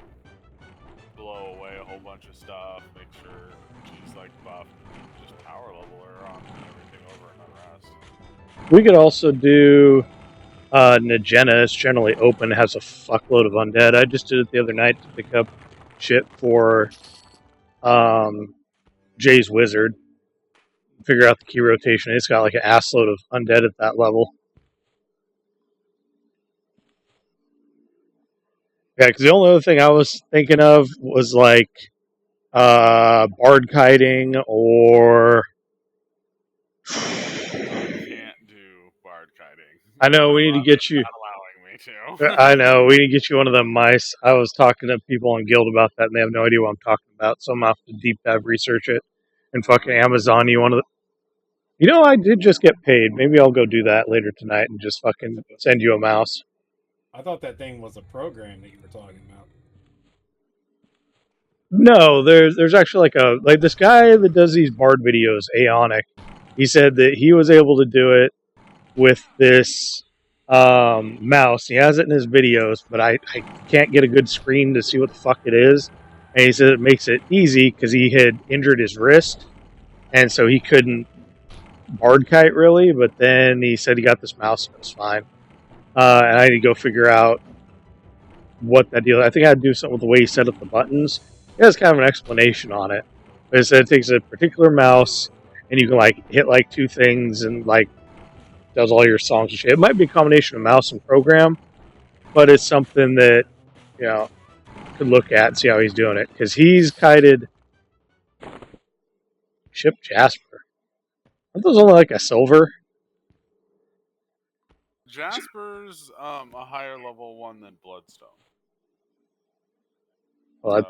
blow away a whole bunch of stuff. Make sure she's like buffed. Just power level her on everything over in unrest. We could also do Najena. It's generally open. Has a fuckload of undead. I just did it the other night to pick up shit for Jay's Wizard. Figure out the key rotation. It's got like an assload of undead at that level. Yeah, because the only other thing I was thinking of was like bard kiting or. Can't do bard kiting. I know we need to get you. Not allowing me to. I know we need to get you one of them mice. I was talking to people on Guild about that, and they have no idea what I'm talking about. So I'm gonna have to deep dive research it and fucking Amazon you one of the. I did just get paid. Maybe I'll go do that later tonight and just fucking send you a mouse. I thought that thing was a program that you were talking about. No, there's actually like this guy that does these bard videos, Aeonic. He said that he was able to do it with this mouse. He has it in his videos, but I can't get a good screen to see what the fuck it is. And he said it makes it easy because he had injured his wrist, and so he couldn't bard kite really. But then he said he got this mouse and it was fine. And I need to go figure out what that deal is. I think I had to do something with the way he set up the buttons. It has kind of an explanation on it. But it said it takes a particular mouse, and you can like hit like two things and like does all your songs and shit. It might be a combination of mouse and program, but it's something that could look at and see how he's doing it because he's kited Ship Jasper. Aren't those only like a silver? Jasper's a higher level one than Bloodstone. Well,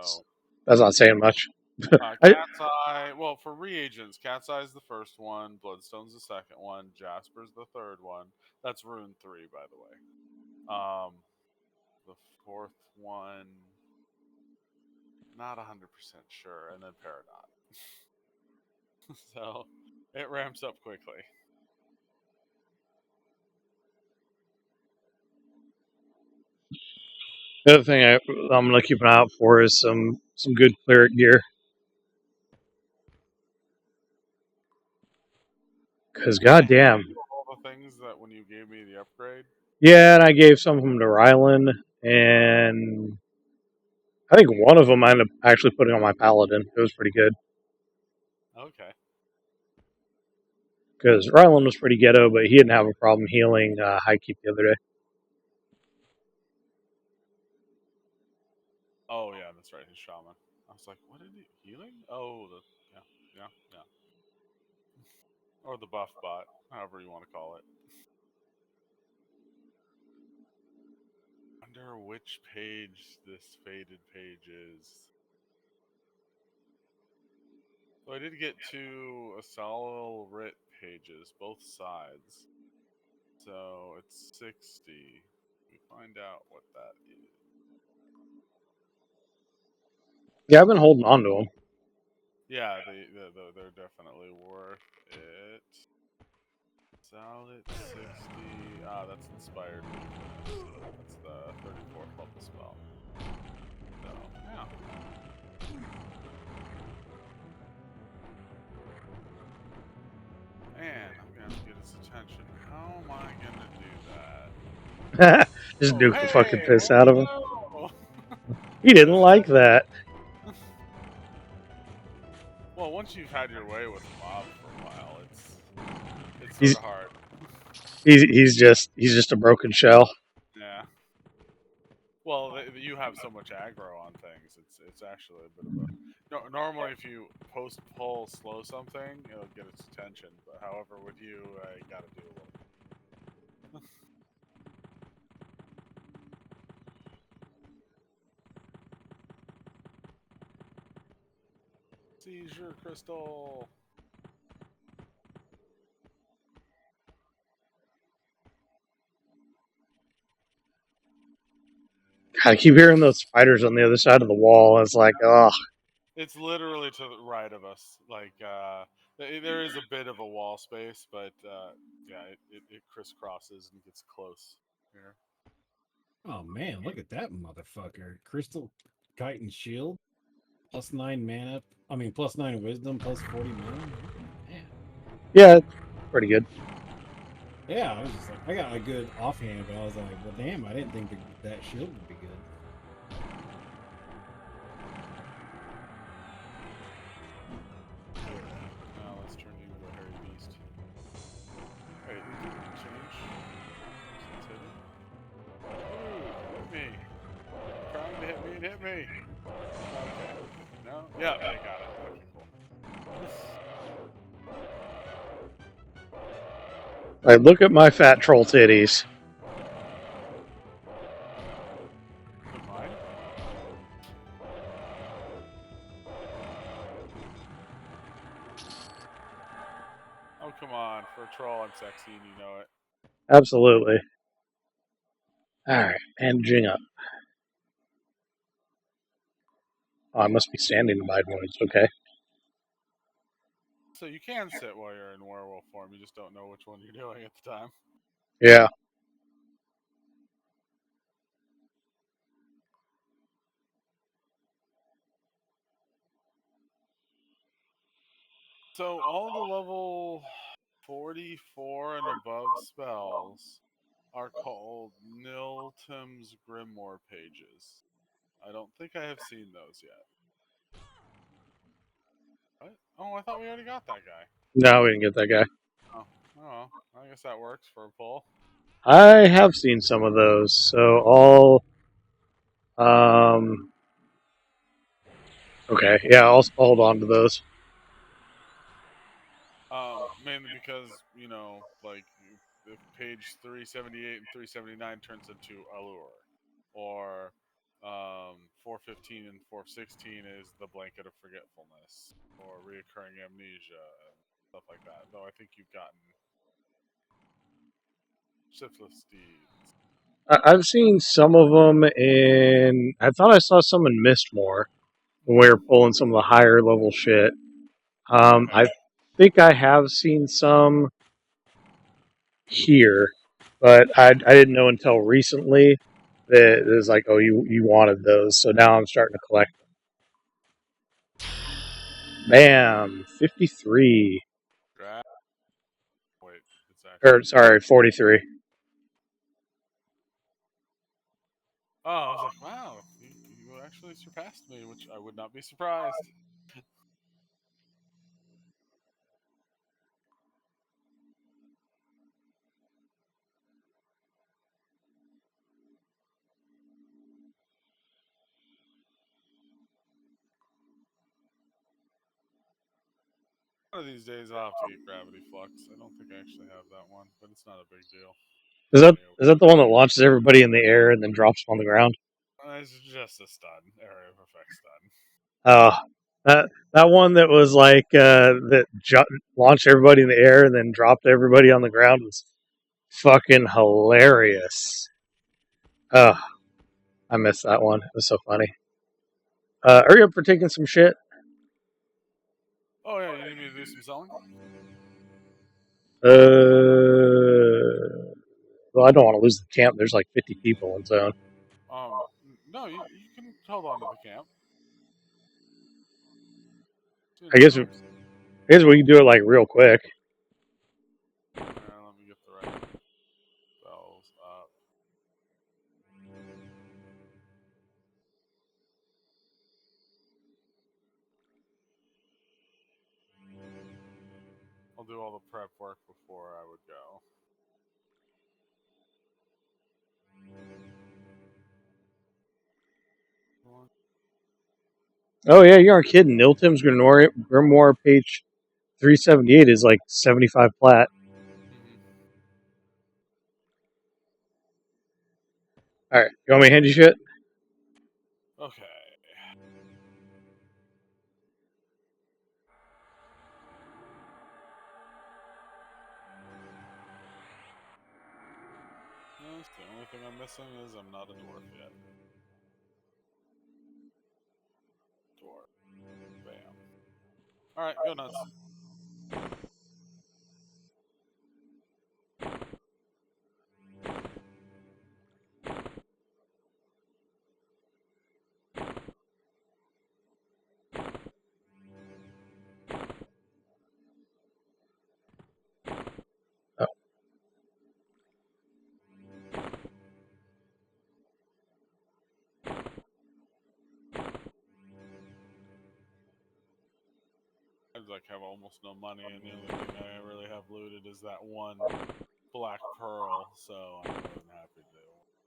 that's not saying much. Cat's Eye, well, for reagents, Cat's Eye is the first one, Bloodstone's the second one, Jasper's the third one. That's Rune 3, by the way. The fourth one, not 100% sure, and then Peridot. So, it ramps up quickly. The other thing I'm going to keep an eye out for is some good cleric gear. Because goddamn. All the things that when you gave me the upgrade? Yeah, and I gave some of them to Rylan, and I think one of them I ended up actually putting on my Paladin. It was pretty good. Okay. Because Rylan was pretty ghetto, but he didn't have a problem healing High Keep the other day. Oh, yeah, that's right, his shaman. I was like, what did he... Healing? Oh, yeah. Or the buff bot, however you want to call it. wonder which page this faded page is. So I did get 2 Asal Writ pages, both sides. So it's 60. We find out what that is. Yeah, I've been holding on to them. Yeah, they're definitely worth it. Solid 60. Ah, that's inspired weakness. That's the 34th level spell. So, yeah. Man, I'm gonna have to get his attention. How am I gonna do that? Just Oh, nuke the fucking hey, piss where'd out he of him. go? He didn't like that. Well, once you've had your way with a mob for a while, it's sort He's of hard. he's just a broken shell. Yeah. Well, you have so much aggro on things. It's actually a bit of a. No, normally, if you post pull slow something, it'll get its attention. But however, with you, you got to do a little. Seizure crystal. I keep hearing those spiders on the other side of the wall. It's like, oh, It's literally to the right of us. Like there is a bit of a wall space, but yeah, it crisscrosses and gets close here. Oh man, look at that motherfucker! Crystal Kite and Shield, +9 mana. I mean, +9 Wisdom, +40 mana. Man. yeah, pretty good. Yeah, I was just like, I got a good offhand, but I was like, well, damn, I didn't think that shield would be good. Now let's turn you into a hairy beast. Wait, it didn't change sensitivity? Ooh, hit me. Trying to hit me and hit me. Okay. No? Yeah, they got it. Okay, cool. Like, look at my fat troll titties. Good mine. Oh, come on. For a troll, I'm sexy and you know it. Absolutely. All right, bandaging up. Oh, I must be standing to bide wounds. Okay. So you can sit while you're in werewolf form. You just don't know which one you're doing at the time. Yeah. So all the level 44 and above spells are called Niltim's Grimoire pages. I don't think I have seen those yet. What? Oh, I thought we already got that guy. No, we didn't get that guy. Oh, I guess that works for a pull. I have seen some of those, so okay, yeah, I'll hold on to those. Mainly because, like, if page 378 and 379 turns into Allure, or 415 and 416 is the Blanket of Forgetfulness, or Reoccurring Amnesia, and stuff like that. Though I think you've gotten Shiftless Steeds. I've seen some of them in. I thought I saw some in Mistmore when we were pulling some of the higher level shit. Okay. I think I have seen some here, but I didn't know until recently that it was like, oh, you wanted those, so now I'm starting to collect them. Bam, 53. Wait, it's Or actually. sorry, 43. Oh, I was like, wow, you actually surpassed me, which I would not be surprised. One of these days I'll have to get Gravity Flux. I don't think I actually have that one, but it's not a big deal. Is that the one that launches everybody in the air and then drops them on the ground? It's just a stun, area of effect stun. That one that was like that launched everybody in the air and then dropped everybody on the ground was fucking hilarious. Oh, I missed that one. It was so funny. Hurry up for taking some shit. Oh yeah, you need me to do some selling? Well, I don't want to lose the camp. There's like 50 people in zone. No, you can hold on to the camp. I guess we can do it like real quick. Let me get the right bells up. I'll do all the prep work before I would go. Oh yeah, you aren't kidding. Niltim's Grimoire page 378 is like 75 plat. Alright, you want me to hand you shit? Okay. Yes, the only thing I'm missing is I'm not a dwarf yet. Dwarf. Bam. Alright, go nuts. Oh. I like have almost no money, and the only thing I really have looted is that one black pearl. So I'm more than happy to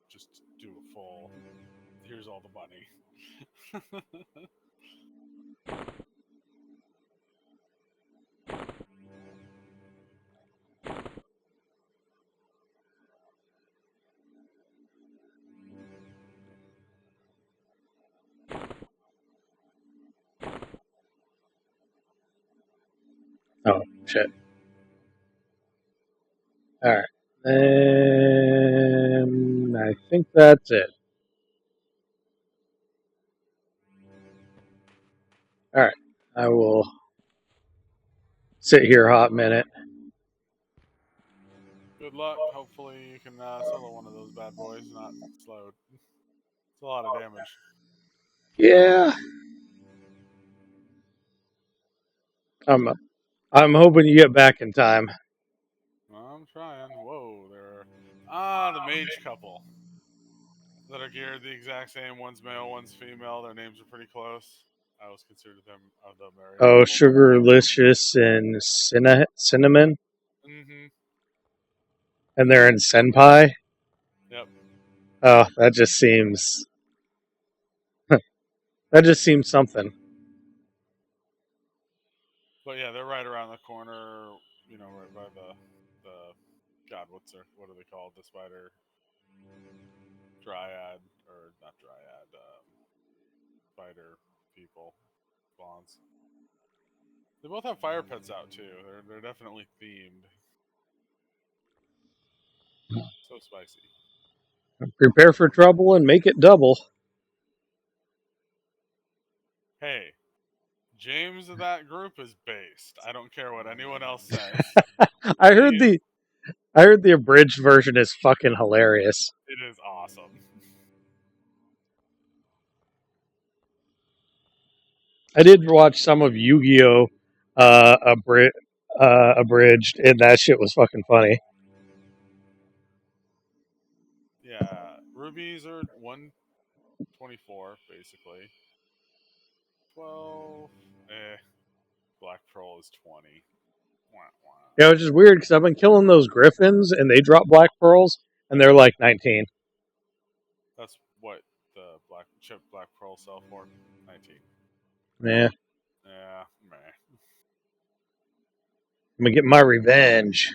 just do a full. Here's all the money. Oh, shit. Alright. Then I think that's it. Alright. I will sit here a hot minute. Good luck. Hopefully you can solo one of those bad boys, not slowed. It's a lot of damage. Yeah. I'm hoping you get back in time. I'm trying. Whoa, there are... the mage couple that are geared the exact same. One's male, one's female. Their names are pretty close. I always consider them the married. Oh, Sugarlicious and Cinnamon? Mm-hmm. And they're in Senpai? Yep. Oh, that just seems... that just seems something. But yeah, they're right around the corner, you know, right by the God, what are they called? The spider dryad, or not dryad, spider people, spawns. They both have fire pets out too. They're definitely themed. So spicy. Prepare for trouble and make it double. Hey, James of that group is based. I don't care what anyone else says. I heard the abridged version is fucking hilarious. It is awesome. I did watch some of Yu-Gi-Oh! Abridged, and that shit was fucking funny. Yeah, rubies are 124 basically. 12. Black pearl is 20. Wah, wah. Yeah, which is weird because I've been killing those griffins, and they drop black pearls, and they're like 19. That's what the black pearl sell for. 19. Yeah, Yeah, meh. I'm gonna get my revenge.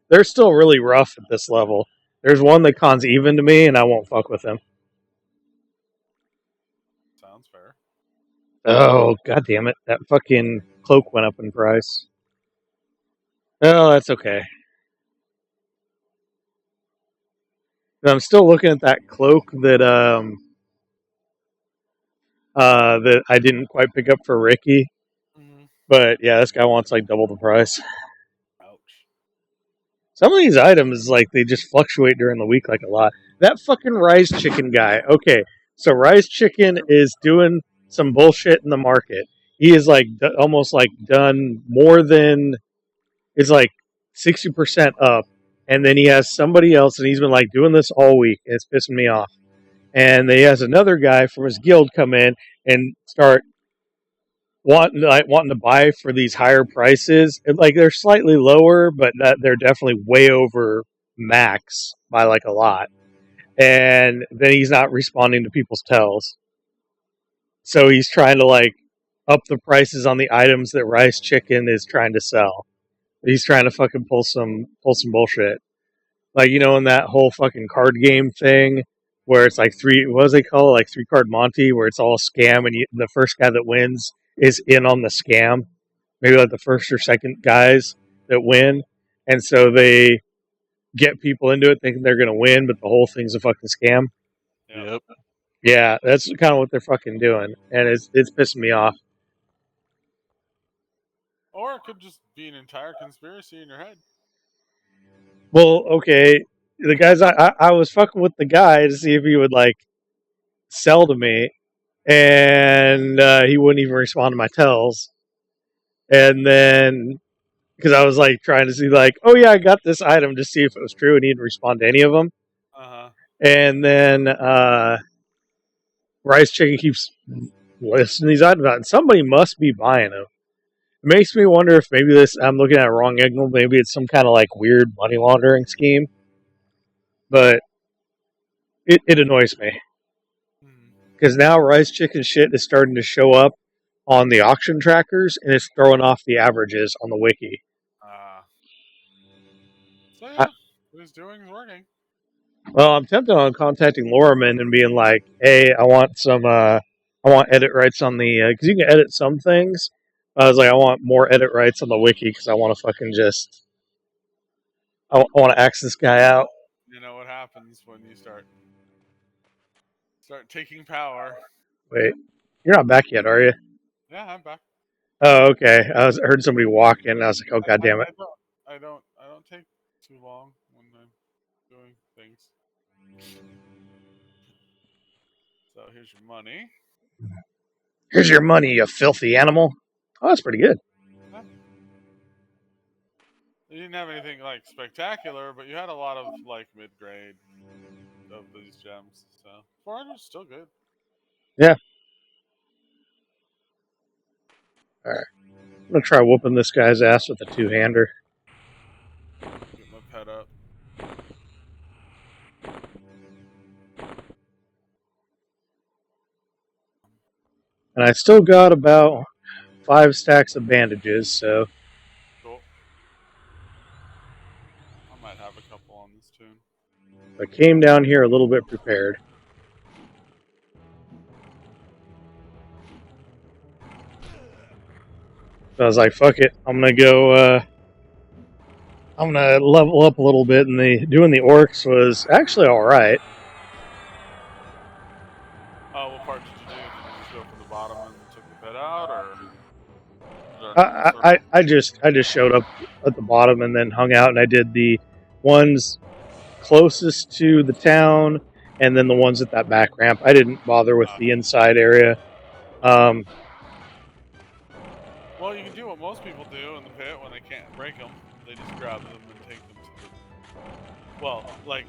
They're still really rough at this level. There's one that cons even to me, and I won't fuck with him. Sounds fair. Oh, god damn it. That fucking cloak went up in price. Oh, that's okay. But I'm still looking at that cloak that that I didn't quite pick up for Ricky. Mm-hmm. But yeah, this guy wants like double the price. Ouch. Some of these items, like, they just fluctuate during the week like a lot. That fucking Rise Chicken guy. Okay, so Rise Chicken is doing some bullshit in the market. He is like almost like done more than, it's like 60% up, and then he has somebody else, and he's been like doing this all week, and it's pissing me off. And then he has another guy from his guild come in and start wanting to buy for these higher prices. Like, they're slightly lower, but they're definitely way over max by like a lot. And then he's not responding to people's tells. So he's trying to like up the prices on the items that Rice Chicken is trying to sell. He's trying to fucking pull some bullshit. Like, you know, in that whole fucking card game thing where it's like what do they call it? Like 3-card Monty, where it's all scam and the first guy that wins is in on the scam. Maybe like the first or second guys that win. And so they get people into it thinking they're going to win, but the whole thing's a fucking scam. Yep. Yeah, that's kind of what they're fucking doing. And it's pissing me off. Or it could just be an entire conspiracy in your head. Well, okay, the guys, I was fucking with the guy to see if he would like sell to me, and he wouldn't even respond to my tells. And then, because I was like trying to see like, oh yeah, I got this item to see if it was true, and he didn't respond to any of them. And then Rice Chicken keeps listing these items out, and somebody must be buying them. It makes me wonder if maybe I'm looking at a wrong angle. Maybe it's some kind of like weird money laundering scheme. But it annoys me. Because now Rice Chicken shit is starting to show up on the auction trackers, and it's throwing off the averages on the wiki. So yeah, what he's doing is working. Well, I'm tempted on contacting Lorman and being like, hey, I want edit rights on the, because you can edit some things. I was like, I want more edit rights on the wiki because I want to fucking I want to axe this guy out. You know what happens when you start taking power. Wait, you're not back yet, are you? Yeah, I'm back. Oh, okay. I heard somebody walk in, and I was like, oh, god damn it. I don't take too long when I'm doing things. So here's your money. Here's your money, you filthy animal. Oh, that's pretty good. Yeah. You didn't have anything like spectacular, but you had a lot of like mid-grade of these gems. So 400 is still good. Yeah. All right. I'm gonna try whooping this guy's ass with a two-hander. Get my pet up. And I still got about 5 stacks of bandages, so. Cool. I might have a couple on this tune. I came down here a little bit prepared. So I was like, fuck it. I'm gonna go, I'm gonna level up a little bit, and doing the orcs was actually alright. Oh, what part did you do? Did you just go from the bottom and took the pet out, or? I just showed up at the bottom and then hung out, and I did the ones closest to the town, and then the ones at that back ramp. I didn't bother with the inside area. Well, you can do what most people do in the pit when they can't break them. They just grab them and take them to the... Well, like,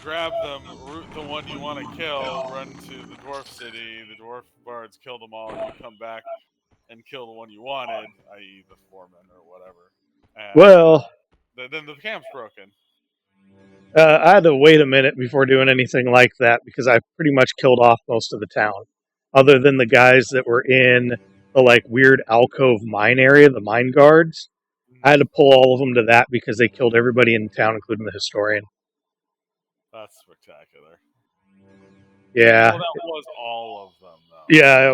grab them, root the one you want to kill, run to the dwarf city, the dwarf bards kill them all, and you come back and kill the one you wanted, i.e. the foreman or whatever. And well... Then the camp's broken. I had to wait a minute before doing anything like that because I pretty much killed off most of the town. Other than the guys that were in the like weird alcove mine area, the mine guards. I had to pull all of them to that because they killed everybody in town, including the historian. That's spectacular. Yeah, Well, that was all of them, though. yeah,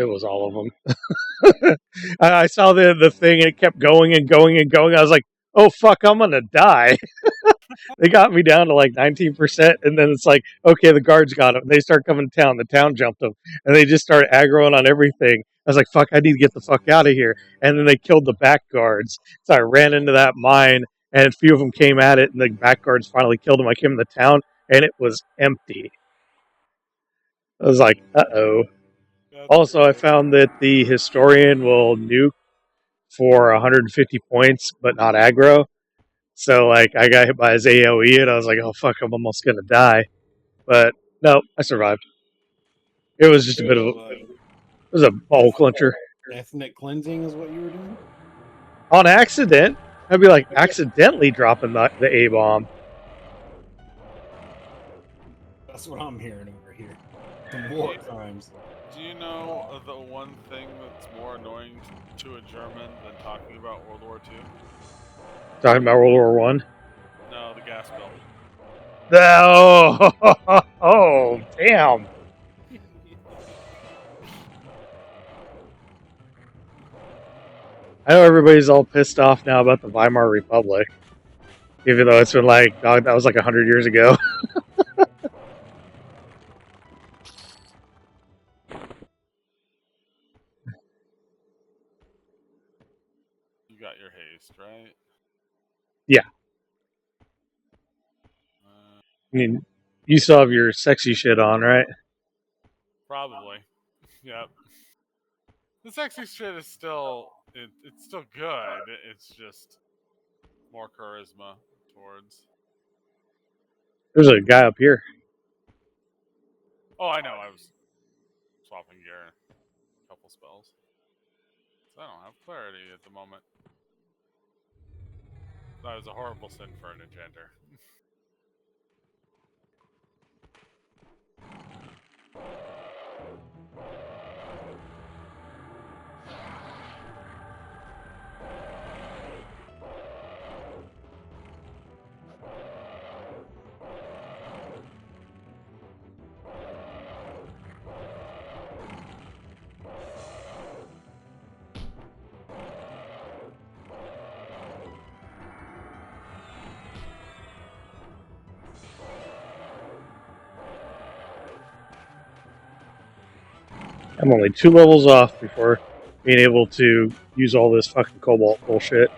it was all of them. I saw the thing; it kept going and going and going. I was like, "Oh fuck, I'm gonna die." They got me down to like 19%, and then it's like, okay, the guards got them. They start coming to town. The town jumped them, and they just started aggroing on everything. I was like, fuck, I need to get the fuck out of here. And then they killed the back guards. So I ran into that mine, and a few of them came at it, and the back guards finally killed them. I came to the town, and it was empty. I was like, uh-oh. That's Also, I great. found that the historian will nuke for 150 points, but not aggro. So, like, I got hit by his AoE, and I was like, oh, fuck, I'm almost going to die. But, no, I survived. It was just a bit of it was a ball clincher. Ethnic cleansing is what you were doing? On accident, I'd be like, accidentally dropping the A-bomb. That's what I'm hearing over here. Some war crimes. Do you know the one thing that's more annoying to a German than talking about World War II? Talking about World War One. No, the gas bill. Oh, damn. I know everybody's all pissed off now about the Weimar Republic. Even though it's been like, dog, that was like 100 years ago. You got your haste, right? Yeah. I mean, you still have your sexy shit on, right? Probably. Yep. The sexy shit is still it's still good. It's just more charisma towards. There's a guy up here. Oh, I know. I was swapping gear a couple spells. So I don't have clarity at the moment. That was a horrible sin for an enchanter. I'm only 2 levels off before being able to use all this fucking cobalt bullshit.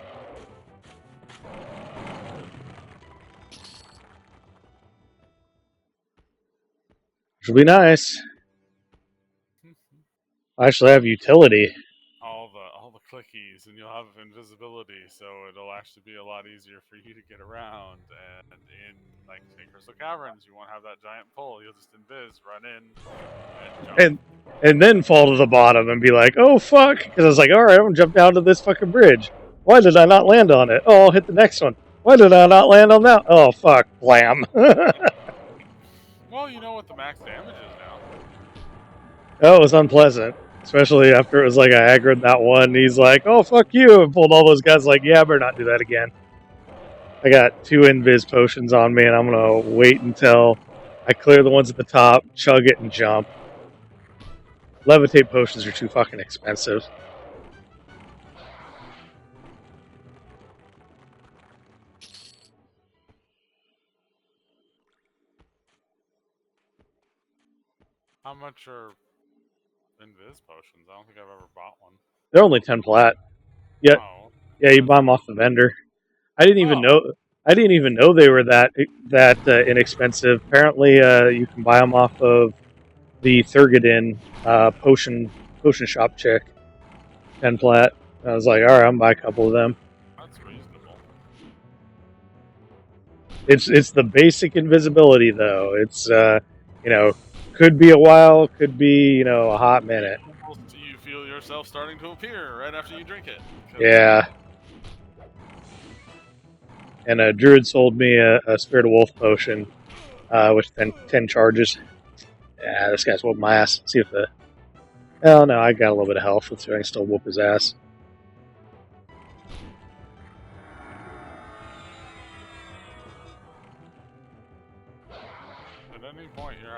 Which will be nice. I actually have utility. All the clickies, and you'll have invisibility, so it'll actually be a lot easier for you to get around. And in like say Crystal Caverns, you won't have that giant pull. You'll just invis, run in, and jump. And then fall to the bottom and be like, oh fuck, because I was like, alright, I'm gonna jump down to this fucking bridge. Why did I not land on it? Oh, I'll hit the next one. Why did I not land on that? Oh fuck, blam. Well, you know what the max damage is now. Oh, it was unpleasant. Especially after it was like I aggroed that one. He's like, oh fuck you, and pulled all those guys like, yeah, I better not do that again. I got 2 invis potions on me, and I'm gonna wait until I clear the ones at the top, chug it, and jump. Levitate potions are too fucking expensive. How much are invis potions? I don't think I've ever bought one. They're only 10 plat. Yep. Oh, Yeah, you buy them off the vendor. I didn't even know. I didn't even know they were that inexpensive. Apparently, you can buy them off of the Thurgadin potion shop chick. 10 plat. I was like, all right, I'm gonna buy a couple of them. that's reasonable. It's the basic invisibility though. It's could be a while, could be a hot minute. Do you feel yourself starting to appear right after you drink it? Yeah. And a druid sold me a Spirit of Wolf potion, with 10 charges. Yeah, this guy's whooping my ass. Let's see if the... Oh, no, I got a little bit of health. Let's see if I can still whoop his ass.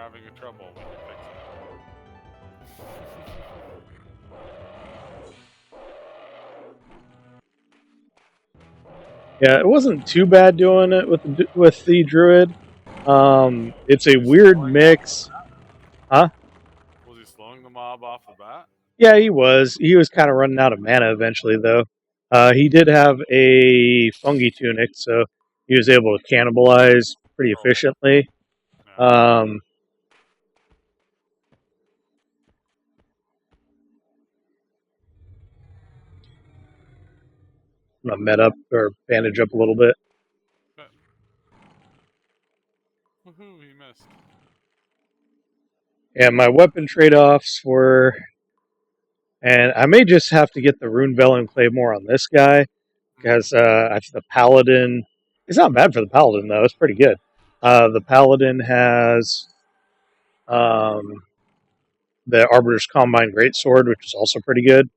having a trouble, we can fix it. Yeah, it wasn't too bad doing it with the druid. It's a weird mix. Huh? Was he slowing the mob off the bat? Yeah, he was. He was kind of running out of mana eventually, though. He did have a fungi tunic, so he was able to cannibalize pretty efficiently. Yeah. I'm gonna med up or bandage up a little bit. Woohoo, he missed. Yeah, my weapon trade-offs were, and I may just have to get the Rune Bell and Claymore on this guy because I think the Paladin. It's not bad for the Paladin though. It's pretty good. The Paladin has the Arbiter's Combine Greatsword, which is also pretty good.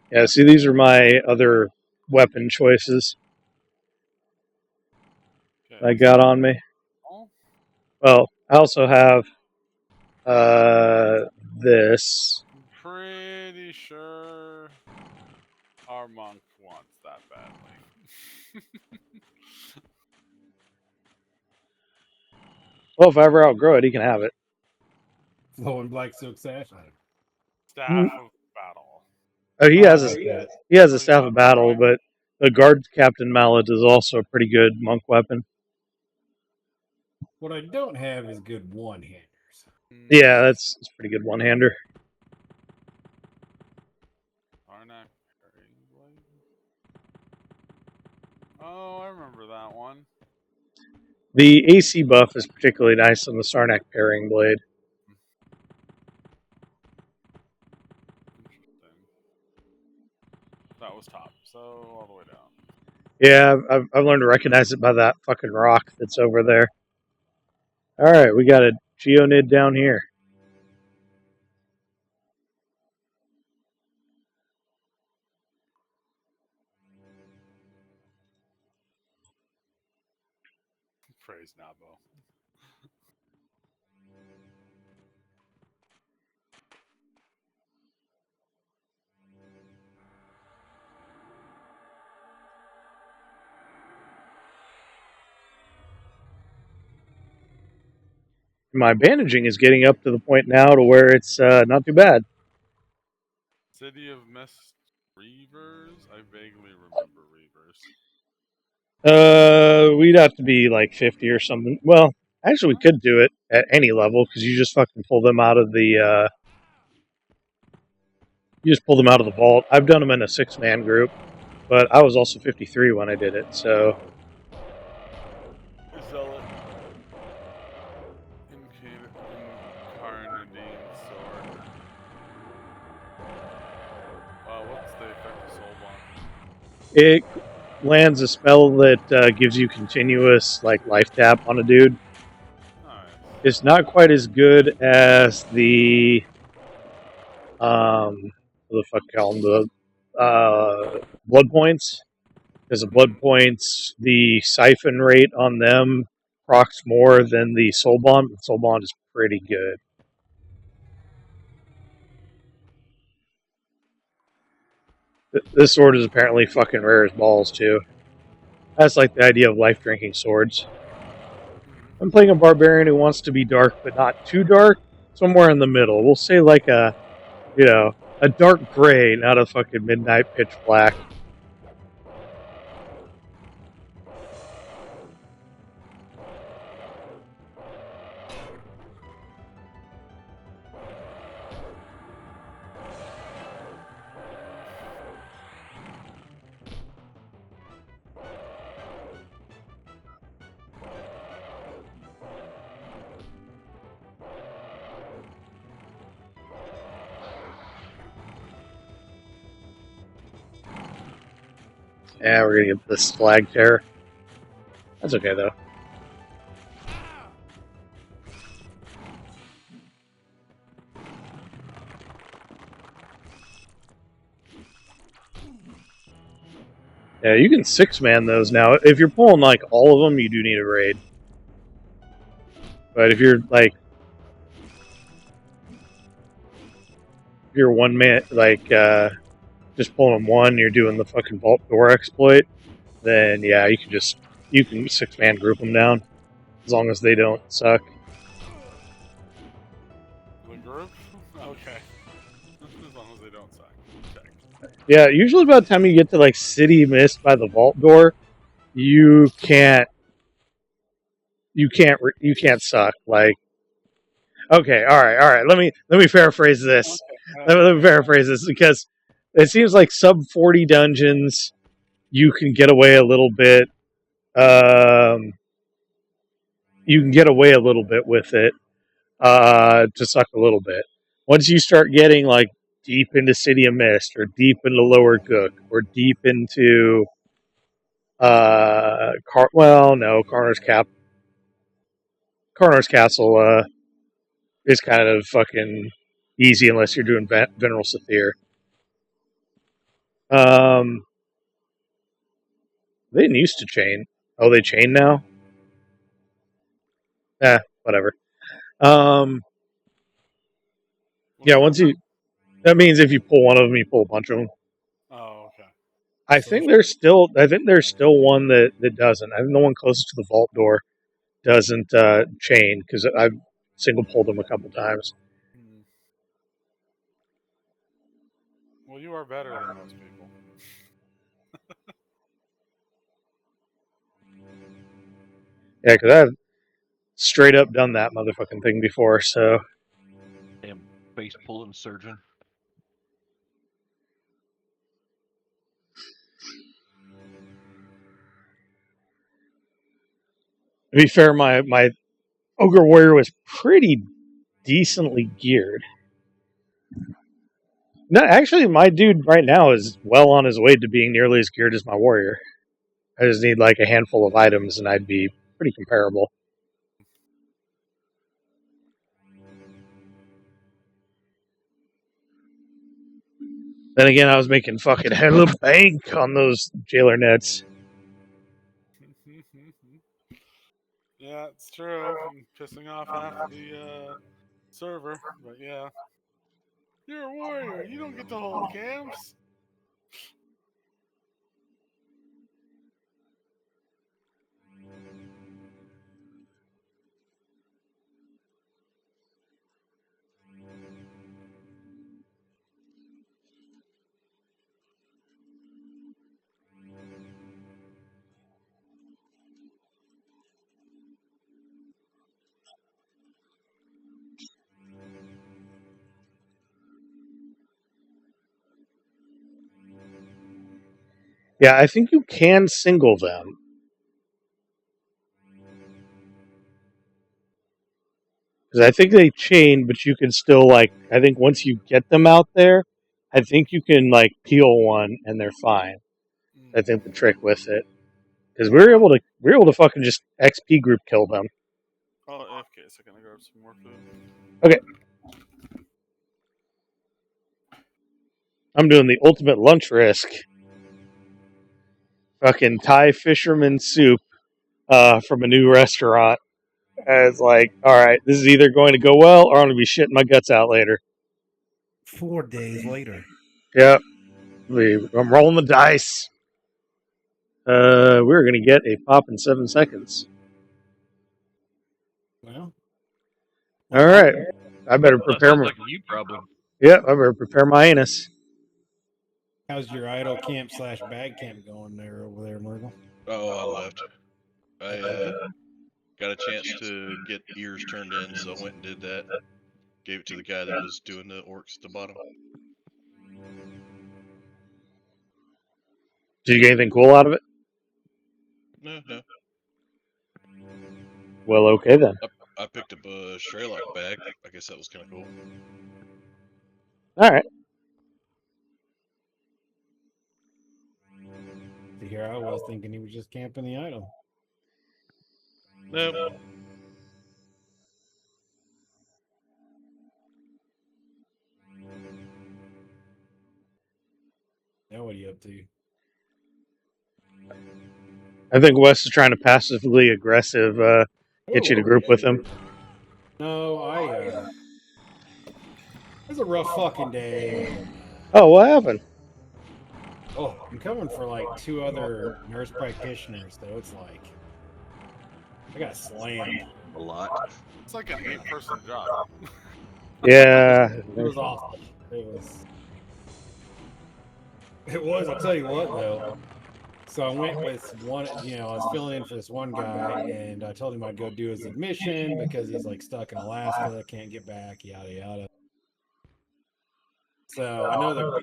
Yeah, see, these are my other weapon choices I got on me. Well, I also have this. I'm pretty sure our monk wants that badly. Well, if I ever outgrow it, he can have it. Flowing black silk sash. Staff of Battle. Oh, he has a Staff of Battle, but the Guard Captain Mallet is also a pretty good monk weapon. What I don't have is good one-handers. Yeah, that's a pretty good one-hander. Oh, I remember that one. The AC buff is particularly nice on the Sarnak Parrying Blade. Interesting. That was top, so all the way down. Yeah, I've learned to recognize it by that fucking rock that's over there. Alright, we got a Geonid down here. Praise Nabo. My bandaging is getting up to the point now to where it's not too bad. City of Mist Reavers? I vaguely remember Reavers. We'd have to be like 50 or something. Well, actually, we could do it at any level because you just fucking pull them out of the. You just pull them out of the vault. I've done them in a 6-man group, but I was also 53 when I did it, so. Zealot. Incarnadine sword. What's the effect of Soul Bond? It lands a spell that gives you continuous life tap on a dude. Nice. It's not quite as good as the what the fuck call them, the blood points, because the blood points, the siphon rate on them procs more than the soul bond. The soul bond is pretty good. This sword is apparently fucking rare as balls too. That's like the idea of life drinking swords. I'm playing a barbarian who wants to be dark but not too dark, somewhere in the middle. We'll say like a dark gray, not a fucking midnight pitch black. Yeah, we're gonna get this flag tear. That's okay though. Yeah, you can 6-man those now. If you're pulling like all of them, you do need a raid. But if you're like, if you're 1-man, like just pulling them one, you're doing the fucking vault door exploit. Then yeah, you can 6-man group them down as long as they don't suck. The group? Okay. As long as they don't suck. Check. Yeah, usually by the time you get to like City Mist by the vault door, you can't suck. Like, okay, all right. Let me paraphrase this. Let me paraphrase this because it seems like sub 40 dungeons you can get away a little bit. You can get away a little bit with it to suck a little bit. Once you start getting like deep into City of Mist or deep into Lower Gook or deep into Carnor's Castle is kind of fucking easy unless you're doing Veneral Sathir. They didn't used to chain. Oh, they chain now? Whatever. Yeah, that means if you pull one of them, you pull a bunch of them. Oh, okay. I think there's still one that doesn't. I think the one closest to the vault door doesn't chain because I've single pulled them a couple times. Well, you are better than most people. Yeah, because I've straight up done that motherfucking thing before. So Damn face pulling surgeon. to be fair, my ogre warrior was pretty decently geared. No, actually, my dude right now is well on his way to being nearly as geared as my warrior. I just need like a handful of items, and I'd be pretty comparable. Then again, I was making fucking hella bank on those jailer nets. Yeah, it's true. I'm pissing off half the server, but yeah. You're a warrior. You don't get to hold camps. Yeah, I think you can single them. Because I think they chain, but you can still, like, I think once you get them out there, I think you can, like, peel one and they're fine. I think the trick with it. Because we were able to fucking just XP group kill them. Oh, okay, so I'm gonna grab some more food. Okay. I'm doing the ultimate lunch risk. Fucking Thai fisherman soup from a new restaurant. And it's like, alright, this is either going to go well or I'm going to be shitting my guts out later. 4 days later. Yep. I'm rolling the dice. We're going to get a pop in 7 seconds. Well, Alright. I better prepare Sounds like a you problem. Yep, I better prepare my anus. how's your idle camp / bag camp going there over there, Myrtle? Oh, I left. I got a chance to get ears turned in, so I went and did that. Gave it to the guy that was doing the orcs at the bottom. Did you get anything cool out of it? No. Well, okay then. I picked up a Shraylock bag. I guess that was kind of cool. Alright. See, here I was thinking he was just camping the idol. No. Now what are you up to? I think Wes is trying to passively aggressive get you to group with him. No, it was a rough fucking day. And, Oh, what happened? I'm coming for like 2 other nurse practitioners, so it's like I got slammed. A lot. It's like an 8-person job. Yeah. It was awful. It was. I'll tell you what, though. So I went with one. I was filling in for this one guy, and I told him I'd go do his admission because he's like stuck in Alaska, can't get back, yada yada. So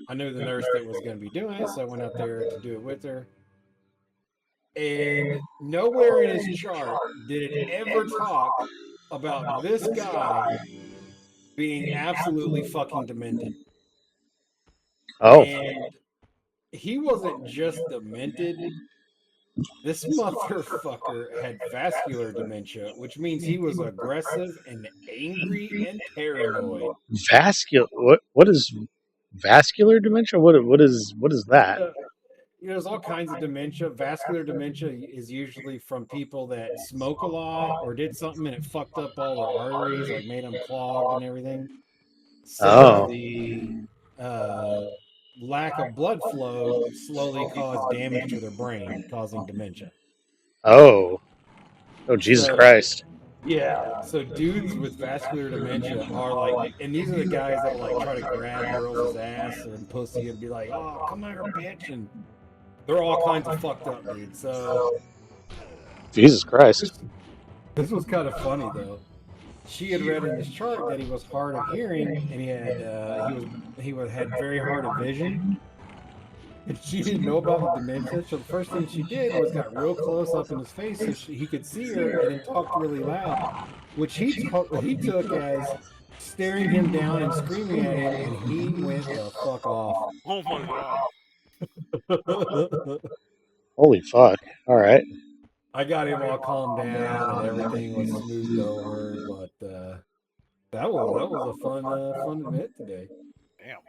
I knew the nurse that was going to be doing it, so I went out there to do it with her. And nowhere in his chart did it ever talk about this guy being absolutely fucking demented. Oh. And he wasn't just demented. This motherfucker had vascular dementia, which means he was aggressive and angry and paranoid. Vascular. What is vascular dementia? What is that? There's all kinds of dementia. Vascular dementia is usually from people that smoke a lot or did something and it fucked up all their arteries, like made them clogged and everything. So the lack of blood flow slowly caused damage to their brain, causing dementia. Oh, Jesus Christ. Yeah. So dudes with vascular dementia are like, and these are the guys that like try to grab girls' ass and pussy and be like, "Oh, come here, bitch," and they're all kinds of fucked up, dude. So Jesus Christ. This was kind of funny though. She had read in his chart that he was hard of hearing and he had very hard of vision. And she didn't know about the dementia, so the first thing she did was got real close up in his face so he could see her and then talked really loud, which he took as staring him down and screaming at him, and he went the fuck off. Oh my god. Holy fuck. All right. I got him all calmed down and everything was smoothed over, but that was a fun event today. Damn.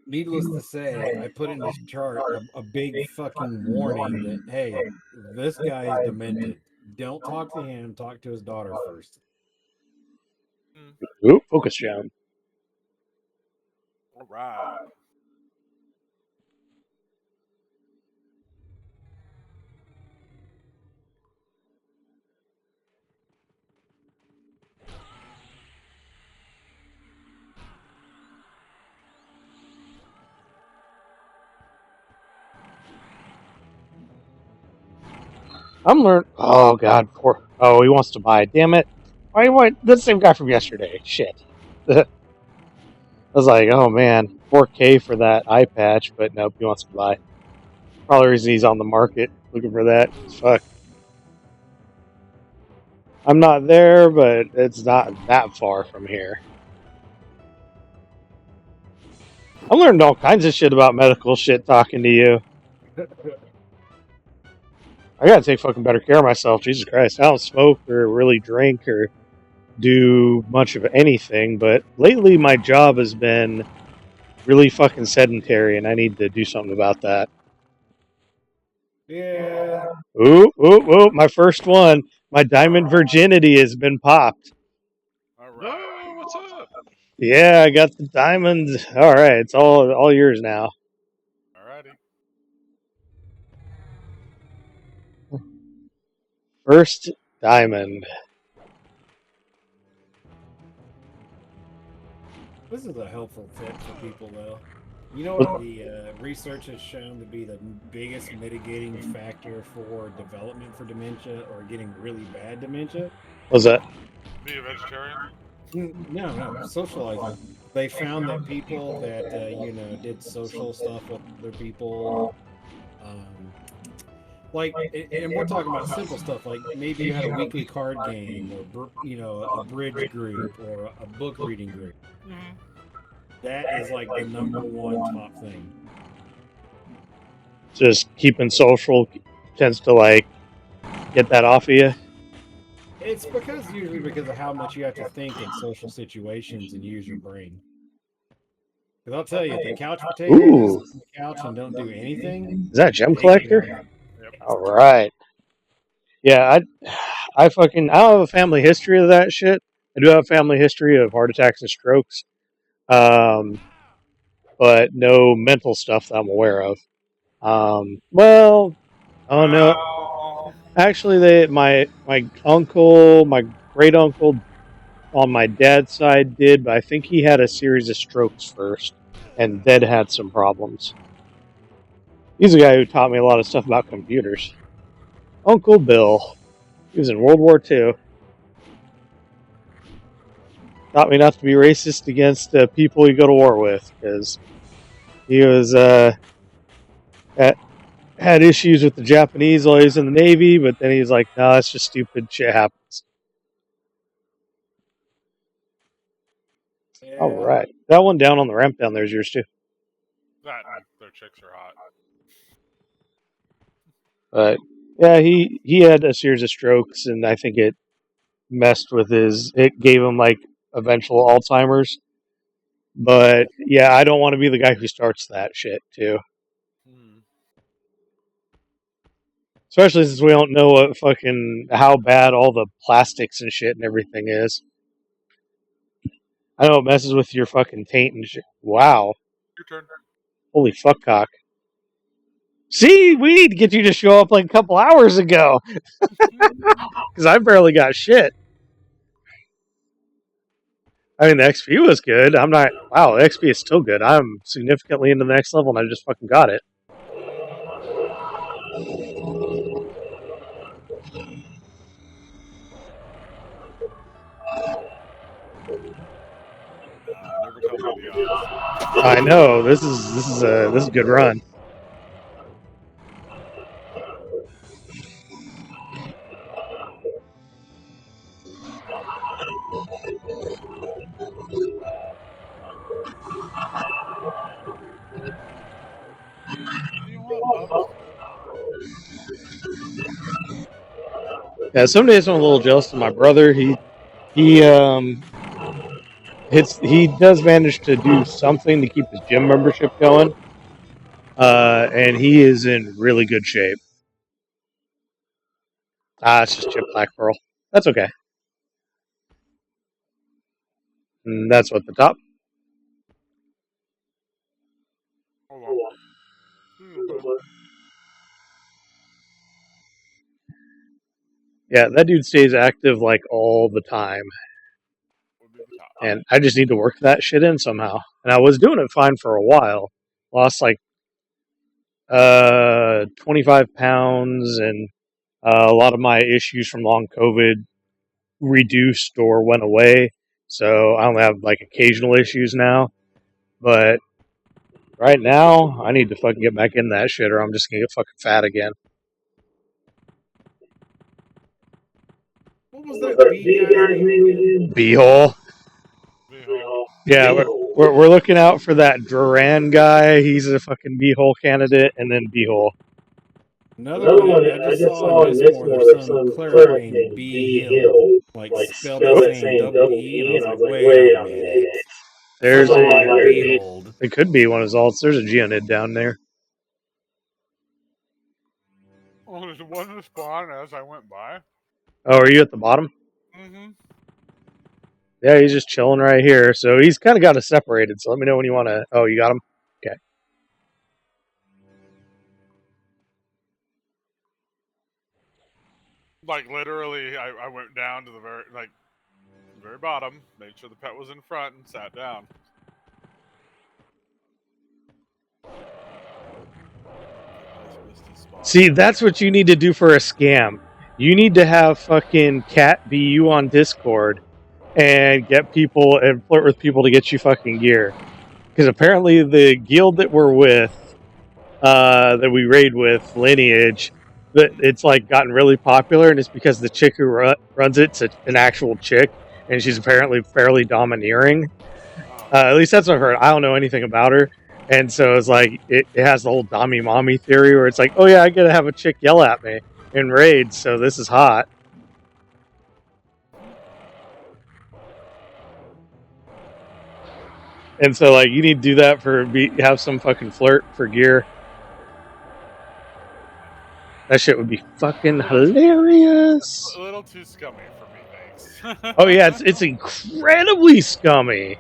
Needless to say, I put in this chart a big fucking warning that, hey, this guy is demented. Don't talk to him. Talk to his daughter first. Ooh, focus down. All right. I'm learning. Oh god, poor. Oh, he wants to buy. Damn it! Why? That's the same guy from yesterday. Shit. I was like, oh man, 4K for that eye patch, but nope, he wants to buy. Probably the reason he's on the market looking for that. Fuck. I'm not there, but it's not that far from here. I'm learning all kinds of shit about medical shit talking to you. I gotta take fucking better care of myself. Jesus Christ. I don't smoke or really drink or do much of anything, but lately my job has been really fucking sedentary and I need to do something about that. Yeah. Ooh, my first one. My diamond virginity has been popped. All right. Oh, what's up? Yeah, I got the diamonds. Alright, it's all yours now. Alrighty. First diamond. This is a helpful tip for people, though. You know what the research has shown to be the biggest mitigating factor for development for dementia or getting really bad dementia? What's that? Be a vegetarian? No, socializing. They found that people that did social stuff with other people, and we're talking about simple stuff like maybe you had a weekly card game or a bridge group or a book reading group. Mm-hmm. That is like the #1 top thing. Just keeping social tends to like get that off of you. It's usually because of how much you have to think in social situations and use your brain. Because I'll tell you, the couch potatoes Ooh. sit on the couch and don't do anything. Is that a gem They collector? can- Yep. All right. Yeah, I don't have a family history of that shit. I do have a family history of heart attacks and strokes, but no mental stuff that I'm aware of. Well, oh no, Well, actually, my uncle, my great uncle on my dad's side did, but I think he had a series of strokes first, and then had some problems. He's a guy who taught me a lot of stuff about computers. Uncle Bill. He was in World War II. Taught me not to be racist against people you go to war with, because he was had issues with the Japanese while he was in the Navy, but then he's like, no, that's just stupid. Shit happens. Yeah. All right. That one down on the ramp down there is yours, too. that and their chicks are hot. But, yeah, he had a series of strokes, and I think it messed with it gave him, like, eventual Alzheimer's. But, yeah, I don't want to be the guy who starts that shit, too. Especially since we don't know how bad all the plastics and shit and everything is. I know it messes with your fucking taint and shit. Wow. Your turn. Holy fuck cock. See, we need to get you to show up like a couple hours ago. Because I barely got shit. I mean, the XP was good. I'm not... Wow, the XP is still good. I'm significantly into the next level and I just fucking got it. Never tell me the odds. I know. This is a good run. You want pups? Yeah, some days I'm a little jealous of my brother. He does manage to do something to keep his gym membership going. And he is in really good shape. It's just Chip Black Pearl. That's okay. And that's what the top. Hold on. Yeah, that dude stays active like all the time. Would be the top. And I just need to work that shit in somehow. And I was doing it fine for a while. Lost like 25 pounds, and a lot of my issues from long COVID reduced or went away. So I only have like occasional issues now. But right now, I need to fucking get back in that shit or I'm just gonna get fucking fat again. What was that B guy's name again? B-hole. V-hole. Yeah, we're looking out for that Duran guy. He's a fucking B-hole candidate, and then B-hole. Another one I just saw in this one, there's some cleric named B Hill, like spelled the same double E, and I was like, wait a minute. There's Somebody might be old. It could be one of his alts. There's a Geonid down there. Oh, there's one to spawn as I went by. Oh, are you at the bottom? Mm-hmm. Yeah, he's just chilling right here. So he's kind of got us separated. So let me know when you want to... Oh, you got him? Okay. Like, literally, I went down to the very bottom, made sure the pet was in front, and sat down. See, that's what you need to do for a scam. You need to have fucking Cat be you on Discord and get people and flirt with people to get you fucking gear. Because apparently the guild that we're with, that we raid with, Lineage, it's like gotten really popular, and it's because the chick who runs it's an actual chick, and she's apparently fairly domineering. At least that's what I've heard. I don't know anything about her. And so it's like, it has the whole Dommy Mommy theory where it's like, oh yeah, I gotta have a chick yell at me in raids, so this is hot. And so, like, you need to do that have some fucking flirt for gear. That shit would be fucking hilarious. A little too scummy for me, thanks. Oh yeah, it's incredibly scummy.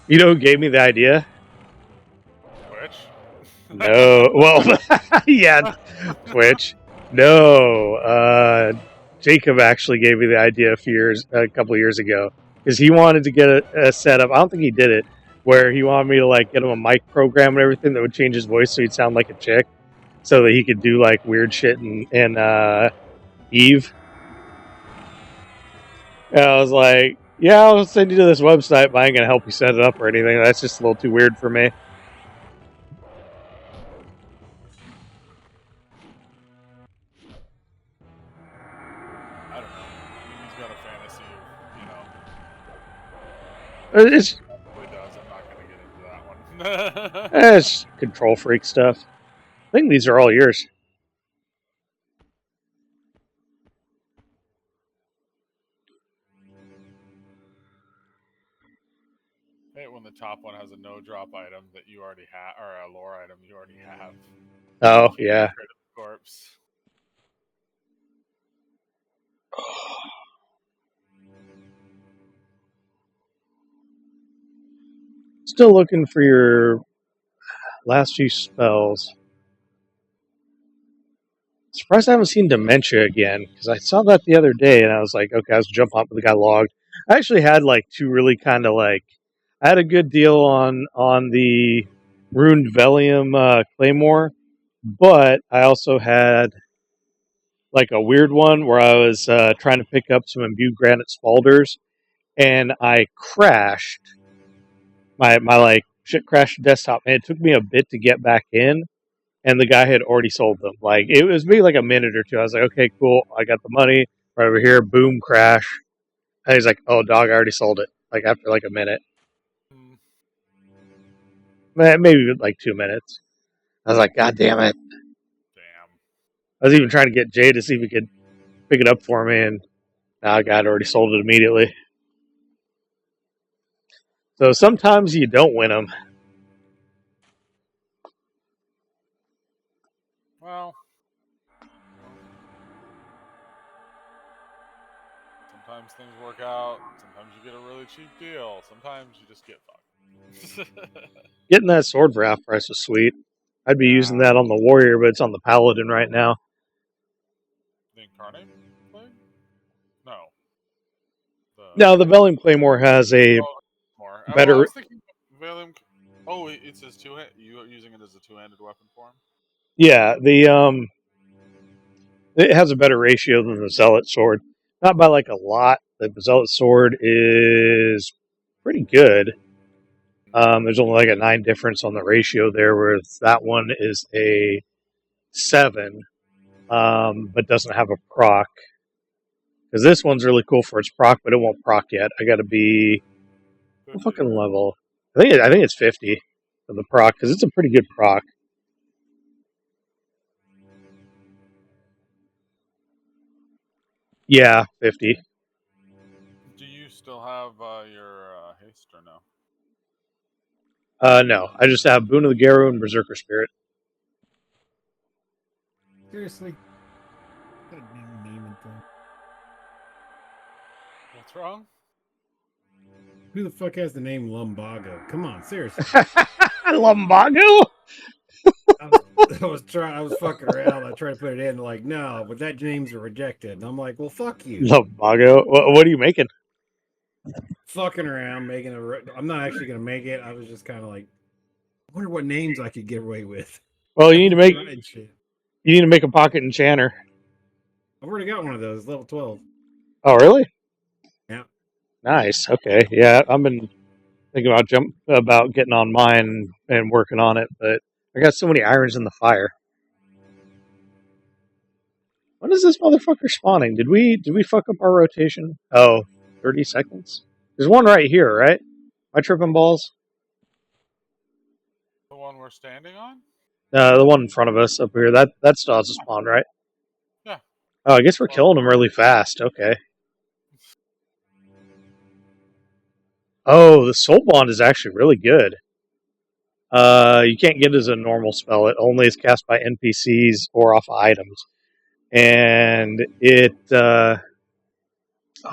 You know who gave me the idea? Which? No. Well, yeah, Twitch. No. Jacob actually gave me the idea a couple years ago because he wanted to get a setup. I don't think he did it, where he wanted me to like get him a mic program and everything that would change his voice so he'd sound like a chick, so that he could do like weird shit in Eve. And I was like, yeah, I'll send you to this website, but I ain't gonna help you set it up or anything. That's just a little too weird for me. I don't know. Maybe he's got a fantasy of, It's Probably does. I'm not going to get into that one. it's control freak stuff. I think these are all yours. I hate when the top one has a no drop item that you already have, or a lore item you already have. Oh yeah. Corpse. Still looking for your last few spells. Surprised I haven't seen Dementia again, because I saw that the other day and I was like, okay, I was jumping up, but the guy logged. I actually had like two really kind of like, I had a good deal on the Runed Velium Claymore, but I also had like a weird one where I was trying to pick up some imbued granite spalders, and I crashed. My like shit crashed the desktop, and it took me a bit to get back in. And the guy had already sold them. Like, it was maybe like a minute or two. I was like, okay, cool. I got the money right over here. Boom, crash. And he's like, oh, dog, I already sold it. Like, after like a minute. Maybe like 2 minutes. I was like, God damn it. Damn. I was even trying to get Jay to see if he could pick it up for me. And nah, God already sold it immediately. So sometimes you don't win them. Well, sometimes things work out. Sometimes you get a really cheap deal. Sometimes you just get fucked. Getting that sword for half price was sweet. I'd be using that on the warrior, but it's on the paladin right now. The Incarnate Plague? No. No, the Velium Claymore has a More. better. I was thinking Valium. Oh, it says two-hand. You are using it as a two-handed weapon form. Yeah, it has a better ratio than the Zealot sword. Not by like a lot. The Zealot sword is pretty good. There's only like a 9 difference on the ratio there, whereas that one is a 7, but doesn't have a proc. Because this one's really cool for its proc, but it won't proc yet. I got to be what fucking level? I think it's 50 for the proc because it's a pretty good proc. Yeah, 50. Do you still have your haste or no? No, I just have Boon of the Garrow and Berserker Spirit. Seriously? What's wrong? Who the fuck has the name Lumbago? Come on, seriously. Lumbago? I was fucking around. I tried to put it in, like, no, but that name's rejected. And I'm like, well, fuck you. Lumbago? What are you making? Fucking around, making I'm not actually gonna make it. I was just kind of like, I wonder what names I could get away with. Well, you need to make a pocket enchanter. I've already got one of those, level 12. Oh, really? Yeah. Nice. Okay. Yeah, I've been thinking about getting on mine and working on it, but I got so many irons in the fire. When is this motherfucker spawning? Did we fuck up our rotation? Oh, 30 seconds? There's one right here, right? Am I tripping balls? The one we're standing on? The one in front of us up here. That still has a spawn, right? Yeah. Oh, I guess we're killing them really fast. Okay. Oh, the Soul Bond is actually really good. You can't get it as a normal spell. It only is cast by NPCs or off items. And it... oh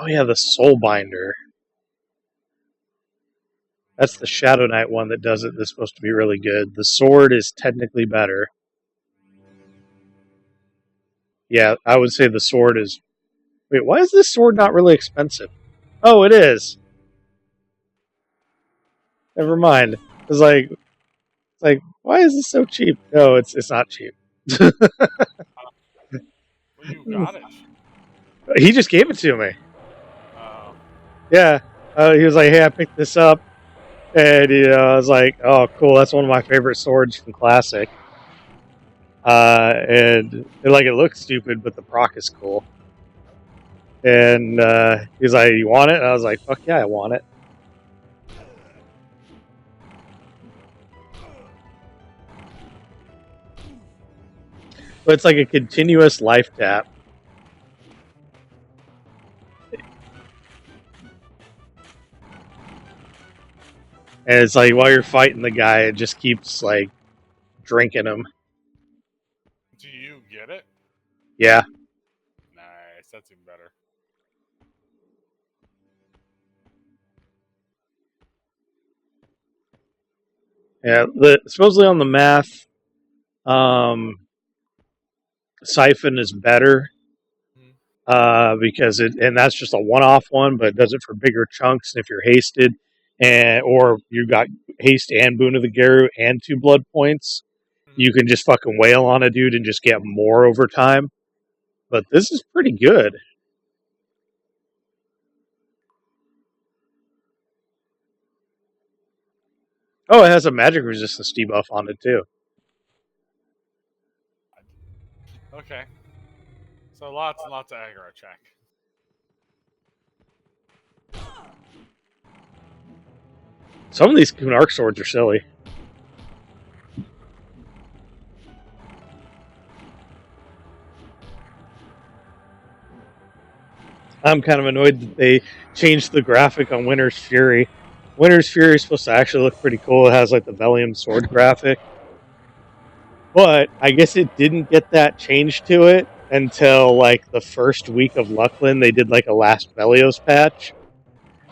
yeah, the Soul Binder. That's the Shadow Knight one that does it. That's supposed to be really good. The sword is technically better. Yeah, I would say the sword is... Wait, why is this sword not really expensive? Oh, it is. Never mind. It's like, why is this so cheap? No, it's not cheap. Well, you got it. He just gave it to me. Oh. Yeah. He was like, hey, I picked this up. And, I was like, oh, cool. That's one of my favorite swords from Classic. And it looks stupid, but the proc is cool. And he's like, you want it? And I was like, fuck yeah, I want it. But it's like a continuous life tap. And it's like while you're fighting the guy, it just keeps like drinking him. Do you get it? Yeah. Nice. That's even better. Yeah. Supposedly on the math, Siphon is better. Because and that's just a one-off one, but it does it for bigger chunks. And if you're hasted, or you got haste and Boon of the Garu and 2 blood points, you can just fucking wail on a dude and just get more over time. But this is pretty good. Oh, it has a magic resistance debuff on it too. Okay. So lots and lots of aggro check. Some of these Kunark swords are silly. I'm kind of annoyed that they changed the graphic on Winter's Fury. Winter's Fury is supposed to actually look pretty cool. It has like the Velium sword graphic. But I guess it didn't get that changed to it until like the first week of Lucklin. They did like a last Velios patch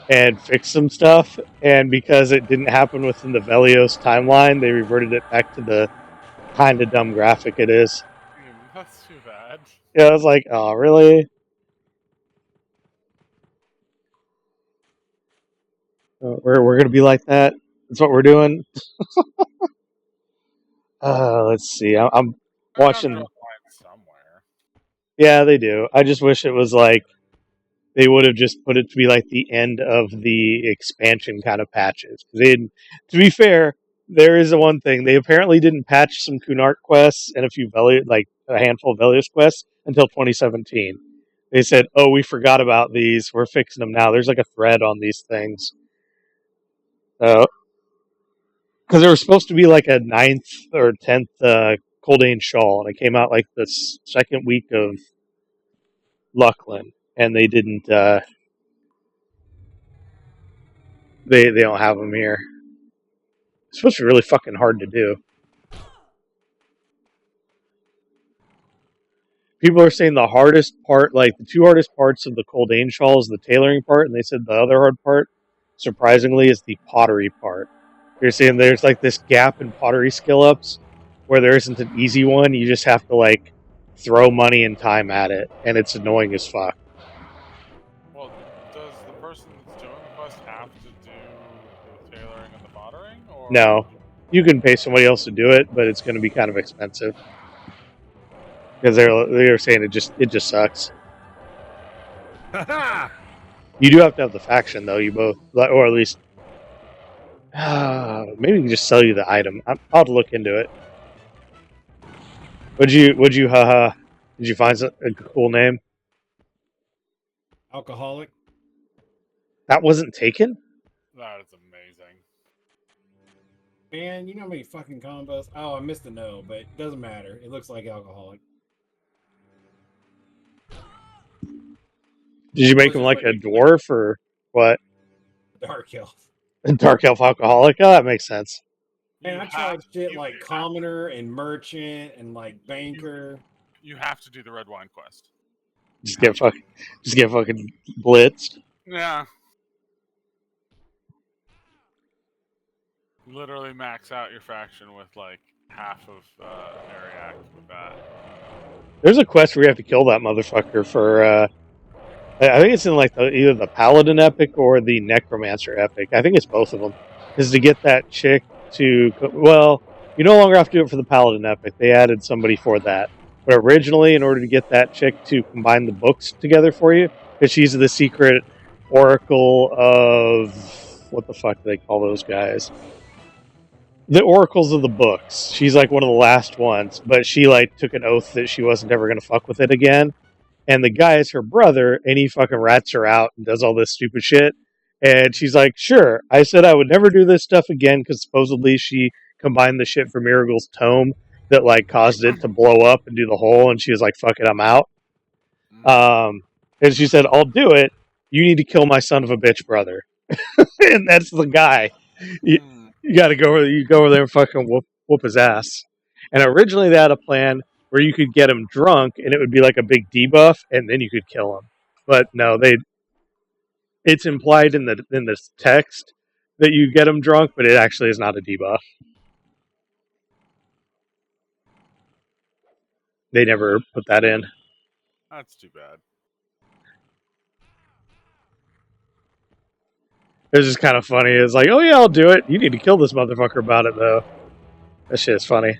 and fixed some stuff. And because it didn't happen within the Velios timeline, they reverted it back to the kind of dumb graphic it is. That's too bad. Yeah, I was like, oh, really? We're gonna be like that? That's what we're doing? Let's see. I'm watching. Somewhere. Yeah, they do. I just wish it was like they would have just put it to be like the end of the expansion kind of patches. To be fair, there is one thing. They apparently didn't patch some Kunark quests and a handful of Velios quests until 2017. They said, oh, we forgot about these. We're fixing them now. There's like a thread on these things. Because there was supposed to be like a 9th or 10th Coldane Shawl, and it came out like the second week of Lucklin, and they didn't. They don't have them here. It's supposed to be really fucking hard to do. People are saying the hardest part, like the 2 hardest parts of the Coldane Shawl, is the tailoring part, and they said the other hard part, surprisingly, is the pottery part. You're saying there's like this gap in pottery skill ups where there isn't an easy one. You just have to like throw money and time at it, and it's annoying as fuck. Well, does the person that's doing the quest have to do the tailoring and the pottering? Or... No. You can pay somebody else to do it, but it's going to be kind of expensive. Because they're saying it just sucks. You do have to have the faction, though. You both, or at least, maybe we can just sell you the item. I'll have to look into it. Did you find a cool name? Alcoholic. That wasn't taken? That is amazing. Man, you know how many fucking combos? Oh, I missed the no, but it doesn't matter. It looks like alcoholic. Did you make him like a dwarf or what? Dark elf. Dark Elf Alcoholic. Oh, that makes sense. And I You tried have- shit you like have- commoner and merchant and like banker. You have to do the red wine quest. Just get fucking blitzed. Yeah. Literally max out your faction with like half of Mariac with that. There's a quest where you have to kill that motherfucker for. I think it's in like either the Paladin epic or the Necromancer epic. I think it's both of them. Is to get that chick to. Well, you no longer have to do it for the Paladin epic. They added somebody for that. But originally, in order to get that chick to combine the books together for you, because she's the secret oracle of what the fuck do they call those guys? The oracles of the books. She's like one of the last ones, but she like took an oath that she wasn't ever gonna fuck with it again. And the guy is her brother, and he fucking rats her out and does all this stupid shit. And she's like, "Sure, I said I would never do this stuff again because supposedly she combined the shit from Miragul's tome that like caused it to blow up and do the hole." And she was like, "Fuck it, I'm out." And she said, "I'll do it. You need to kill my son of a bitch brother." And that's the guy. You got to go over there and fucking whoop his ass. And originally they had a plan where you could get him drunk and it would be like a big debuff, and then you could kill him. But no, it's implied in the text that you get him drunk, but it actually is not a debuff. They never put that in. That's too bad. It was just kind of funny. It's like, oh yeah, I'll do it. You need to kill this motherfucker about it, though. That shit is funny.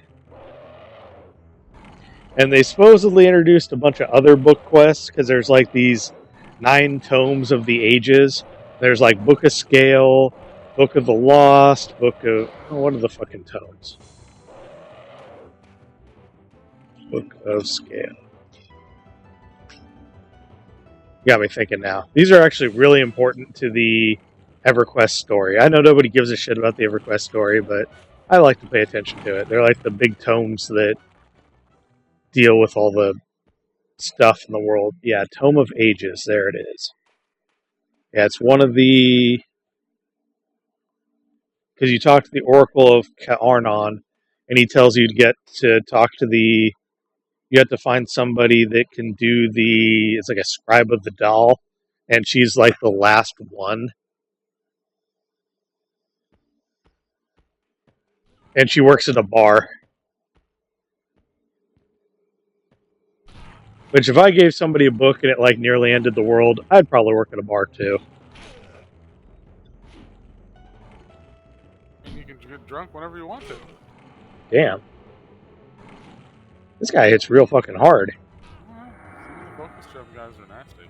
And they supposedly introduced a bunch of other book quests, because there's like these 9 tomes of the ages. There's like Book of Scale, Book of the Lost, Book of... Oh, what are the fucking tomes? Book of Scale. Got me thinking now. These are actually really important to the EverQuest story. I know nobody gives a shit about the EverQuest story, but I like to pay attention to it. They're like the big tomes that deal with all the stuff in the world. Yeah, Tome of Ages. There it is. Yeah, it's one of the... Because you talk to the Oracle of Kaarnon, and he tells you to get to talk to the... You have to find somebody that can do the... It's like a scribe of the doll, and she's like the last one. And she works at a bar. Which, if I gave somebody a book and it like nearly ended the world, I'd probably work at a bar too. And you can get drunk whenever you want to. Damn. This guy hits real fucking hard. Well, some of the focus job guys are nasty.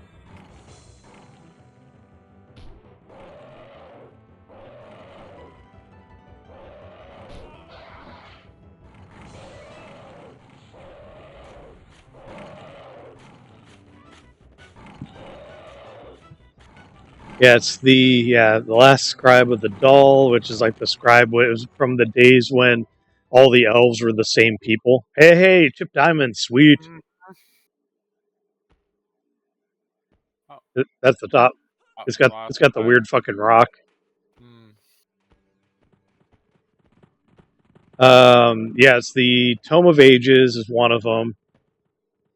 Yeah, it's the last scribe of the doll, which is like the scribe. It was from the days when all the elves were the same people. Hey, Chip Diamond, sweet. Oh. That's the top. It's got the weird fucking rock. Yeah, it's the Tome of Ages is one of them.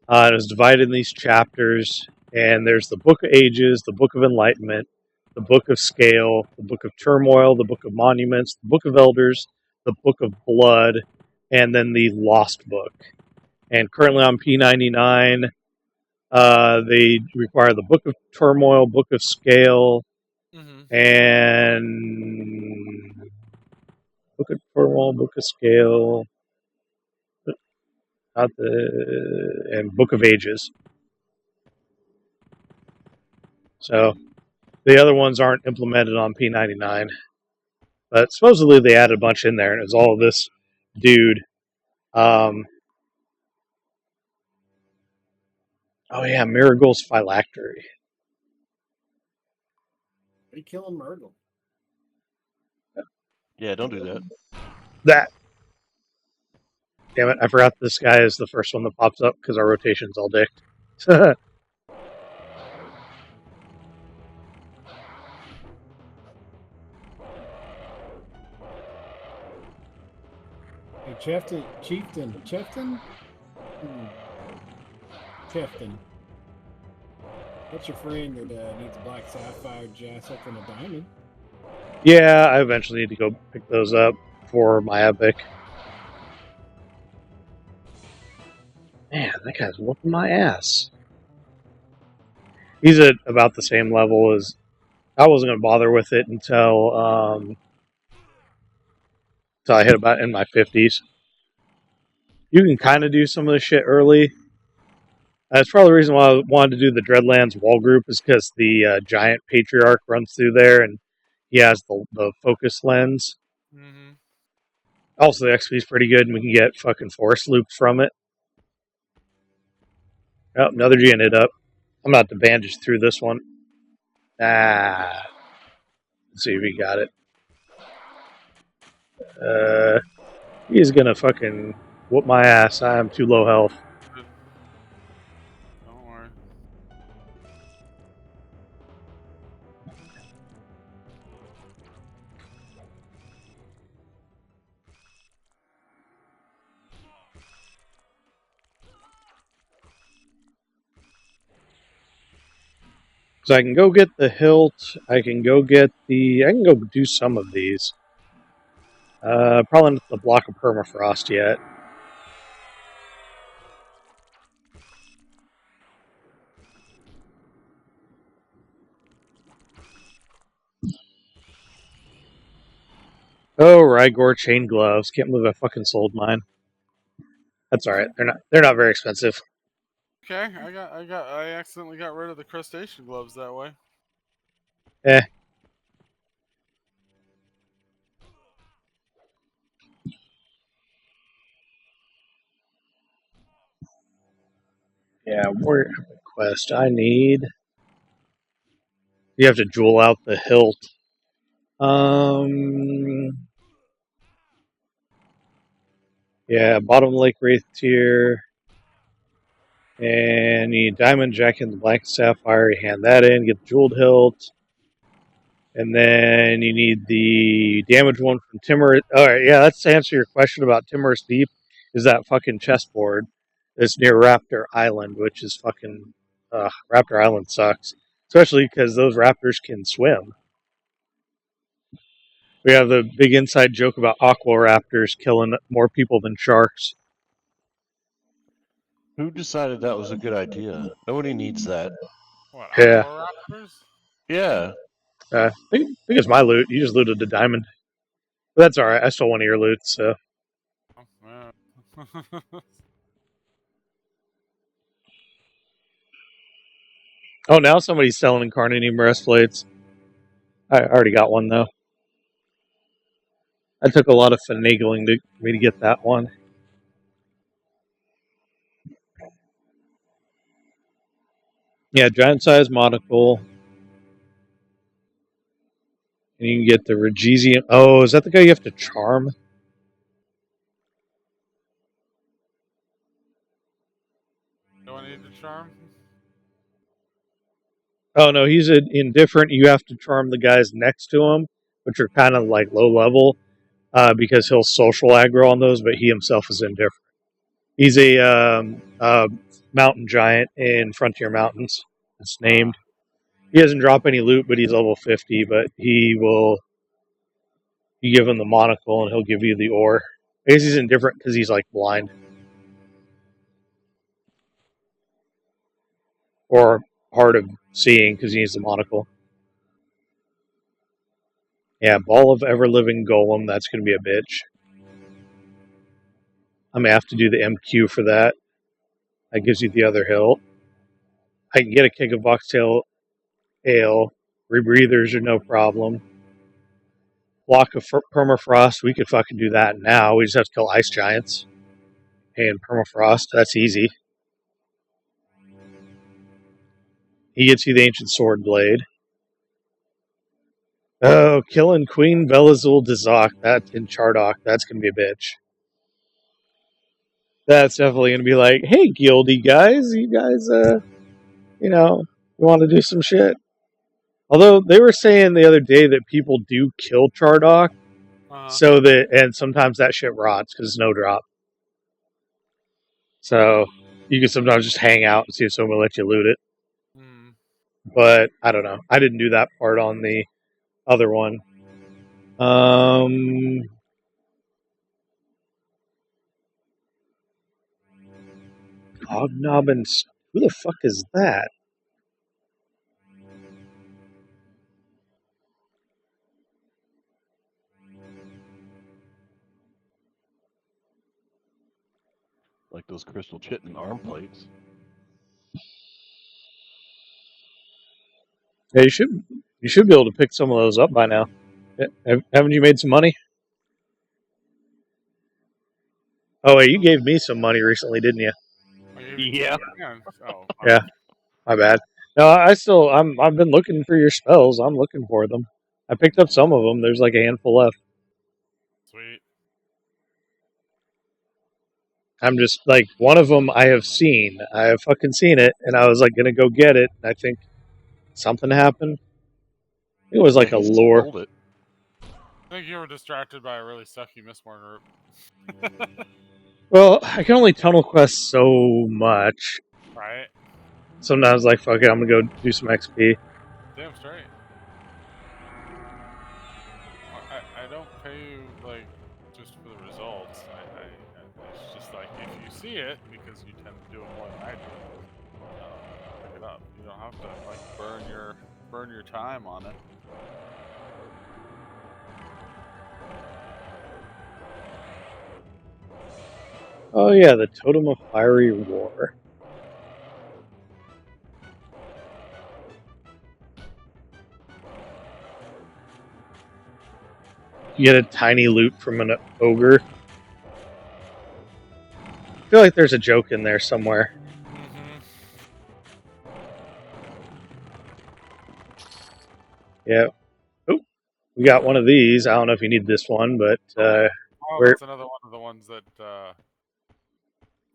It was divided in these chapters, and there's the Book of Ages, the Book of Enlightenment, the Book of Scale, the Book of Turmoil, the Book of Monuments, the Book of Elders, the Book of Blood, and then the Lost Book. And currently on P99, they require the Book of Turmoil, Book of Scale, and Book of Turmoil, Book of Scale, and Book of Ages. So the other ones aren't implemented on P99, but supposedly they added a bunch in there, and it was all this dude. Oh yeah, Miragul's Phylactery. How do you kill a Murgle? Yeah, don't do that. That. Damn it, I forgot this guy is the first one that pops up because our rotation's all dicked. Chieftain? That's your friend that needs a black sapphire, jasper, and a diamond. Yeah, I eventually need to go pick those up for my epic. Man, that guy's whooping my ass. He's at about the same level as... I wasn't going to bother with it until I hit about in my 50s. You can kind of do some of the shit early. That's probably the reason why I wanted to do the Dreadlands wall group, is because the giant patriarch runs through there and he has the focus lens. Mm-hmm. Also, the XP is pretty good and we can get fucking force loops from it. Oh, another G ended up. I'm about to bandage through this one. Let's see if he got it. He's gonna fucking whoop my ass. I am too low health. Don't worry. So I can go get the hilt. I can go do some of these. Probably not the block of permafrost yet. Oh, Rygor chain gloves. Can't believe I fucking sold mine. That's alright. They're not very expensive. Okay, I accidentally got rid of the crustacean gloves that way. Yeah, warrior quest. I need... You have to jewel out the hilt. Yeah, bottom lake wraith tier. And you need diamond jacket and the black sapphire. You hand that in, get the jeweled hilt. And then you need the damage one from Timor. Alright, yeah, that's to answer your question about Timorous Deep. Is that fucking chessboard that's near Raptor Island, which is fucking... Raptor Island sucks. Especially because those raptors can swim. We have the big inside joke about aqua raptors killing more people than sharks. Who decided that was a good idea? Nobody needs that. What, Yeah. aqua raptors? Yeah. I think it's my loot. You just looted the diamond. But that's alright. I stole one of your loots, so... Oh, man. Oh, now somebody's selling Incarnating breastplates. I already got one, though. I took a lot of finagling for me to get that one. Yeah, giant size monocle. And you can get the Regesian... Oh, is that the guy you have to charm? Do I need to charm? Oh, no, he's indifferent. You have to charm the guys next to him, which are kind of like low level, because he'll social aggro on those, but he himself is indifferent. He's a mountain giant in Frontier Mountains. It's named. He doesn't drop any loot, but he's level 50, but you give him the monocle and he'll give you the ore. I guess he's indifferent because he's like blind. Or hard of seeing because he needs the monocle. Yeah, Ball of Ever-Living Golem, that's going to be a bitch. I'm going to have to do the MQ for that. That gives you the other hilt. I can get a keg of Voxtail Ale. Rebreathers are no problem. Block of permafrost, we could fucking do that now. We just have to kill ice giants. And permafrost, that's easy. He gets you the ancient sword blade. Oh, killing Queen Belazul Dazak, that in Chardok, that's gonna be a bitch. That's definitely gonna be like, hey, guildy guys, you guys, you want to do some shit? Although they were saying the other day that people do kill Chardok, So and sometimes that shit rots because no drop. So you can sometimes just hang out and see if someone will let you loot it. But I don't know. I didn't do that part on the other one. Hobnobbin. Who the fuck is that? Like those crystal chitin arm plates. Yeah, you should be able to pick some of those up by now. Haven't you made some money? Oh, wait, you gave me some money recently, didn't you? Yeah. Oh, Yeah, my bad. No, I've been looking for your spells. I'm looking for them. I picked up some of them. There's like a handful left. Sweet. I'm just like, one of them I have seen. I have fucking seen it, and I was like gonna go get it. And I think something happened. It was like a lure. It. I think you were distracted by a really sucky Mistborn route. Well, I can only tunnel quest so much. Right? Sometimes, like, fuck it, I'm gonna go do some XP. Damn straight. I don't pay you, like, just for the results. It's just like, if you see it, because you tend to do it more than I do, pick it up. You don't have to, like, burn your time on it. Oh yeah, the Totem of Fiery War. You get a tiny loot from an ogre. I feel like there's a joke in there somewhere. Yeah. Oh, we got one of these. I don't know if you need this one, but that's another one of the ones that,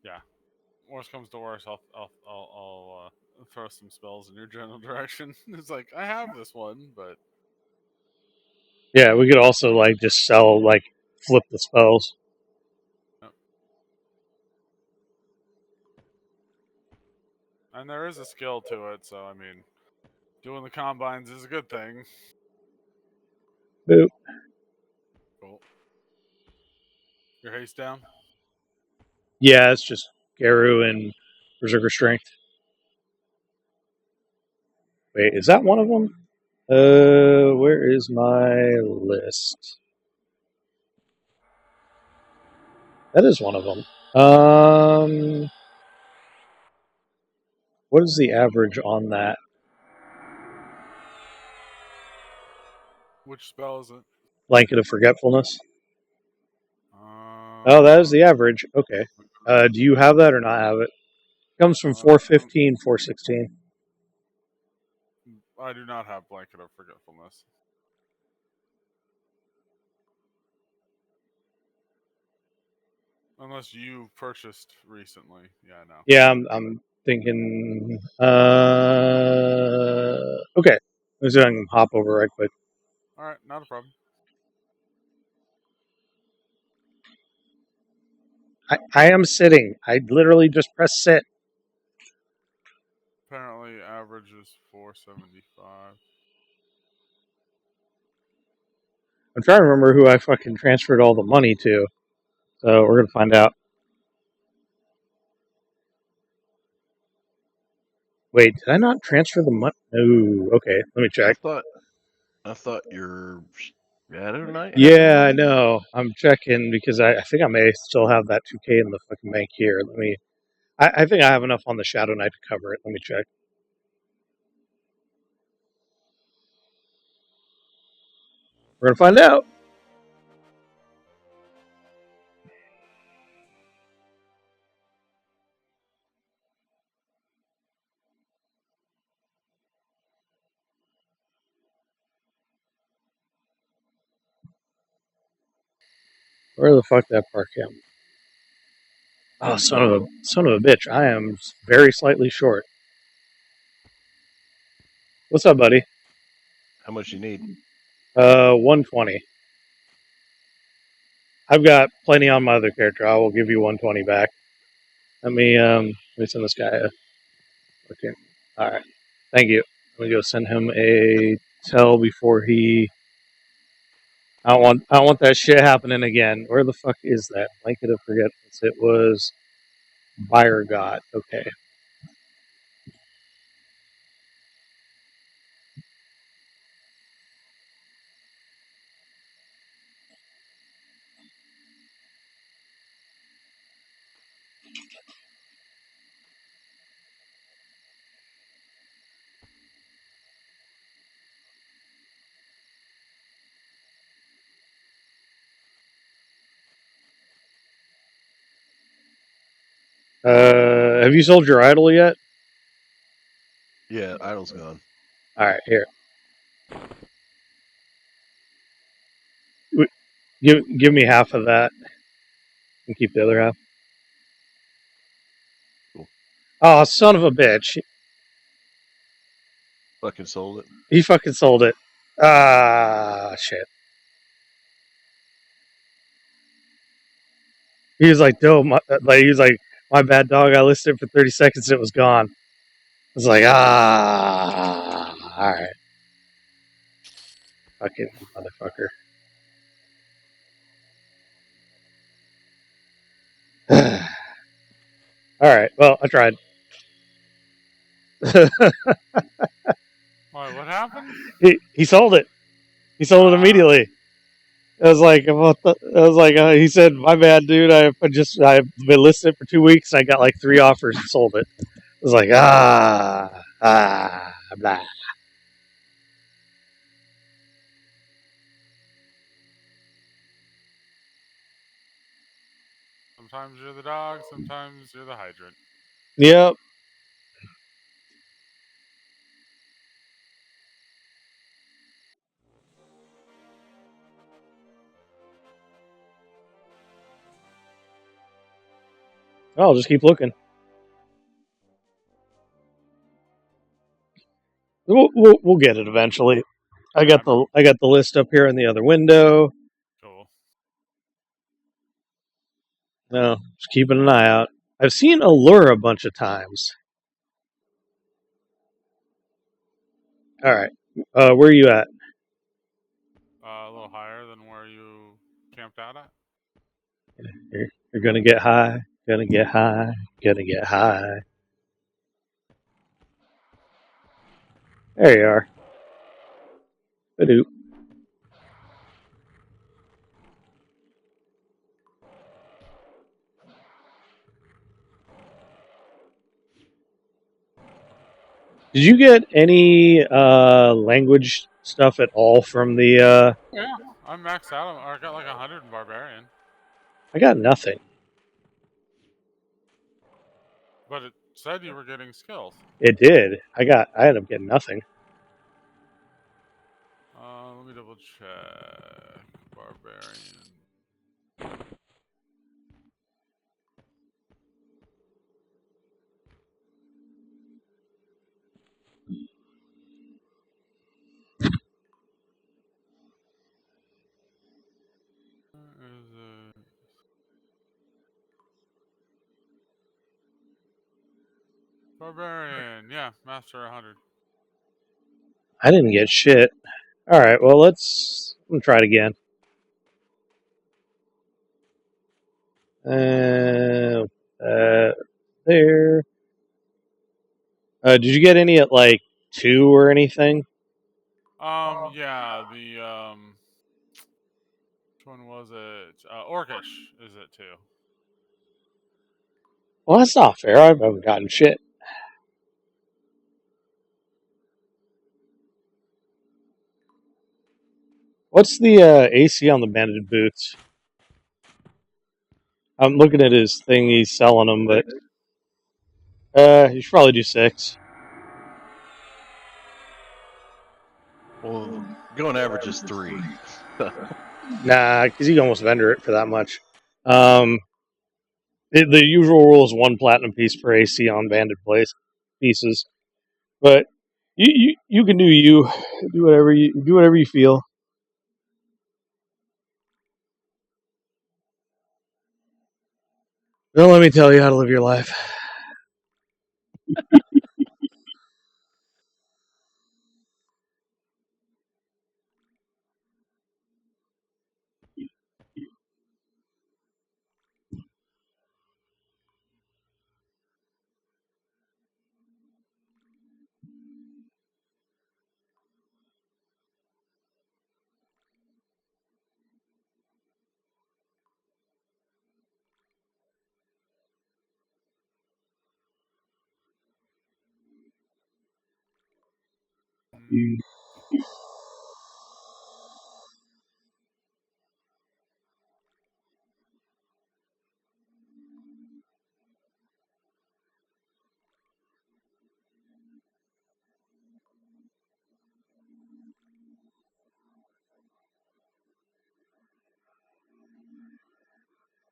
yeah. Worst comes to worst, I'll throw some spells in your general direction. It's like, I have this one, but yeah, we could also like just sell, like, flip the spells. And there is a skill to it, so I mean, doing the combines is a good thing. Boop. Cool. Your haste down? Yeah, it's just Garu and Berserker Strength. Wait, is that one of them? Where is my list? That is one of them. What is the average on that? Which spell is it? Blanket of Forgetfulness. Oh, that is the average. Okay. Do you have that or not have it? Comes from 415, 416. I do not have Blanket of Forgetfulness. Unless you purchased recently. Yeah, no. Yeah, I'm thinking. Okay. Let's see if I can hop over right quick. Alright, not a problem. I am sitting. I literally just press sit. Apparently, average is 475. I'm trying to remember who I fucking transferred all the money to. So we're going to find out. Wait, did I not transfer the money? No. Okay, let me check. I thought your Shadow Knight. Yeah, I know. I'm checking because I think I may still have that 2K in the fucking bank here. Let me. I think I have enough on the Shadow Knight to cover it. Let me check. We're gonna find out. Where the fuck that park am? Oh, son of a bitch! I am very slightly short. What's up, buddy? How much you need? 120. I've got plenty on my other character. I will give you 120 back. Let me send this guy a. Okay. All right. Thank you. Let me go send him a tell before he. I don't want that shit happening again. Where the fuck is that? Blanket of Forgetfulness. It was Buyer God. Okay. Have you sold your idol yet? Yeah, idol's gone. All right, here. Give me half of that and keep the other half. Cool. Oh, son of a bitch! Fucking sold it. He fucking sold it. Ah, shit. He was like, "Dope." He was like, "My bad, dog. I listed it for 30 seconds. And it was gone." I was like, "Ah, all right, fucking motherfucker." All right. Well, I tried. Why? What happened? He sold it. He sold it immediately. I was like, he said, "My bad, dude. I've been listed for 2 weeks. I got like 3 offers and sold it." I was like, blah. Sometimes you're the dog, sometimes you're the hydrant. Yep. I'll just keep looking. We'll get it eventually. I got the list up here in the other window. Cool. No, just keeping an eye out. I've seen Allure a bunch of times. All right, where are you at? A little higher than where you camped out at. You're gonna get high. Gonna get high. Gonna get high. There you are. Hadoop. Did you get any language stuff at all from the? Yeah, I'm maxed out. I got like 100 in Barbarian. I got nothing. But it said you were getting skills. It did. I ended up getting nothing. Let me double check. Barbarian. Where is it? Barbarian. Yeah, master 100. I didn't get shit. All right. Well, let me try it again. There. Did you get any at like 2 or anything? Yeah, the which one was it? Orcish is it too? Well, that's not fair. I haven't gotten shit. What's the AC on the banded boots? I'm looking at his thing. He's selling them, but you should probably do 6. Well, going average is 3. Nah, because you can almost vendor it for that much. The usual rule is 1 platinum piece per AC on banded pieces, but you can do whatever you feel. Don't let me tell you how to live your life.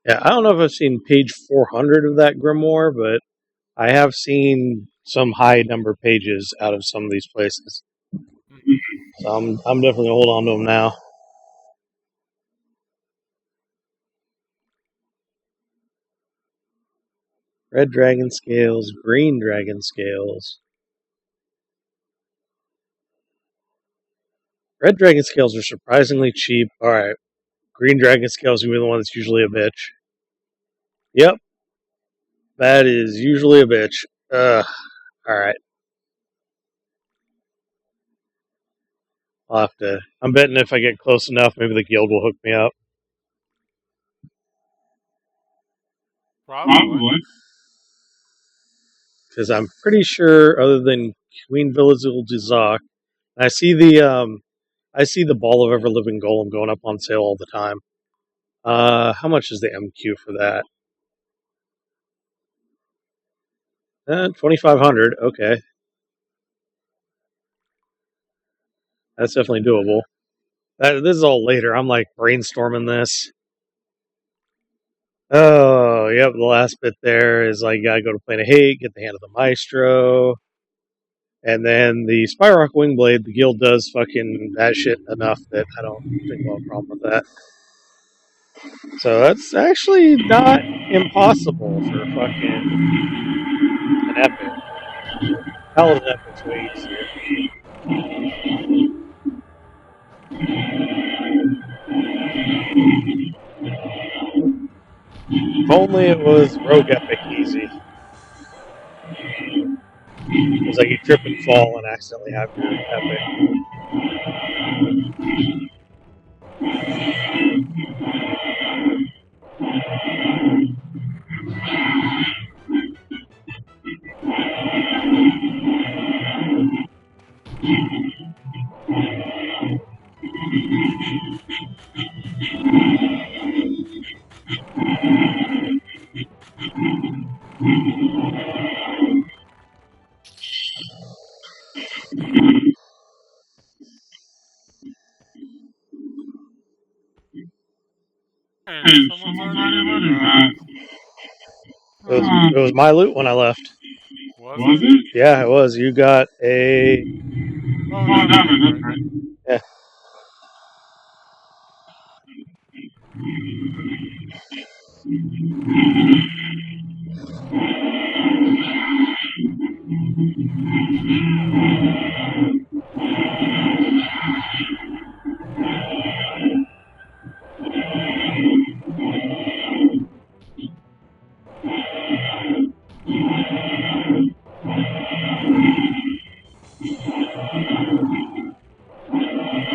Yeah, I don't know if I've seen page 400 of that grimoire, but I have seen some high number pages out of some of these places. So I'm definitely gonna hold on to them now. Red dragon scales, green dragon scales. Red dragon scales are surprisingly cheap. Alright. Green dragon scales are the one that's usually a bitch. Yep. That is usually a bitch. Alright. I'll have to. I'm betting if I get close enough, maybe the guild will hook me up. Probably. Because I'm pretty sure, other than Queen Villazul Dizak, I see the Ball of Ever Living Golem going up on sale all the time. How much is the MQ for that? 2,500. Okay, that's definitely doable. This is all later. I'm like brainstorming this. Oh, yep. The last bit there is like, gotta go to Plane of Hate, get the Hand of the Maestro, and then the Spyrock Wingblade. The guild does fucking that shit enough that I don't think we'll have a problem with that. So that's actually not impossible for fucking an epic. Paladin epic's way easier. If only it was Rogue Epic easy. It's like you trip and fall and accidentally have your epic. And someone's already looting that. It was my loot when I left. Was it? Yeah, it was. You got a. Oh, no, that's right. Yeah.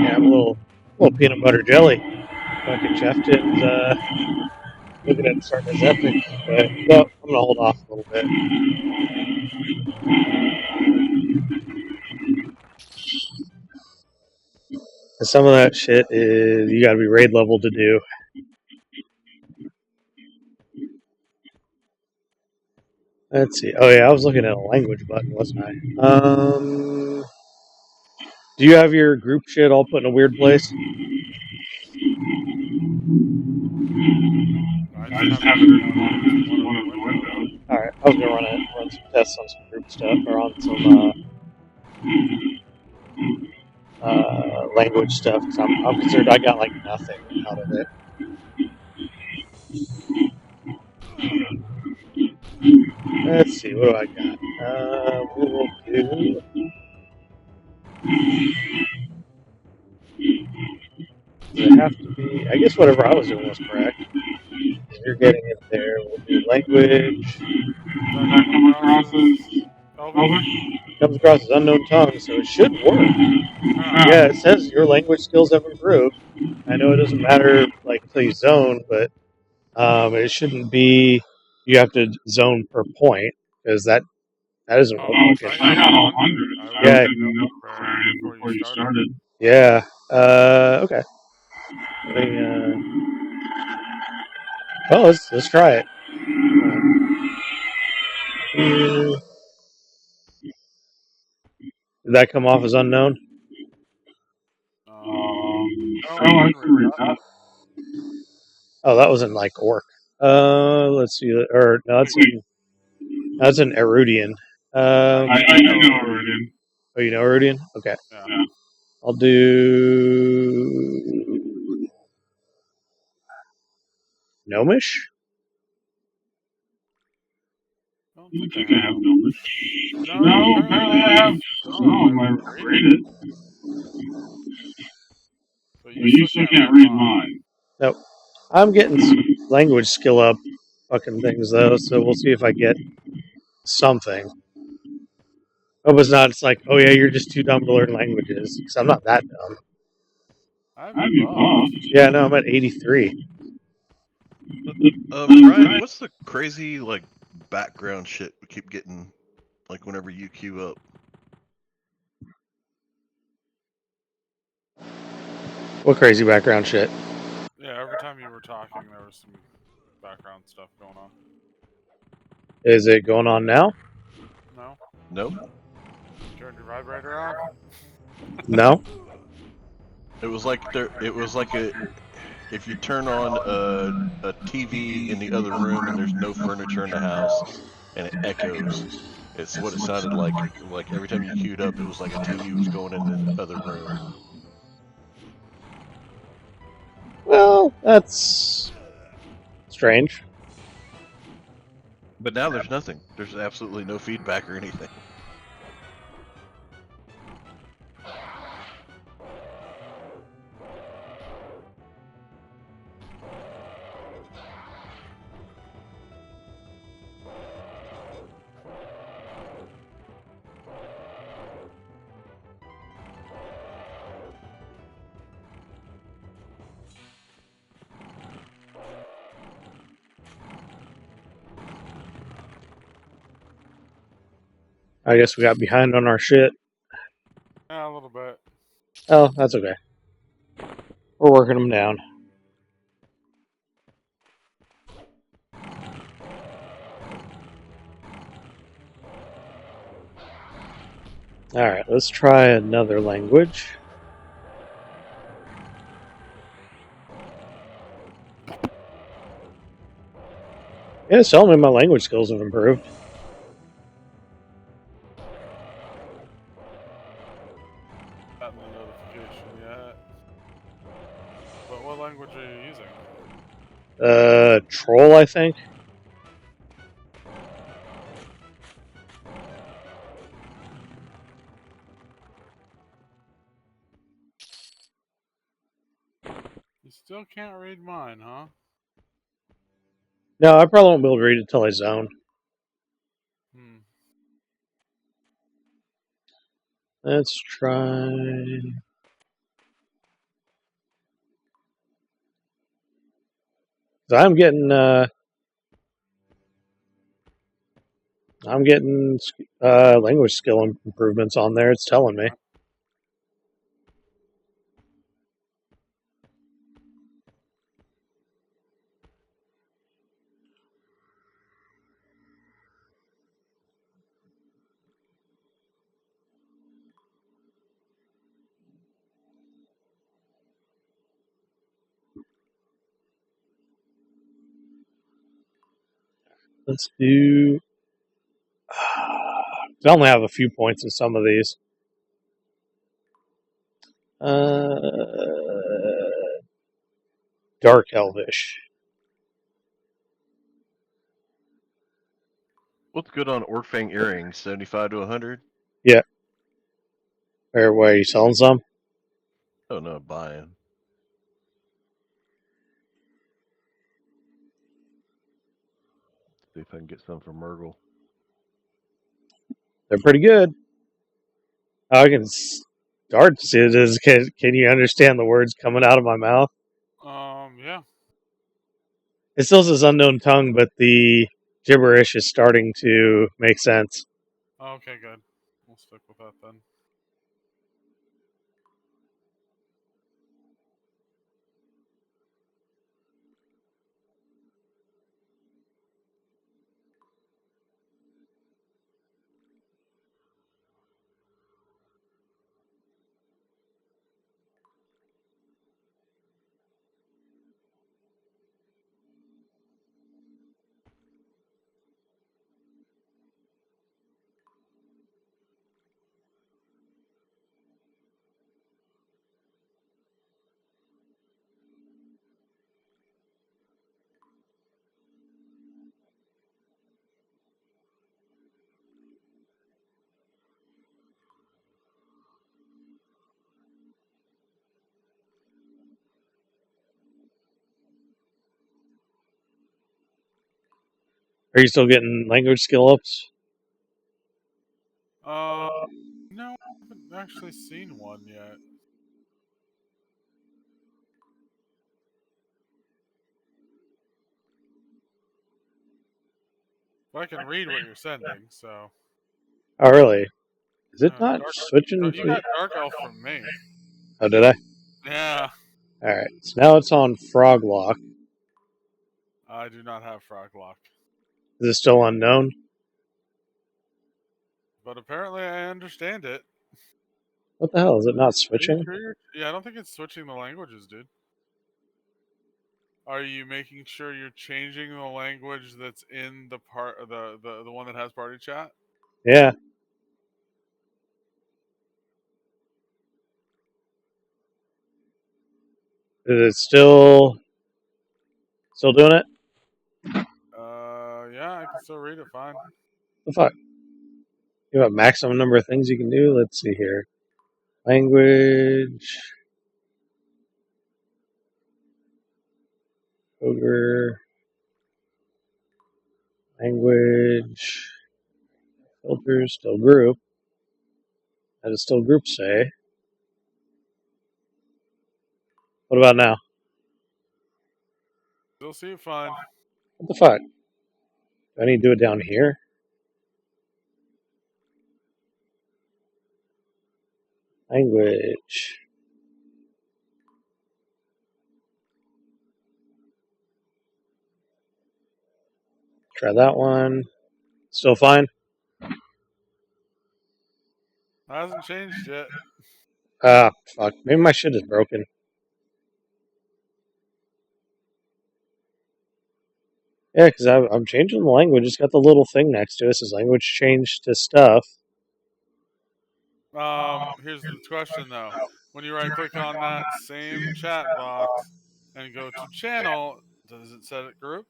Yeah, I'm a little peanut butter jelly. Fucking Jefton's looking at starting his epic, but well, I'm gonna hold off a little bit. And some of that shit is you gotta be raid level to do. Let's see. Oh yeah, I was looking at a language button, wasn't I? Do you have your group shit all put in a weird place? I just have it on one of the windows. Alright, I was gonna run some tests on some group stuff, or on some language stuff, because I'm concerned I got like nothing out of it. Let's see, what do I got? We'll do. Does it have to be? I guess whatever I was doing was correct. If you're getting it there, we'll do language. Does that come across as Elvish? Comes across as unknown tongue, so it should work. Oh. Yeah, it says your language skills have improved. I know it doesn't matter like until you zone, but it shouldn't be. You have to zone per point because that isn't Oh, what I got 100. I was Yeah. getting up right before you started. Yeah. Okay. Well, let's try it. Did that come off as unknown? No, I can read that. Oh, that wasn't like orc. Let's see. Or no, that's an Erudian. I know Iridian. Oh, you know Erudian? Okay. Yeah. I'll do Gnomish. I don't think I have Gnomish. No, apparently I have some. I read it. But you still can't read mine. Nope. I'm getting language skill up fucking things though, so we'll see if I get something. Hope it's not. It's like, oh yeah, you're just too dumb to learn languages. Because I'm not that dumb. I have you buffed. Yeah, no, I'm at 83. Ryan, what's the crazy like background shit we keep getting like whenever you queue up? What crazy background shit? Yeah, every time you were talking, there was some background stuff going on. Is it going on now? No? Nope. Turned your vibrator on? No. It was like if you turn on a TV in the other room and there's no furniture in the house and it echoes. It's what it sounded like. Like every time you queued up, it was like a TV was going in the other room. Well, that's strange. But now there's nothing. There's absolutely no feedback or anything. I guess we got behind on our shit. Yeah, a little bit. Oh, that's okay. We're working them down. Alright, let's try another language. Yeah, it's telling me my language skills have improved. Got no notification yet. But what language are you using? Troll, I think. You still can't read mine, huh? No, I probably won't be able to read it until I zone. Let's try. So I'm getting language skill improvements on there. It's telling me. Let's do. I only have a few points in some of these. Dark Elvish. What's good on Orkfang earrings? 75 to 100? Or where are you selling some? Oh no, buying. See if I can get some from Murgle. They're pretty good. I can start to see it. Can you understand the words coming out of my mouth? Yeah. It still says unknown tongue, but the gibberish is starting to make sense. Okay, good. We'll stick with that then. Are you still getting language skill ups? No, I haven't actually seen one yet. But I can read what you're sending, so. Oh, really? Is it not Dark, switching you to? got Dark Elf from me. Oh, did I? Yeah. Alright, so now it's on Frog Lock. I do not have Frog Lock. Is it still unknown? But apparently I understand it. What the hell? Is it not Are you switching? sure yeah, I don't think it's switching the languages, dude. Are you making sure you're changing the language that's in the the one that has party chat? Yeah. Is it still doing it? Yeah, I can still read it fine. The fuck? You have a maximum number of things you can do? Let's see here. Language. Ogre. Language. Filters. Still group. That is still group say. What about now? Still see it fine. What the fuck? Do I need to do it down here? Language. Try that one. Still fine? Hasn't changed yet. Ah, fuck. Maybe my shit is broken. Yeah, because I'm changing the language. It's got the little thing next to it. It says language changed to stuff. Here's the question though. When you right click on that same chat box and go to channel, does it set it group?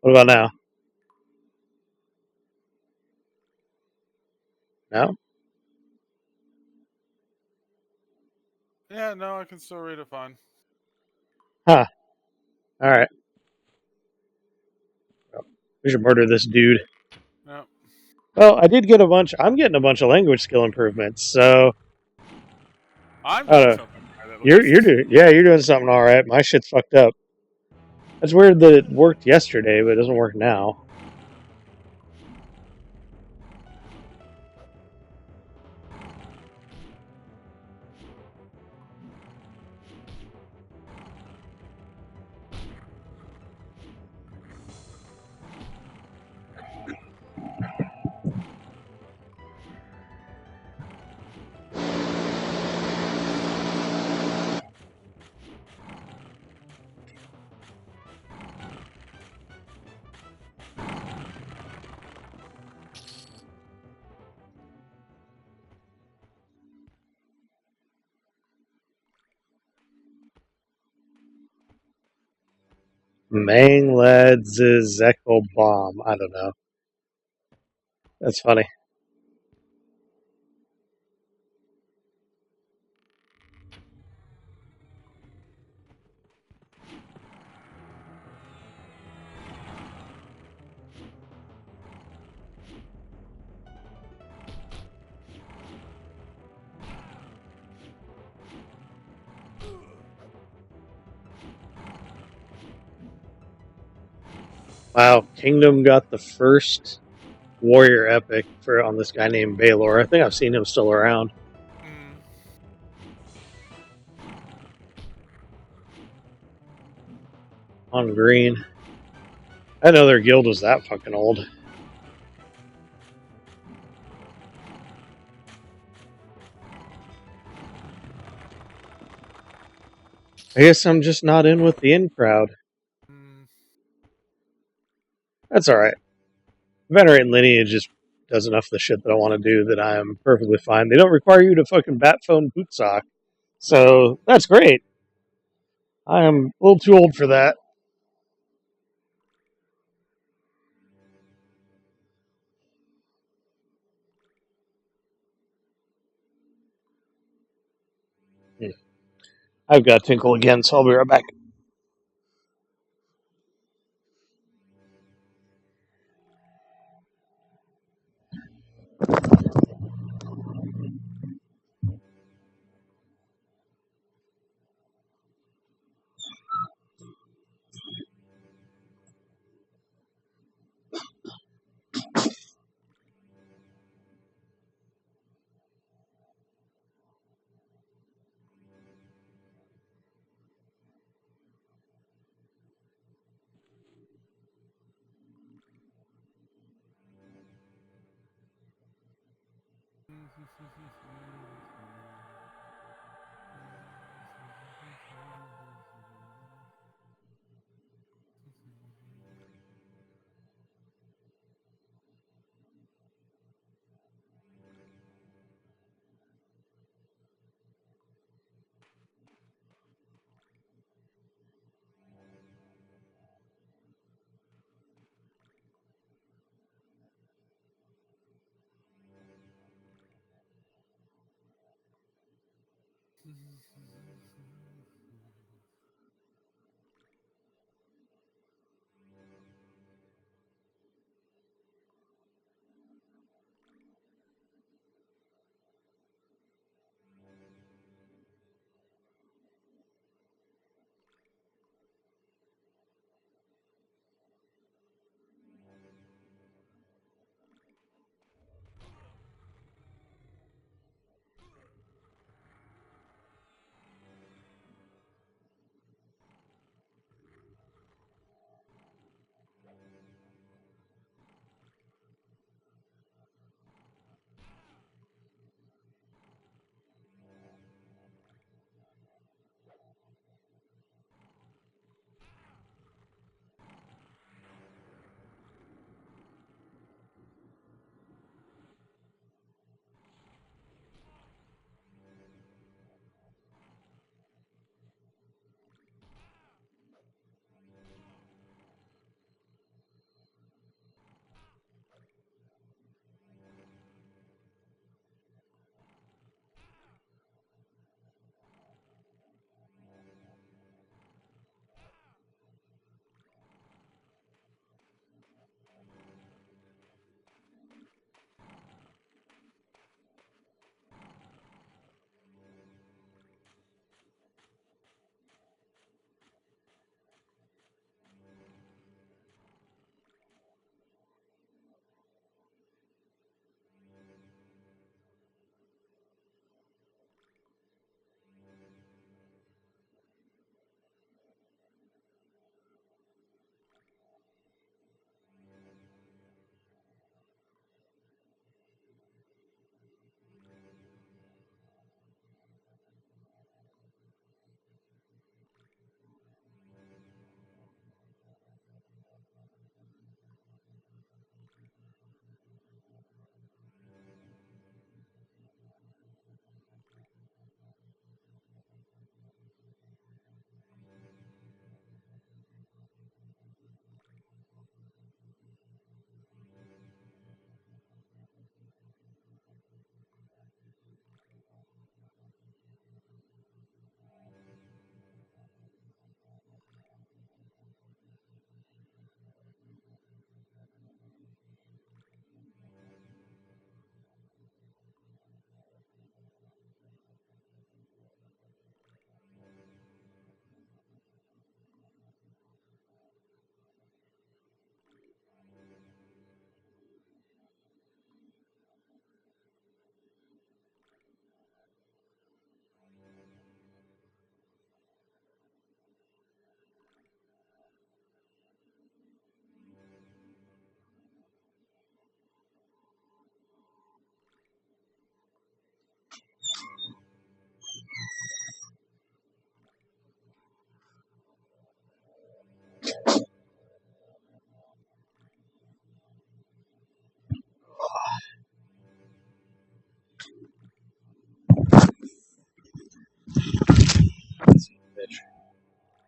What about now? No? Yeah, no, I can still read it fine. Huh. Alright. We should murder this dude. No. Well, I did get a bunch. I'm getting a bunch of language skill improvements, so. I'm doing something right at You're least. doing, yeah, you're doing something alright. My shit's fucked up. That's weird that it worked yesterday, but it doesn't work now. Mangledzekel bomb. I don't know. That's funny. Wow, Kingdom got the first warrior epic for on this guy named Baylor. I think I've seen him still around. Mm. On green. I didn't know their guild was that fucking old. I guess I'm just not in with the in crowd. Mm. That's alright. Venerate Lineage just does enough of the shit that I want to do that I am perfectly fine. They don't require you to fucking bat phone boot sock. So that's great. I am a little too old for that. I've got Tinkle again, so I'll be right back.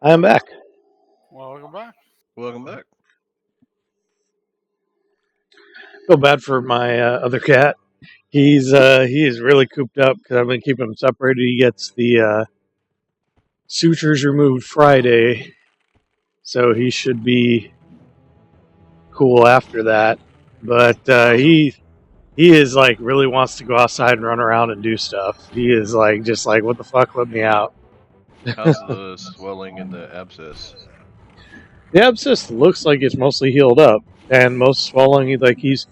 I am back. Welcome back. Welcome back. Feel bad for my other cat. He is really cooped up because I've been keeping him separated. He gets the sutures removed Friday, so he should be cool after that. But he is like really wants to go outside and run around and do stuff. He is like just like, what the fuck, let me out. How's the swelling in the abscess? The abscess looks like it's mostly healed up, and most swelling, like he's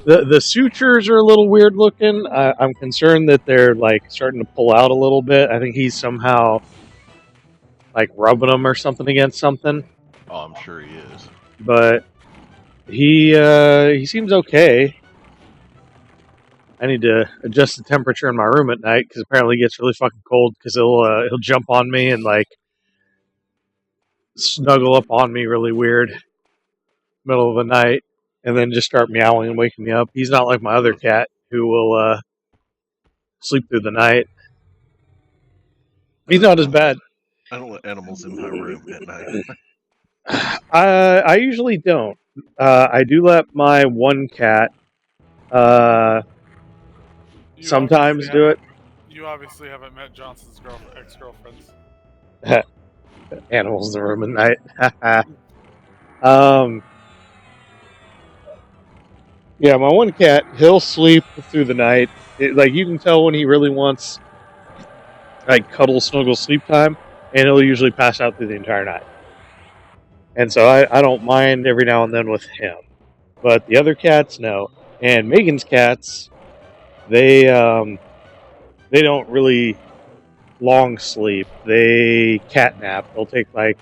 the sutures are a little weird looking. I'm concerned that they're like starting to pull out a little bit. I think he's somehow like rubbing them or something against something. Oh, I'm sure he is. But he seems okay. I need to adjust the temperature in my room at night because apparently it gets really fucking cold because he'll jump on me and like snuggle up on me really weird middle of the night and then just start meowing and waking me up. He's not like my other cat who will sleep through the night. He's not as bad. I don't let animals in my room at night. I usually don't. I do let my one cat You sometimes obviously do it. You obviously haven't met Johnson's ex-girlfriends. Animals in the room at night. Yeah, my one cat, he'll sleep through the night. Like you can tell when he really wants like cuddle, snuggle, sleep time, and he'll usually pass out through the entire night. And so I don't mind every now and then with him, but the other cats, no. And Megan's cats, they don't really long sleep. They cat nap. They'll take like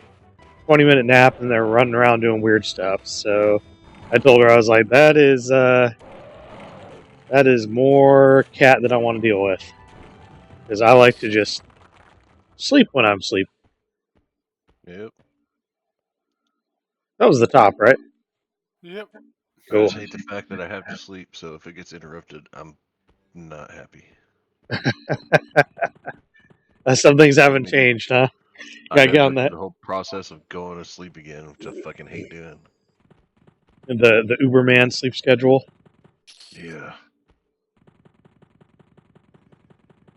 20-minute nap and they're running around doing weird stuff. So I told her, I was like, that is more cat than I want to deal with. Because I like to just sleep when I'm asleep. Yep. That was the top, right? Yep. I Cool. just hate the fact that I have to sleep, so if it gets interrupted, I'm not happy. Some things haven't changed, huh? I Gotta gotta get go on through that. the whole process of going to sleep again, which I fucking hate doing. The Uberman sleep schedule. Yeah.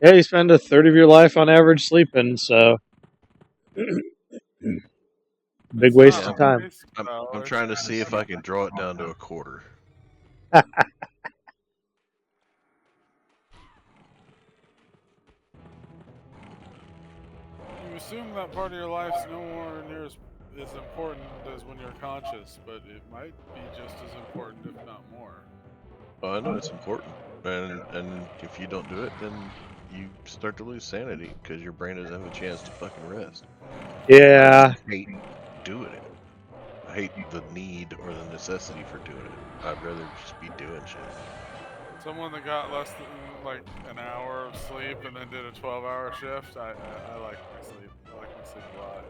Yeah, you spend a third of your life on average sleeping, so big waste Yeah, of time. I'm trying to see if I can draw it down to a quarter. You assume that part of your life's nowhere near as important as when you're conscious, but it might be just as important, if not more. Well, I know it's important, and if you don't do it, then you start to lose sanity because your brain doesn't have a chance to fucking rest. Yeah. I hate doing it. I hate the need or the necessity for doing it. I'd rather just be doing shit. Someone that got less than like an hour of sleep and then did a 12-hour shift, I like my sleep. I like my sleep a lot.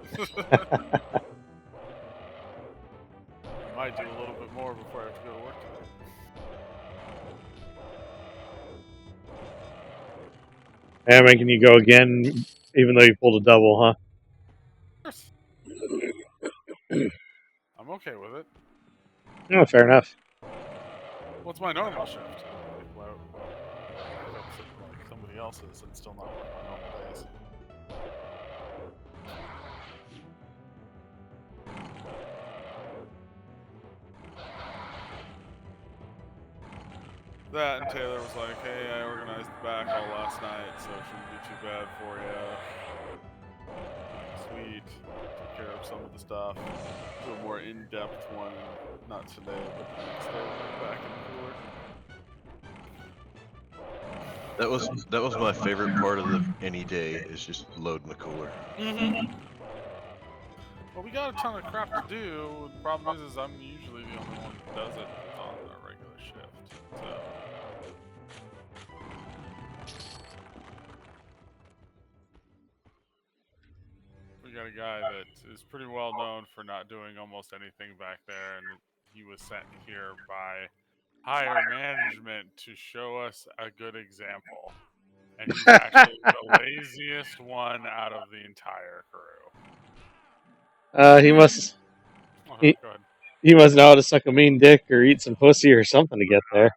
I might do a little bit more before I have to go to work tonight. And making you go again, even though you pulled a double, huh? Of course. I'm okay with it. Oh, fair enough. What's my normal shift? Like, why pick up like somebody else's and still not work my normal days? That and Taylor was like, hey, I organized the back all last night, so it shouldn't be too bad for you. Sweet. Took care of some of the stuff. Do a more in-depth one, not today, but the next day when I'm back in the cooler. That was my favorite part of any day is just loading the cooler. Mm-hmm. Well, we got a ton of crap to do. The problem is I'm usually the only one who does it on a regular shift. So. We got a guy that is pretty well known for not doing almost anything back there, and he was sent here by higher management to show us a good example. And he's actually the laziest one out of the entire crew. He must Oh, he, go ahead. he must know how to suck a mean dick or eat some pussy or something to get there.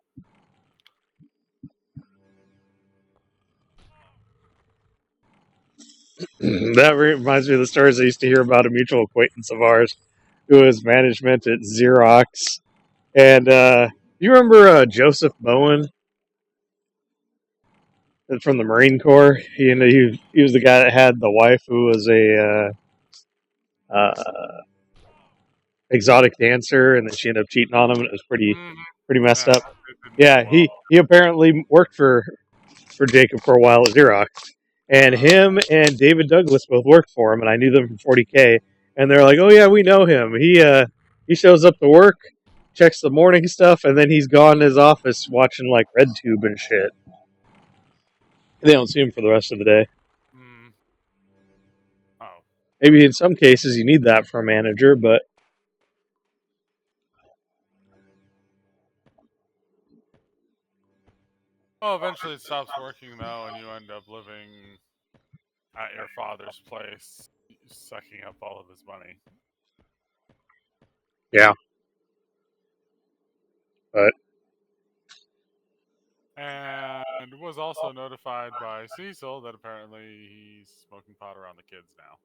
That reminds me of the stories I used to hear about a mutual acquaintance of ours who was management at Xerox. And you remember Joseph Bowen from the Marine Corps? He was the guy that had the wife who was a exotic dancer, and then she ended up cheating on him. And it was pretty messed Yeah, up. Yeah, he apparently worked for Jacob for a while at Xerox. And him and David Douglas both worked for him, and I knew them from 40K. And they're like, "Oh yeah, we know him. He shows up to work, checks the morning stuff, and then he's gone in his office watching like RedTube and shit. They don't see him for the rest of the day. Oh. Maybe in some cases you need that for a manager, but Well, eventually it stops working though, and you end up living at your father's place, sucking up all of his money. yeah. But And was also notified by Cecil that apparently he's smoking pot around the kids now.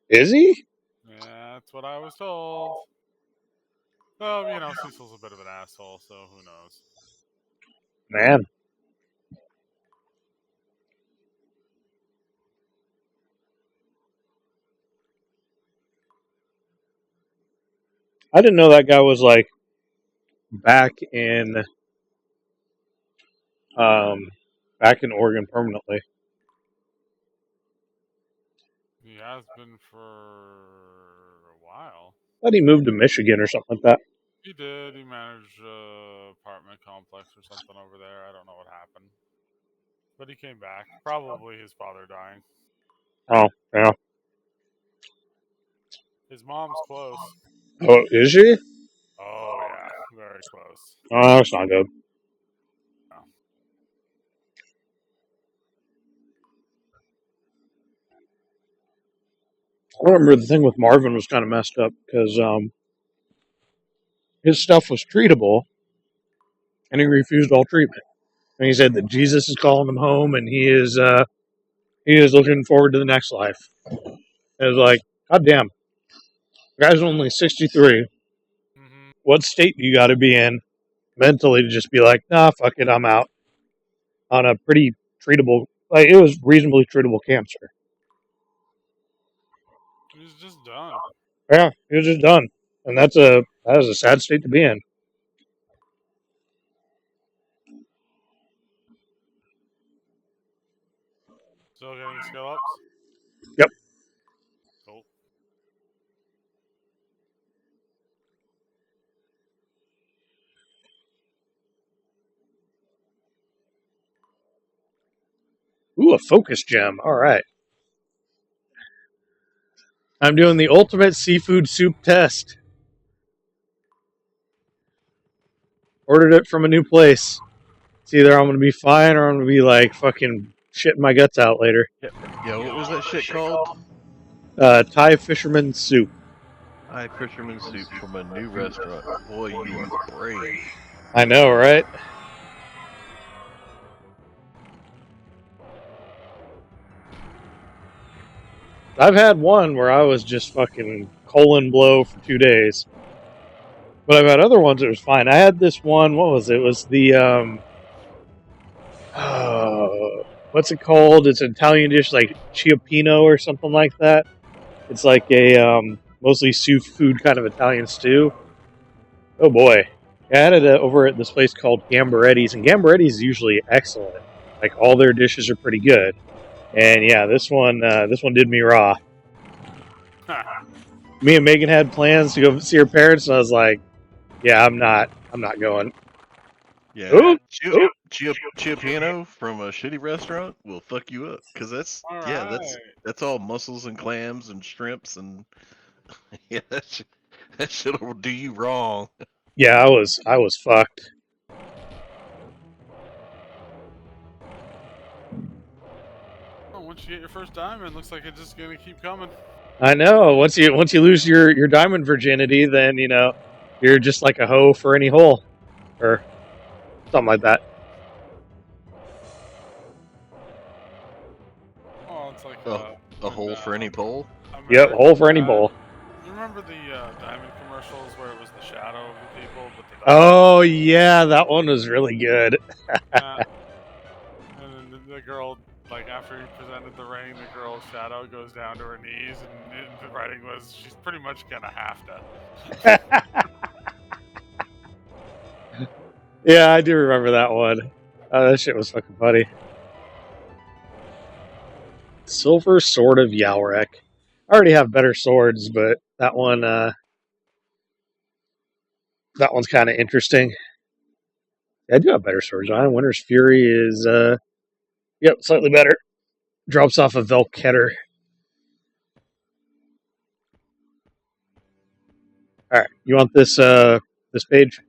is he? Yeah, that's what I was told. Well, you know, Cecil's a bit of an asshole, so who knows? Man. I didn't know that guy was like back in Oregon permanently. He has been for a while. I thought he moved to Michigan or something like that. He did. He managed an apartment complex or something over there. I don't know what happened. But he came back. Probably his father dying. Oh, yeah. His mom's close. Oh, is she? Oh, yeah. Very close. Oh, that's not good. No. I remember the thing with Marvin was kind of messed up because his stuff was treatable, and he refused all treatment. And he said that Jesus is calling him home, and he is looking forward to the next life. It was like, God damn, the guy's only 63. Mm-hmm. What state do you got to be in mentally to just be like, nah, fuck it, I'm out on a pretty treatable, like it was reasonably treatable cancer. He's just done. Yeah, he was just done, and that is a sad state to be in. Still getting skill ups? Yep. Cool. Ooh, a focus gem. All right. I'm doing the ultimate seafood soup test. Ordered it from a new place. It's either I'm going to be fine or I'm going to be like fucking shitting my guts out later. Yeah, what was that shit called? Thai fisherman soup. Thai fisherman soup from a new restaurant. Boy, you are brave. I know, right? I've had one where I was just fucking colon blow for 2 days. But I've had other ones that was fine. I had this one, what was it? It was the, what's it called? It's an Italian dish like ciappino or something like that. It's like a, mostly seafood kind of Italian stew. Oh boy. I had it over at this place called Gambaretti's, and Gambaretti's is usually excellent. Like all their dishes are pretty good. And yeah, this one did me raw. Me and Megan had plans to go see her parents, and I was like, "Yeah, I'm not going." Yeah, Chiappino from a shitty restaurant will fuck you up because that's all mussels and clams and shrimps and yeah, that shit will do you wrong. Yeah, I was fucked. once you get your first diamond, looks like it's just gonna keep coming. I know. Once you lose your diamond virginity, then you're just like a hoe for any hole, or something like that. Oh, it's like A hole for any pole. Yep, hole for any bowl. You remember the diamond commercials where it was the shadow of the people, but the Oh yeah, that one was really good. and then the girl, like after he presented the ring, the girl's shadow goes down to her knees, and the writing was, she's pretty much gonna have to. Yeah, I do remember that one. That shit was fucking funny. Silver Sword of Yalrek. I already have better swords, but that one's kind of interesting. Yeah, I do have better swords. Winter's Fury is slightly better. Drops off a Velketter. All right, you want this page?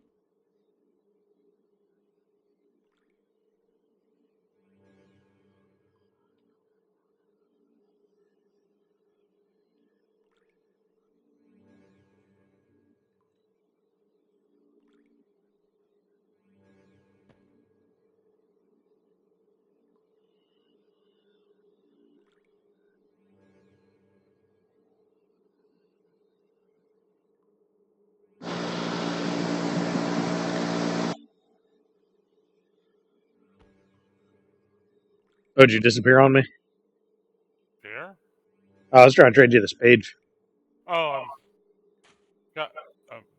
Oh, did you disappear on me? Here? I was trying to trade you this page. Oh,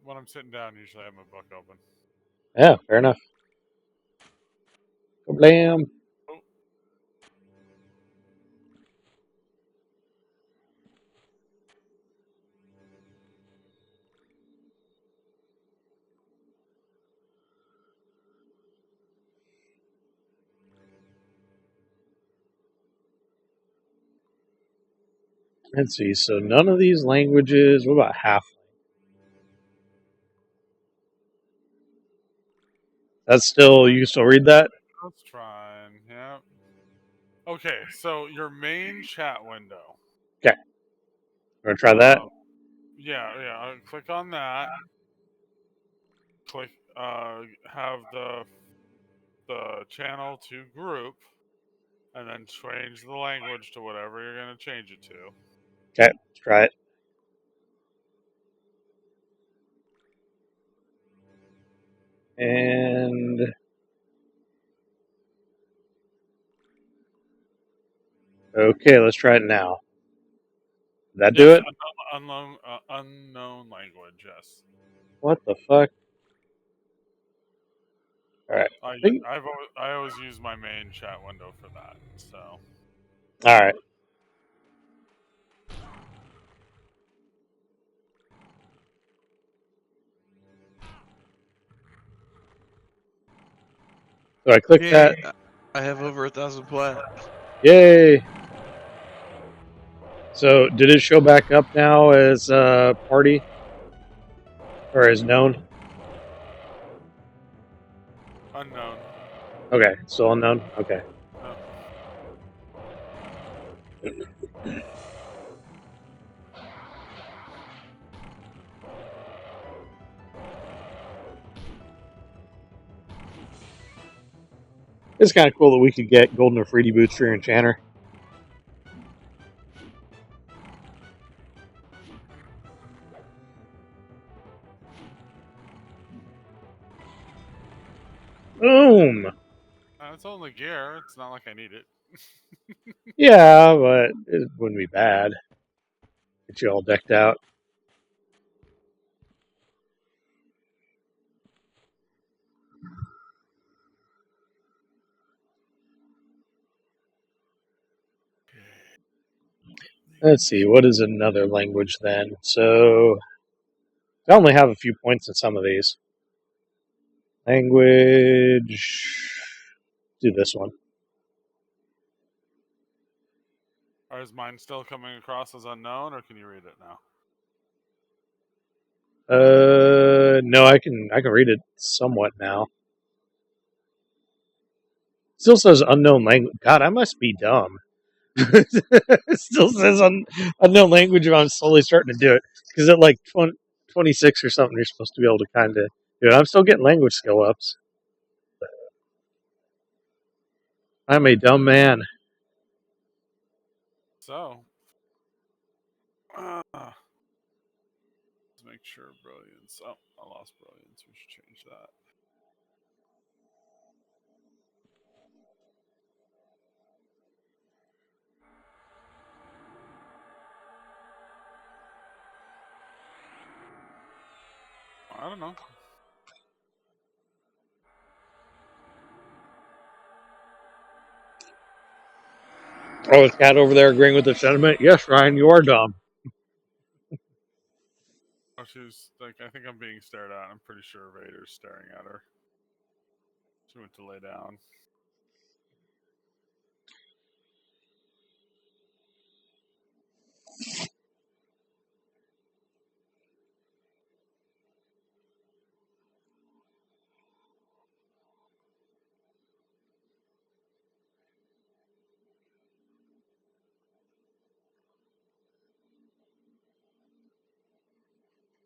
when I'm sitting down, usually I have my book open. Yeah, fair enough. Blam. Oh. Let's see. So none of these languages. What about half? That's still, you can still read that? Let's try. Yeah. Okay, so your main chat window. Okay. You want to try that? Yeah. Click on that. Click. Have the channel to group, and then change the language to whatever you're gonna change it to. Okay, let's try it. And okay, let's try it now. Did that do it? Unknown language. Yes. What the fuck? All right. I always use my main chat window for that. So. All right. So I click that. I have over 1,000 plats. Yay! So did it show back up now as party or as known? Unknown. Okay, still unknown. Okay. It's kind of cool that we could get golden Afridi boots for your enchanter. Boom! It's only gear. It's not like I need it. Yeah, but it wouldn't be bad. Get you all decked out. Let's see, what is another language then? So, I only have a few points in some of these. Language. Do this one. Or is mine still coming across as unknown, or can you read it now? No, I can read it somewhat now. Still says unknown language. God, I must be dumb. It still says unknown language, but I'm slowly starting to do it. Because at like 26 or something, you're supposed to be able to kind of do it. I'm still getting language skill ups. I'm a dumb man. So, let's make sure brilliance. Oh, I lost brilliance. We should change that. I don't know. Oh, is Cat over there agreeing with the sentiment? Yes, Ryan, you are dumb. Oh, she was like, I think I'm being stared at. I'm pretty sure Vader's staring at her. She went to lay down.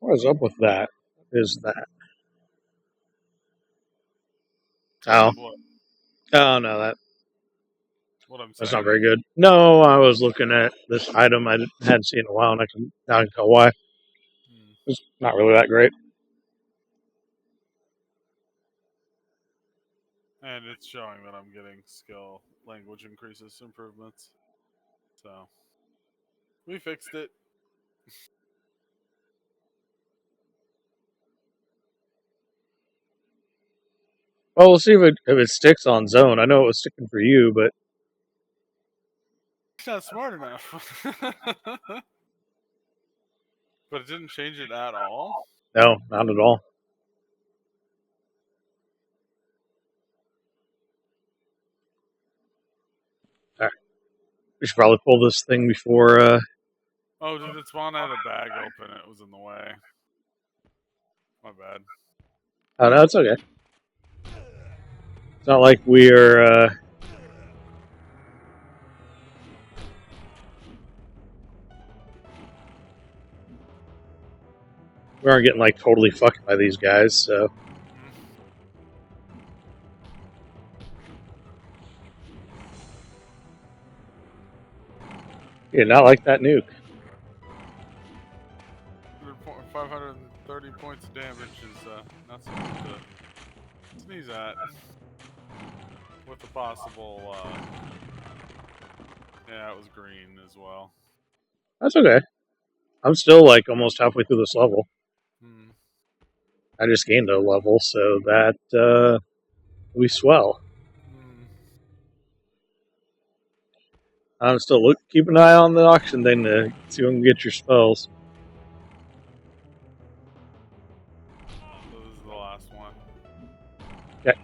What is up with that? What is that? Oh. What? Oh, no, What I'm that's saying? not very good. No, I was looking at this item I hadn't seen in a while, and I can tell why. It's not really that great. And it's showing that I'm getting skill language increases improvements. So we fixed it. Well, we'll see if it sticks on zone. I know it was sticking for you, but It's not smart enough. But it didn't change it at all. no, not at all. All right. We should probably pull this thing before. Oh, did it spawn? I had a bag open. It was in the way. My bad. Oh, no, it's okay. It's not like we're. We aren't getting like totally fucked by these guys, so. Yeah, not like that nuke. 530 points of damage is not something to sneeze at. With a possible, yeah, it was green as well. That's okay. I'm still like almost halfway through this level. I just gained a level, so that we swell. I'm still keep an eye on the auction thing to see when we can get your spells. So this is the last one. Okay.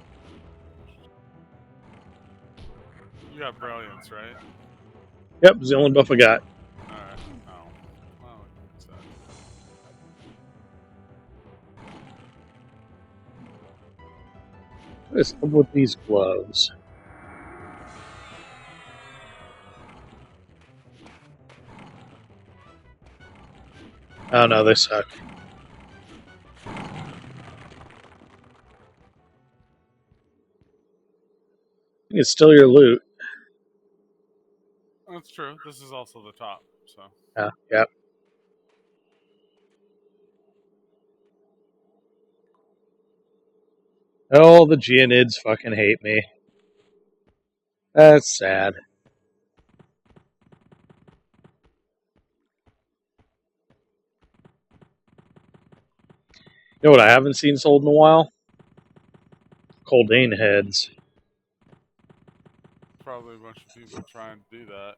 You got brilliance, right? Yep, it's the only buff I got. Alright. Oh. Well, it's sad. What is up with these gloves? Oh no, they suck. It's still your loot. That's true. This is also the top, so. Yeah, yep. Oh, the Geonids fucking hate me. That's sad. You know what I haven't seen sold in a while? Coldane heads. Probably a bunch of people trying to do that.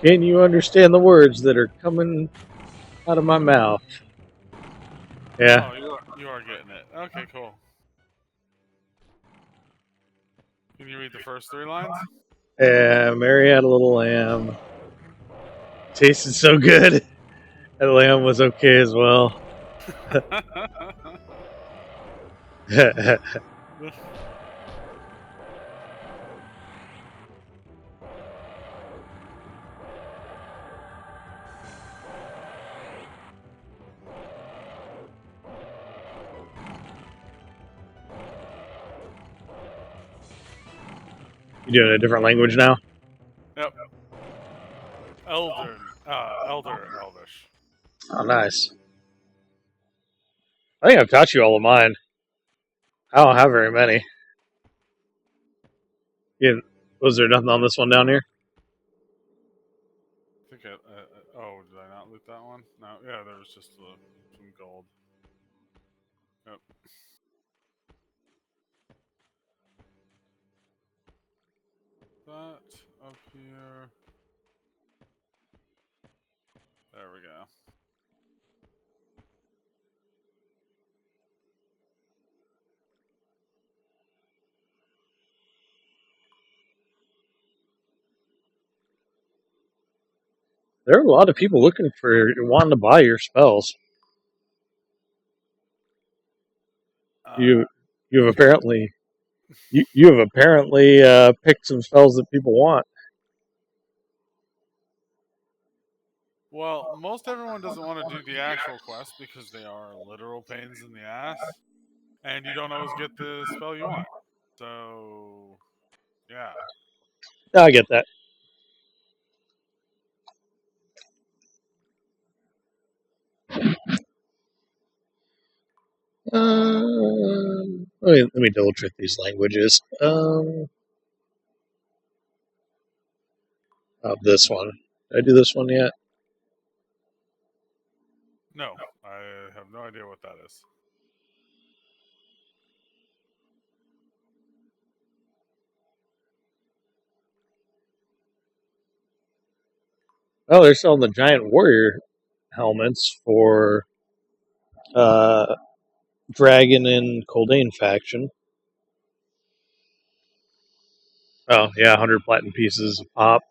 Can you understand the words that are coming out of my mouth? Yeah. Oh, you are getting it. Okay, cool. Can you read the first 3 lines? Mary had a little lamb. Tasted so good. That lamb was okay as well. You doing a different language now? Yep. Elvish. Oh, nice. I think I've taught you all of mine. I don't have very many. Was there nothing on this one down here? I think oh, did I not loot that one? No, yeah, there was just some gold. Yep. That up here. There we go. There are a lot of people looking for wanting to buy your spells. You have apparently you have apparently picked some spells that people want. Well, most everyone doesn't want to do the actual quest because they are literal pains in the ass, and you don't always get the spell you want. So, yeah. I get that. Let me double check these languages. This one. Did I do this one yet? No, I have no idea what that is. Oh, they're selling the giant warrior helmets for Dragon and Coldane faction. Oh yeah, 100 platinum pieces a pop.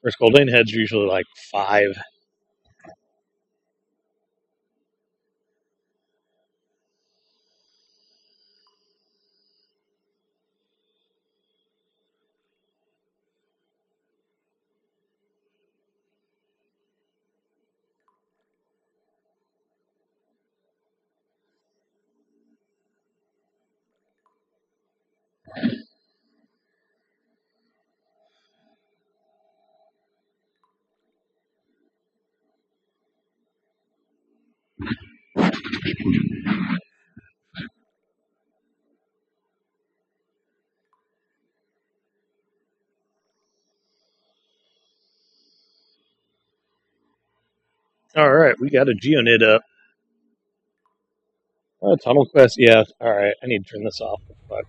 Whereas Coldane heads are usually like 5. Alright, we got a Geonid up. Oh, tunnel quest, yeah. Alright, I need to turn this off. Fuck.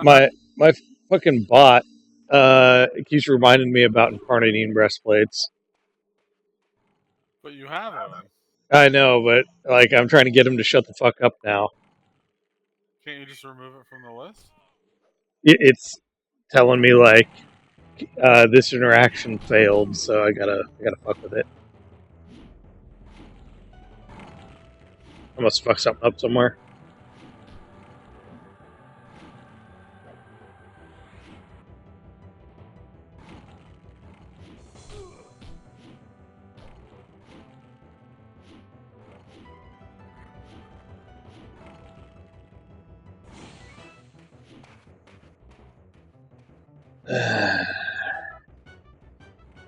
My fucking bot it keeps reminding me about incarnating breastplates. But you have them. I know, but like I'm trying to get him to shut the fuck up now. Can't you just remove it from the list? It's telling me like this interaction failed, so I gotta fuck with it. I must fuck something up somewhere.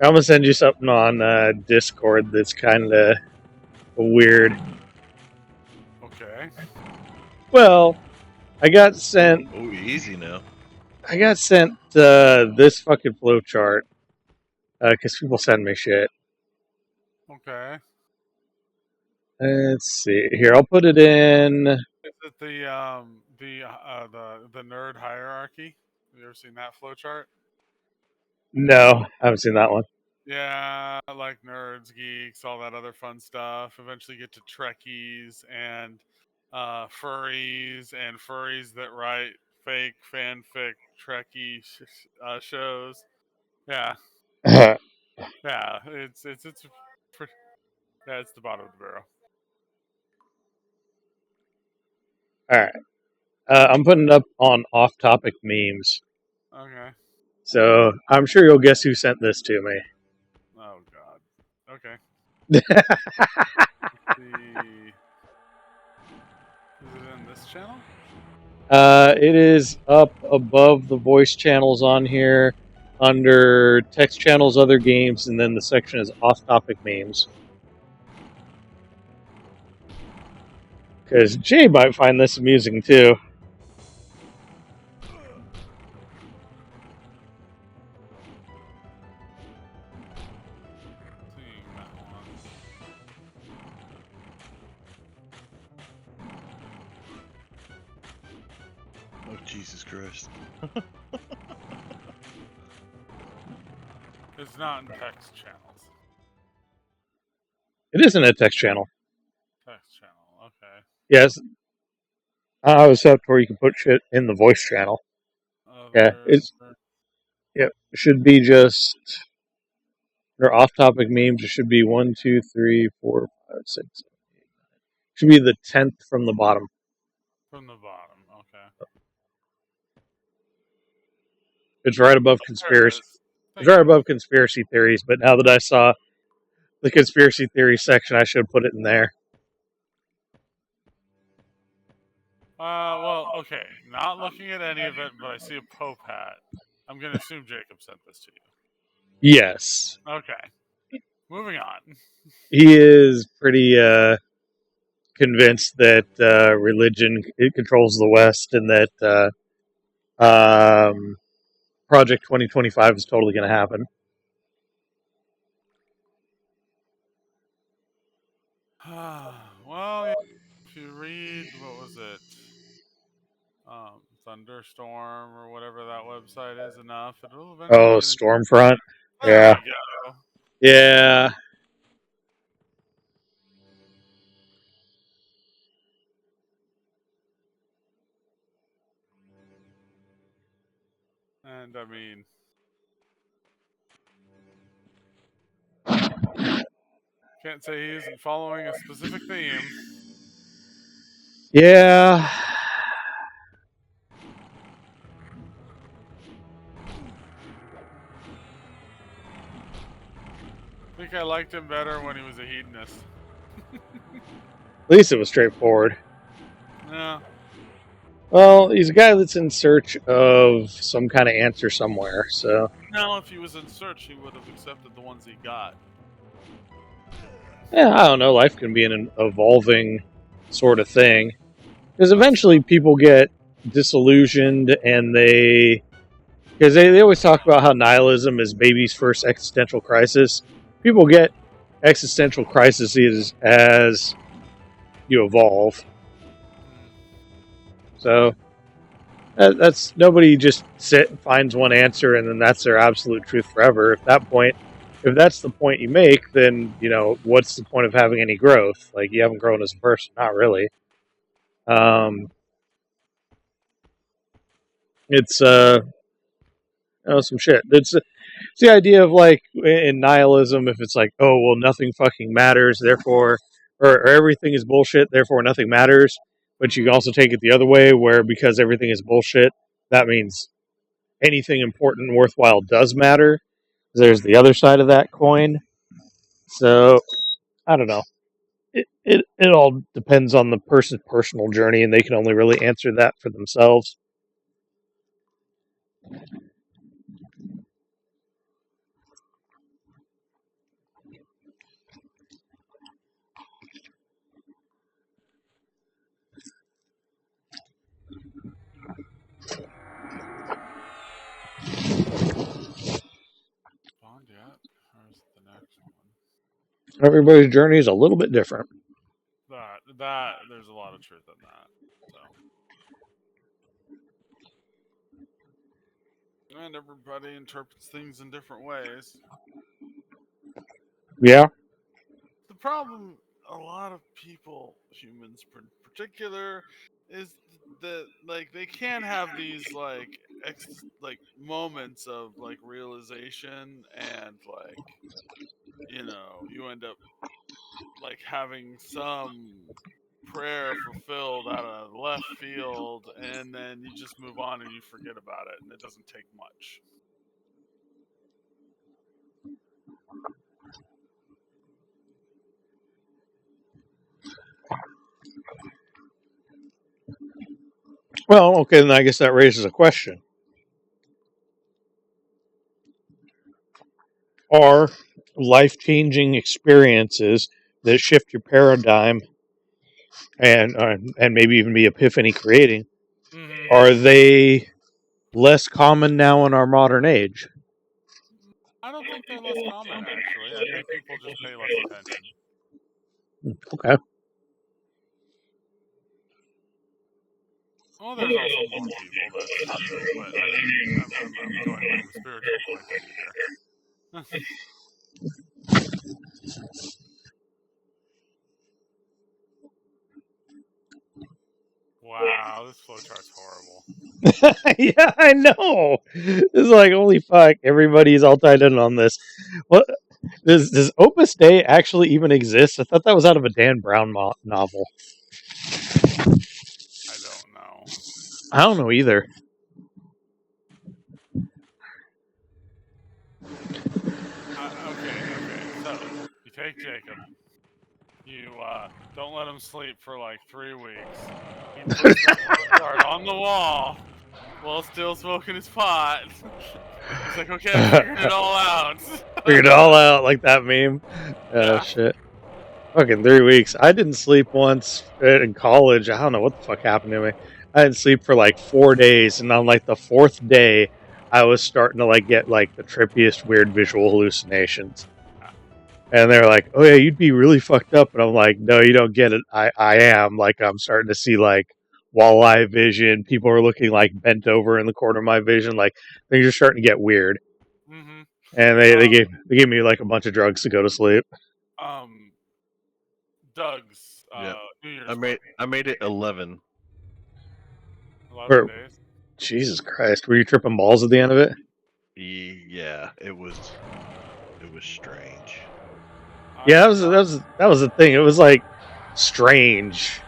I'm gonna send you something on Discord that's kind of weird. Okay. Well, I got sent. Oh, easy now. I got sent this fucking flowchart because people send me shit. Okay. Let's see here. I'll put it in. Is it the nerd hierarchy? Have you ever seen that flowchart? No, I haven't seen that one. Yeah, like nerds, geeks, all that other fun stuff. Eventually get to Trekkies and furries that write fake fanfic Trekkie shows. Yeah, All yeah, yeah, it's the bottom of the barrel. right. I'm putting it up on off-topic memes. Okay. So I'm sure you'll guess who sent this to me. Oh God. Okay. Let's see. Is it in this channel? It is up above the voice channels on here, under text channels, other games, and then the section is off-topic memes. Because Jay might find this amusing too. Seeing that one. Oh, Jesus Christ. It's not in text channels. It isn't a text channel. Text channel. Okay. Yes, I was set up where you can put shit in the voice channel. Yeah, it should be just. Or off-topic memes. It should be 1, 2, 3, 4, 5, 6, 7, 8, 9. Should be the 10th from the bottom. From the bottom. Okay. It's right above conspiracy. It's right above conspiracy theories. But now that I saw the conspiracy theory section, I should put it in there. Well, okay. Not looking at any of it, but I see a Pope hat. I'm gonna assume Jacob sent this to you. Yes. Okay. Moving on. He is pretty convinced that religion controls the West, and that Project 2025 is totally going to happen. Well, yeah, if you read, what was it? Thunderstorm or whatever that website is enough, it'll eventually Oh, get Stormfront. There Yeah. we go. Yeah. And I mean, can't say he isn't following a specific theme. Yeah. I think I liked him better when he was a hedonist. At least it was straightforward. Yeah. Well, he's a guy that's in search of some kind of answer somewhere, so. Now, if he was in search, he would have accepted the ones he got. Yeah, I don't know. Life can be an evolving sort of thing. Because eventually people get disillusioned and because they always talk about how nihilism is baby's first existential crisis. People get existential crises as you evolve. So that's nobody just finds one answer and then that's their absolute truth forever. If that's the point you make, then what's the point of having any growth? Like, you haven't grown as a person, not really. It's some shit. It's the idea of, like, in nihilism, if it's like, oh well, nothing fucking matters, therefore, or everything is bullshit, therefore nothing matters. But you can also take it the other way, where because everything is bullshit, that means anything important and worthwhile does matter. There's the other side of that coin. So I don't know. It all depends on the person's personal journey, and they can only really answer that for themselves. Bond yet? Or is it the next one? Everybody's journey is a little bit different. That there's a lot of truth in that. So. And everybody interprets things in different ways. Yeah. The problem, a lot of people, humans in particular, is that like they can't have these like moments of like realization, and like you end up like having some prayer fulfilled out of left field, and then you just move on and you forget about it, and it doesn't take much. Well, okay, then I guess that raises a question. Are life-changing experiences that shift your paradigm and maybe even be epiphany creating, Mm-hmm. are they less common now in our modern age? I don't think they're less common, actually. I think people just pay less attention. Okay. Well, there's also more people, that's true. But I mean, I'm going from a spiritual point of view here. Wow, this flowchart's horrible. Yeah, I know. It's like, holy fuck, everybody's all tied in on this. What does Opus Dei actually even exist? I thought that was out of a Dan Brown novel. I don't know. I don't know either. Okay. So you take Jacob. You don't let him sleep for like 3 weeks. He puts the flowchart on the wall while still smoking his pot. He's like, okay, I figured it all out. Figured it all out, like that meme. Yeah. Shit. Fucking 3 weeks. I didn't sleep once in college. I don't know what the fuck happened to me. I didn't sleep for like 4 days, and on like the 4th day, I was starting to like get like the trippiest weird visual hallucinations. And they're like, "Oh yeah, you'd be really fucked up," and I'm like, "No, you don't get it. I am. Like, I'm starting to see like walleye vision. People are looking like bent over in the corner of my vision. Like things are starting to get weird." Mm-hmm. And they gave me like a bunch of drugs to go to sleep. Doug's Yeah. New Year's I made it 11. 11 days. Jesus Christ, were you tripping balls at the end of it? Yeah, it was strange. Yeah, that was the thing. It was like strange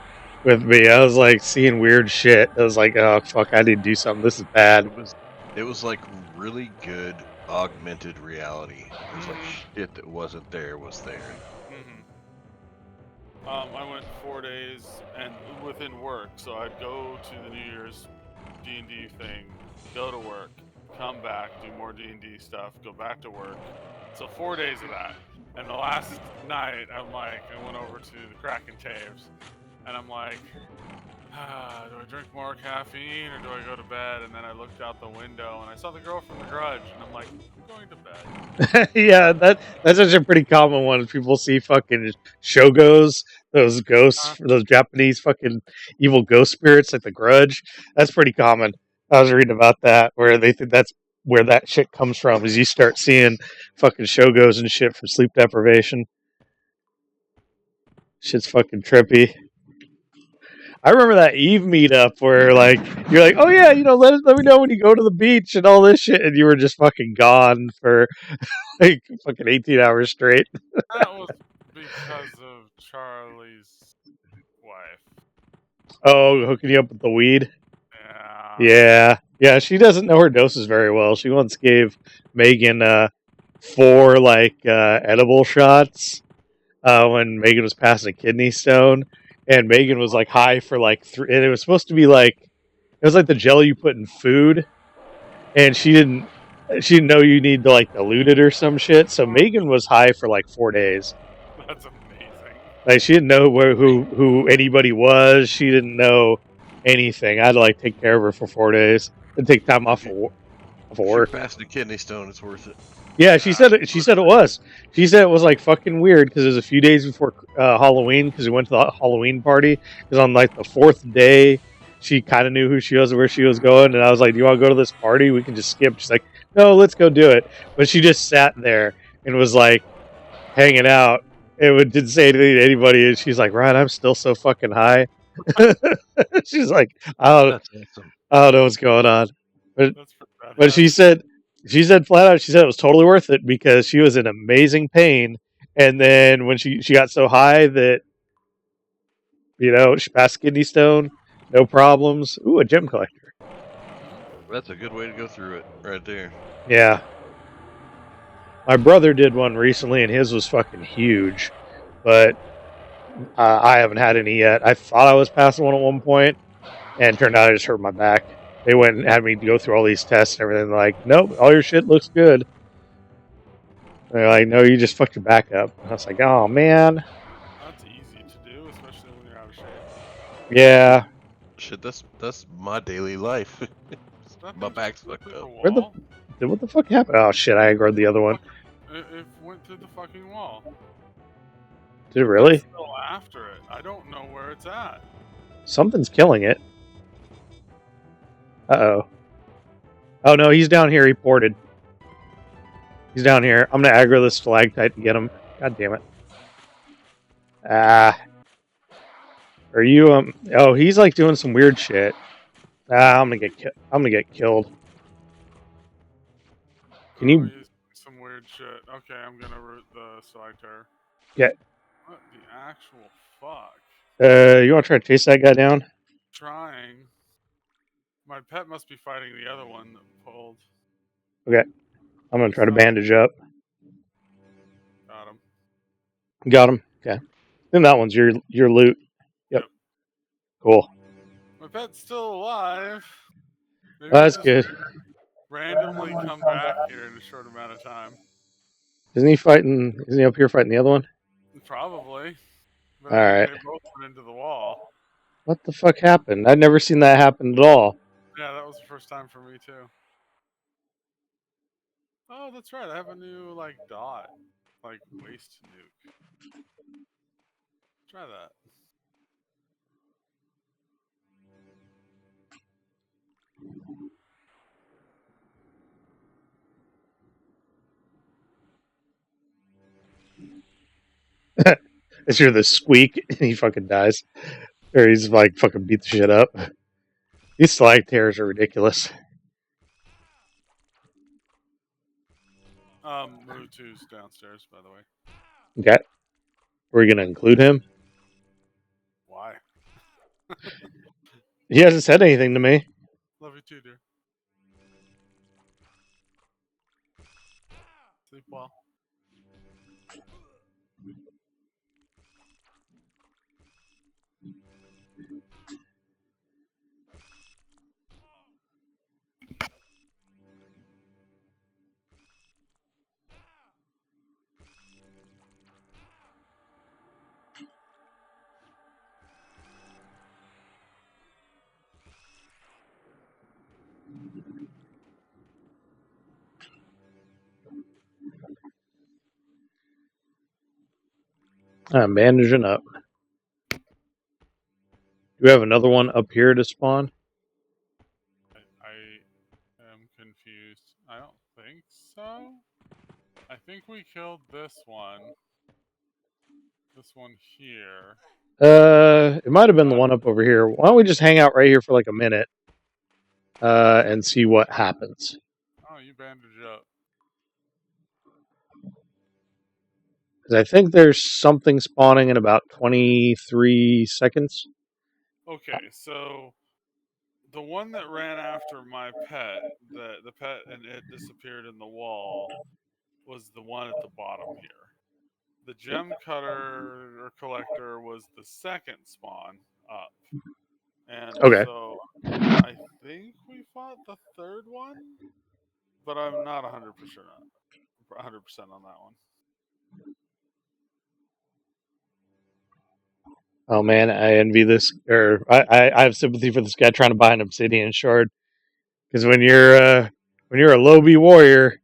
with me. I was like seeing weird shit. I was like, oh fuck, I need to do something. This is bad. It was like really good augmented reality. It was like shit that wasn't there was there. Mm-hmm. I went 4 days and within work, so I'd go to the New Year's D&D thing, go to work, come back, do more D&D stuff, go back to work. So 4 days of that. And the last night, I went over to the Kraken Caves, and I'm like, do I drink more caffeine or do I go to bed? And then I looked out the window and I saw the girl from The Grudge, and I'm like, I'm going to bed. Yeah, that's such a pretty common one. People see fucking shogos, those ghosts, those Japanese fucking evil ghost spirits like the Grudge. That's pretty common. I was reading about that, where they think that's where that shit comes from, is you start seeing fucking shogos and shit from sleep deprivation. Shit's fucking trippy. I remember that Eve meetup where like you're like, oh yeah, let me know when you go to the beach and all this shit, and you were just fucking gone for like fucking 18 hours straight. That was because of Charlie's wife. Oh, hooking you up with the weed? Yeah. Yeah, she doesn't know her doses very well. She once gave Megan 4 edible shots when Megan was passing a kidney stone, and Megan was like high for like 3, and it was supposed to be like, it was like the jelly you put in food, and she didn't know you need to like dilute it or some shit. So Megan was high for like 4 days. That's amazing. Like she didn't know who anybody was. She didn't know anything. I had to like take care of her for 4 days and take time off of work. If you're passing a kidney stone, it's worth it. Yeah, she said it. She said it was. She said it was like fucking weird because it was a few days before Halloween, because we went to the Halloween party. Because on like the 4th day, she kind of knew who she was and where she was going, and I was like, "Do you want to go to this party? We can just skip." She's like, "No, let's go do it." But she just sat there and was like hanging out. Didn't say anything to anybody, and she's like, "Ryan, I'm still so fucking high." She's like, That's awesome. I don't know what's going on," That's pretty bad. but she said flat out, she said it was totally worth it because she was in amazing pain, and then when she got so high that she passed kidney stone, no problems. Ooh, a gem collector. That's a good way to go through it, right there. Yeah. My brother did one recently, and his was fucking huge, but I haven't had any yet. I thought I was passing one at one point, and it turned out I just hurt my back. They went and had me go through all these tests and everything. Like, nope, all your shit looks good. And they're like, no, you just fucked your back up. And I was like, oh man. That's easy to do, especially when you're out of shape. Yeah. Shit, that's my daily life. My back's fucked up. What the fuck happened? Oh shit, I aggroed the other one. It went through the fucking wall. Did it really? It's still after it. I don't know where it's at. Something's killing it. Uh-oh. Oh no, he's down here. He ported. He's down here. I'm gonna aggro this stalactite to get him. God damn it. Ah. Are you oh, he's like doing some weird shit. I'm gonna get killed. Can you some weird shit? Okay, I'm gonna root the selector. Yeah. What the actual fuck? You wanna try to chase that guy down? Trying. My pet must be fighting the other one that pulled. Okay. I'm gonna try to bandage up. Got him. Got him. Okay. Then that one's your loot. Yep. Cool. My pet's still alive. Maybe That's good. Randomly come back here in a short amount of time. Isn't he up here fighting the other one? Probably. But Alright. They both went into the wall. What the fuck happened? I'd never seen that happen at all. Yeah, that was the first time for me too. Oh, that's right. I have a new dot, waste nuke. Try that. It's hear the squeak and he fucking dies. Or he's like fucking beat the shit up. These slag tears are ridiculous. Mutu's downstairs, by the way. Okay. We're gonna include him? Why? He hasn't said anything to me. Love you too, dear. Sleep well. I'm bandaging up. Do we have another one up here to spawn? I am confused. I don't think so. I think we killed this one. This one here. It might have been the one up over here. Why don't we just hang out right here for like a minute? And see what happens. Oh, you bandage up. Because I think there's something spawning in about 23 seconds. Okay, so the one that ran after my pet, the pet and it disappeared in the wall, was the one at the bottom here. The gem cutter or collector was the second spawn up. And Okay. so I think we fought the third one, but I'm not 100% on that one. Oh man, I envy this, or I have sympathy for this guy trying to buy an obsidian shard. Because when you're a Lobi warrior,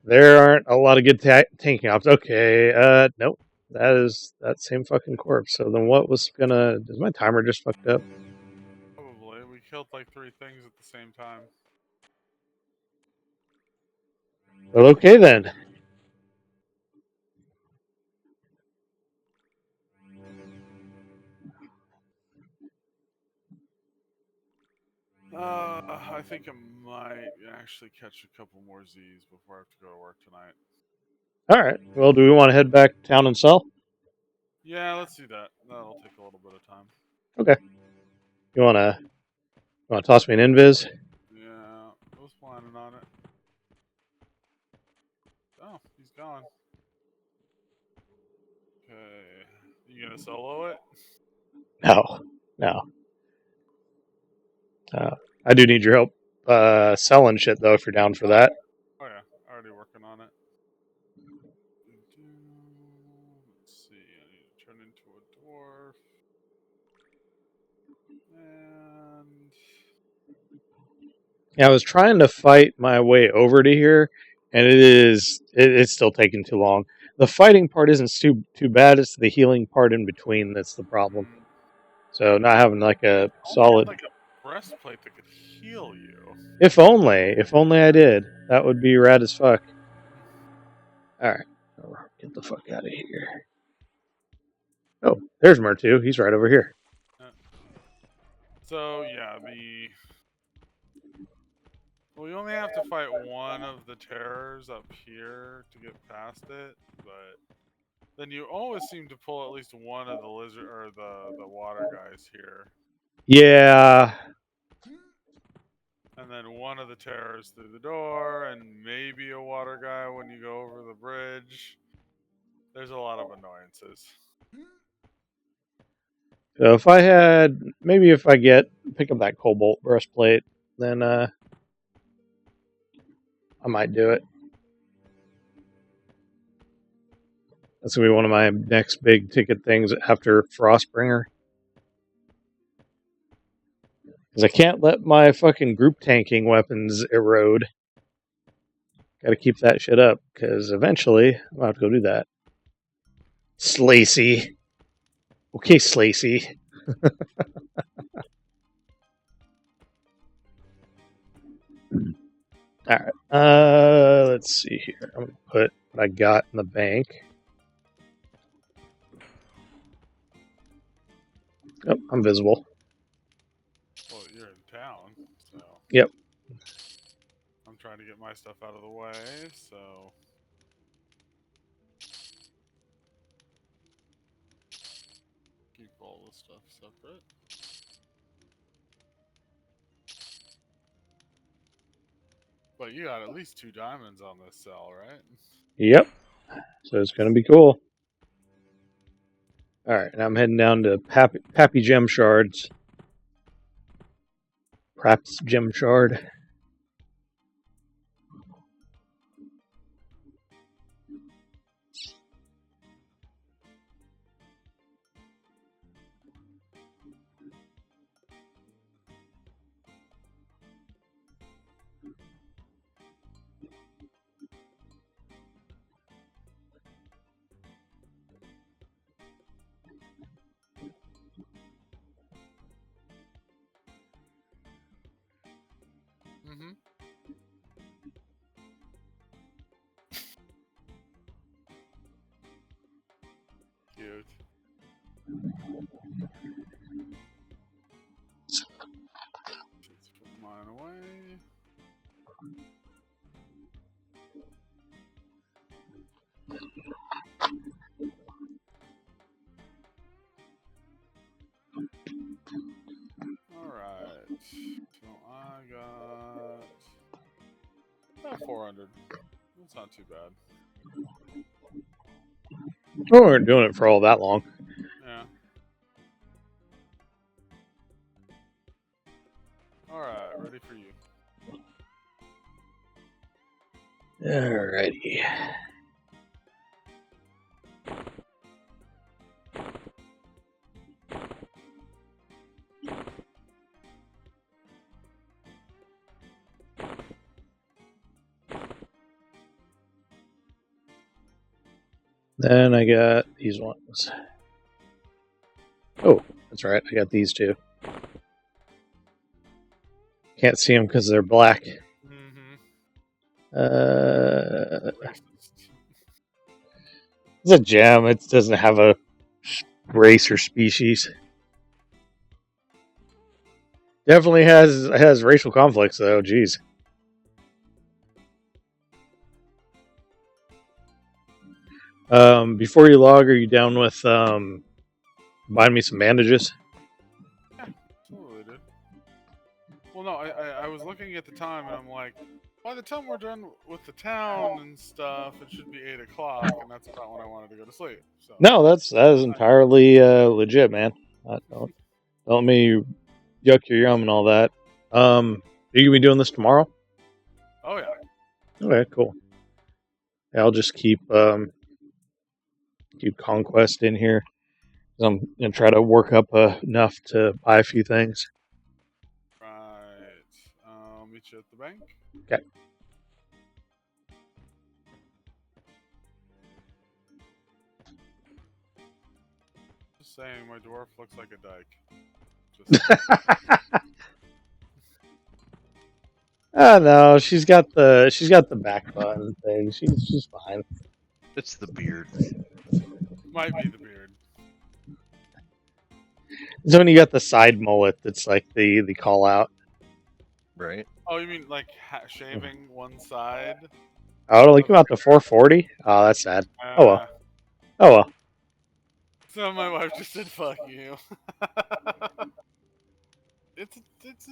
there aren't a lot of good tanking options. Okay, nope, that same fucking corpse. So then what was gonna? Is my timer just fucked up? Probably. We killed like 3 things at the same time. Well, okay then. I think I might actually catch a couple more Z's before I have to go to work tonight. All right. Well, do we want to head back to town and sell? Yeah, let's do that. That'll take a little bit of time. Okay. You wanna toss me an invis? Yeah, I was planning on it. Oh, he's gone. Okay, you gonna solo it? No. I do need your help selling shit though. If you're down for that. Oh yeah, already working on it. Let's see, I need to turn into a dwarf. And Yeah, I was trying to fight my way over to here, and it's still taking too long. The fighting part isn't too bad. It's the healing part in between that's the problem. So not having like a solid. like a breastplate that could heal you. If only I did. That would be rad as fuck. All right, get the fuck out of here. Oh, there's Mertu. He's right over here. So yeah, we only have to fight one of the terrors up here to get past it, but then you always seem to pull at least one of the lizard or the water guys here, Yeah. and then one of the terrors through the door, and maybe a water guy when you go over the bridge. There's a lot of annoyances. So if I pick up that cobalt breastplate, then I might do it. That's gonna be one of my next big ticket things after Frostbringer. Because I can't let my fucking group tanking weapons erode. Gotta keep that shit up, because eventually I'll have to go do that. Slacy. Okay, Slacy. Alright, let's see here. I'm gonna put what I got in the bank. Oh, I'm visible. Well, you're in town, so. Yep. I'm trying to get my stuff out of the way, so. Keep all the stuff separate. But you got at least 2 diamonds on this cell, right? Yep. So it's gonna be cool. Alright, and I'm heading down to Pappy Gem Shards. Praps Gem Shard. Mm-hmm. Cute. Let's put mine away. Alright. So I got about 400. That's not too bad. We weren't doing it for all that long. Yeah. Alright, ready for you. Alrighty. Then I got these ones. Oh, that's right. I got these two. Can't see them because they're black. Mm-hmm. It's a gem. It doesn't have a race or species. Definitely has racial conflicts though. Jeez. Before you log, are you down with buying me some bandages? Yeah, absolutely, dude. Well, no, I was looking at the time, and I'm like, by the time we're done with the town and stuff, it should be 8 o'clock, and that's about when I wanted to go to sleep. So No, that is entirely legit, man. Don't let me yuck your yum and all that. Are you gonna be doing this tomorrow? Oh yeah. Okay, cool. Yeah, I'll just keep Conquest in here. I'm gonna try to work up enough to buy a few things. Right. I'll meet you at the bank. Okay. Just saying, my dwarf looks like a dyke. Just Oh no, she's got the back button thing. She's fine. It's the beard. might be the beard. It's when you got the side mullet that's like the call out. Right. Oh, you mean like shaving one side? Oh, it'll come out to 440. Oh, that's sad. Oh well. Oh well. So my wife just said, "Fuck you." it's a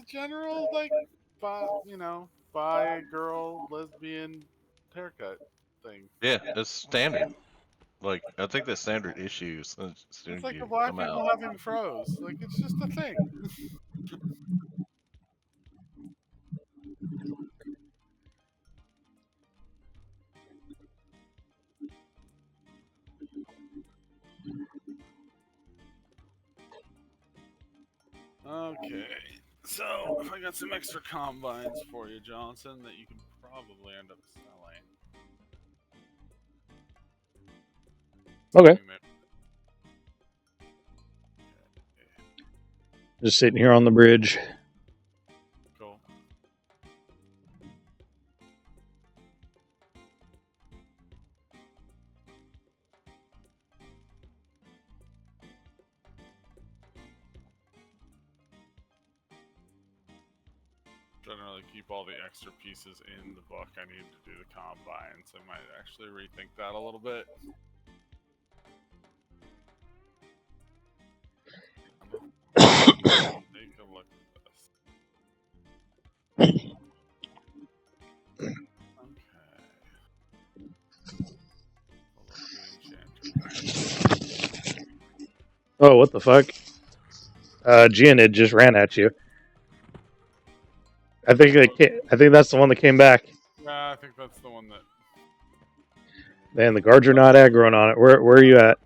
general like, bi girl lesbian haircut thing. Yeah, it's standard. Like, I think that's standard issues. It's like the black people having froze. Like, it's just a thing. Okay, so if I got some extra combines for you, Johnson, that you can probably end up selling. Okay. Just sitting here on the bridge. Cool. Generally keep all the extra pieces in the book. I need to do the combines. I might actually rethink that a little bit. Take a look at this. Okay. Oh, what the fuck? Gianid just ran at you. I think that's the one that came back. Yeah, I think that's the one that. Man, the guards are not aggroing on it. Where are you at?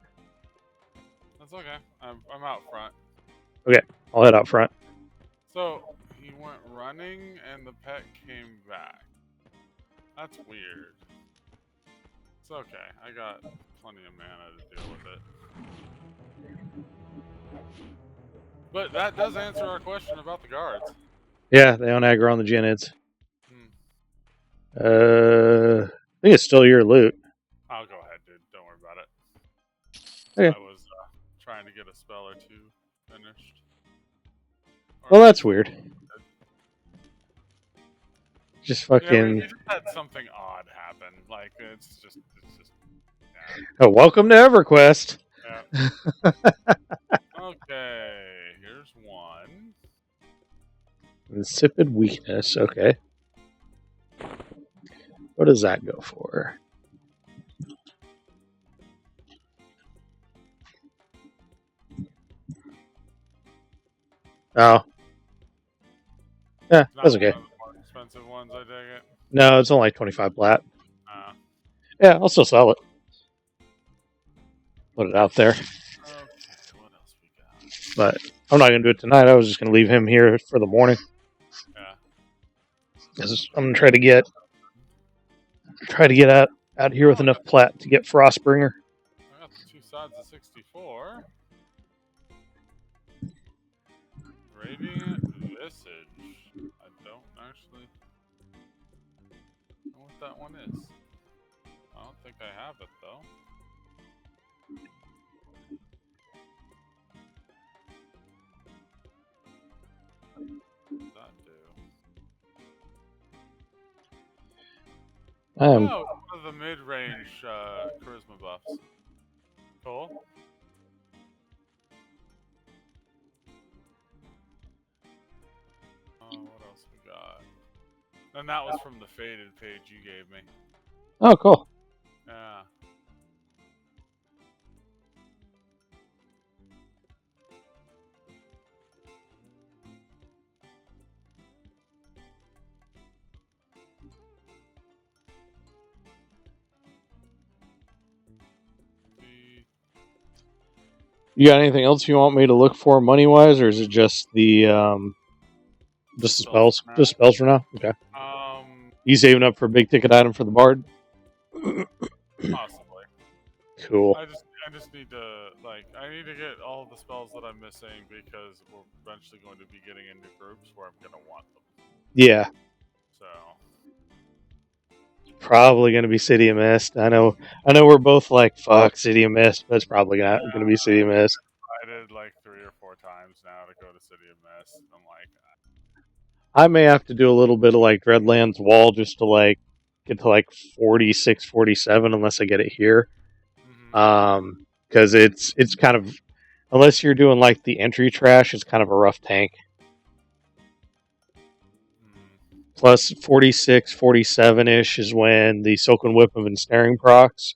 That's okay. I'm out front. Okay, I'll head out front. So he went running, and the pet came back. That's weird. It's okay. I got plenty of mana to deal with it. But that does answer our question about the guards. Yeah, they don't aggro on the Gianids. Hmm. I think it's still your loot. I'll go ahead, dude. Don't worry about it. Okay. I was trying to get a spell or two finished. Well, that's weird. Just fucking. Yeah, we just had something odd happen. Like it's just. Oh, welcome to EverQuest. Yeah. Okay, here's one. Insipid weakness. Okay. What does that go for? Oh. Yeah, that's okay. One of the more expensive ones, I take it. No, it's only 25 plat. Yeah, I'll still sell it. Put it out there. Okay, what else we got? But I'm not going to do it tonight. I was just going to leave him here for the morning. Yeah. I'm going to try to get out here with enough plat to get Frostbringer. I got the 2 sides of 64. Radiant Visage. I don't actually know what that one is. I don't think I have it though. What does that do? Oh, one of the mid-range charisma buffs. Cool. What else we got? And that was from the faded page you gave me. Oh, cool. Yeah. You got anything else you want me to look for money-wise, or is it just the spells? Just spells for now? Okay. You saving up for a big-ticket item for the bard? Possibly. Cool. I just need to, I need to get all the spells that I'm missing because we're eventually going to be getting into groups where I'm going to want them. Yeah. So. Probably going to be City of Mist. I know we're both like, fuck City of Mist, but it's probably going to be City of Mist. I did 3 or 4 times now to go to City of Mist. I'm like, I may have to do a little bit of Dreadlands Wall just to get to 46, 47 unless I get it here. Because it's kind of, unless you're doing the entry trash, it's kind of a rough tank. Plus 46, 47-ish is when the Silken Whip of Ensnaring procs,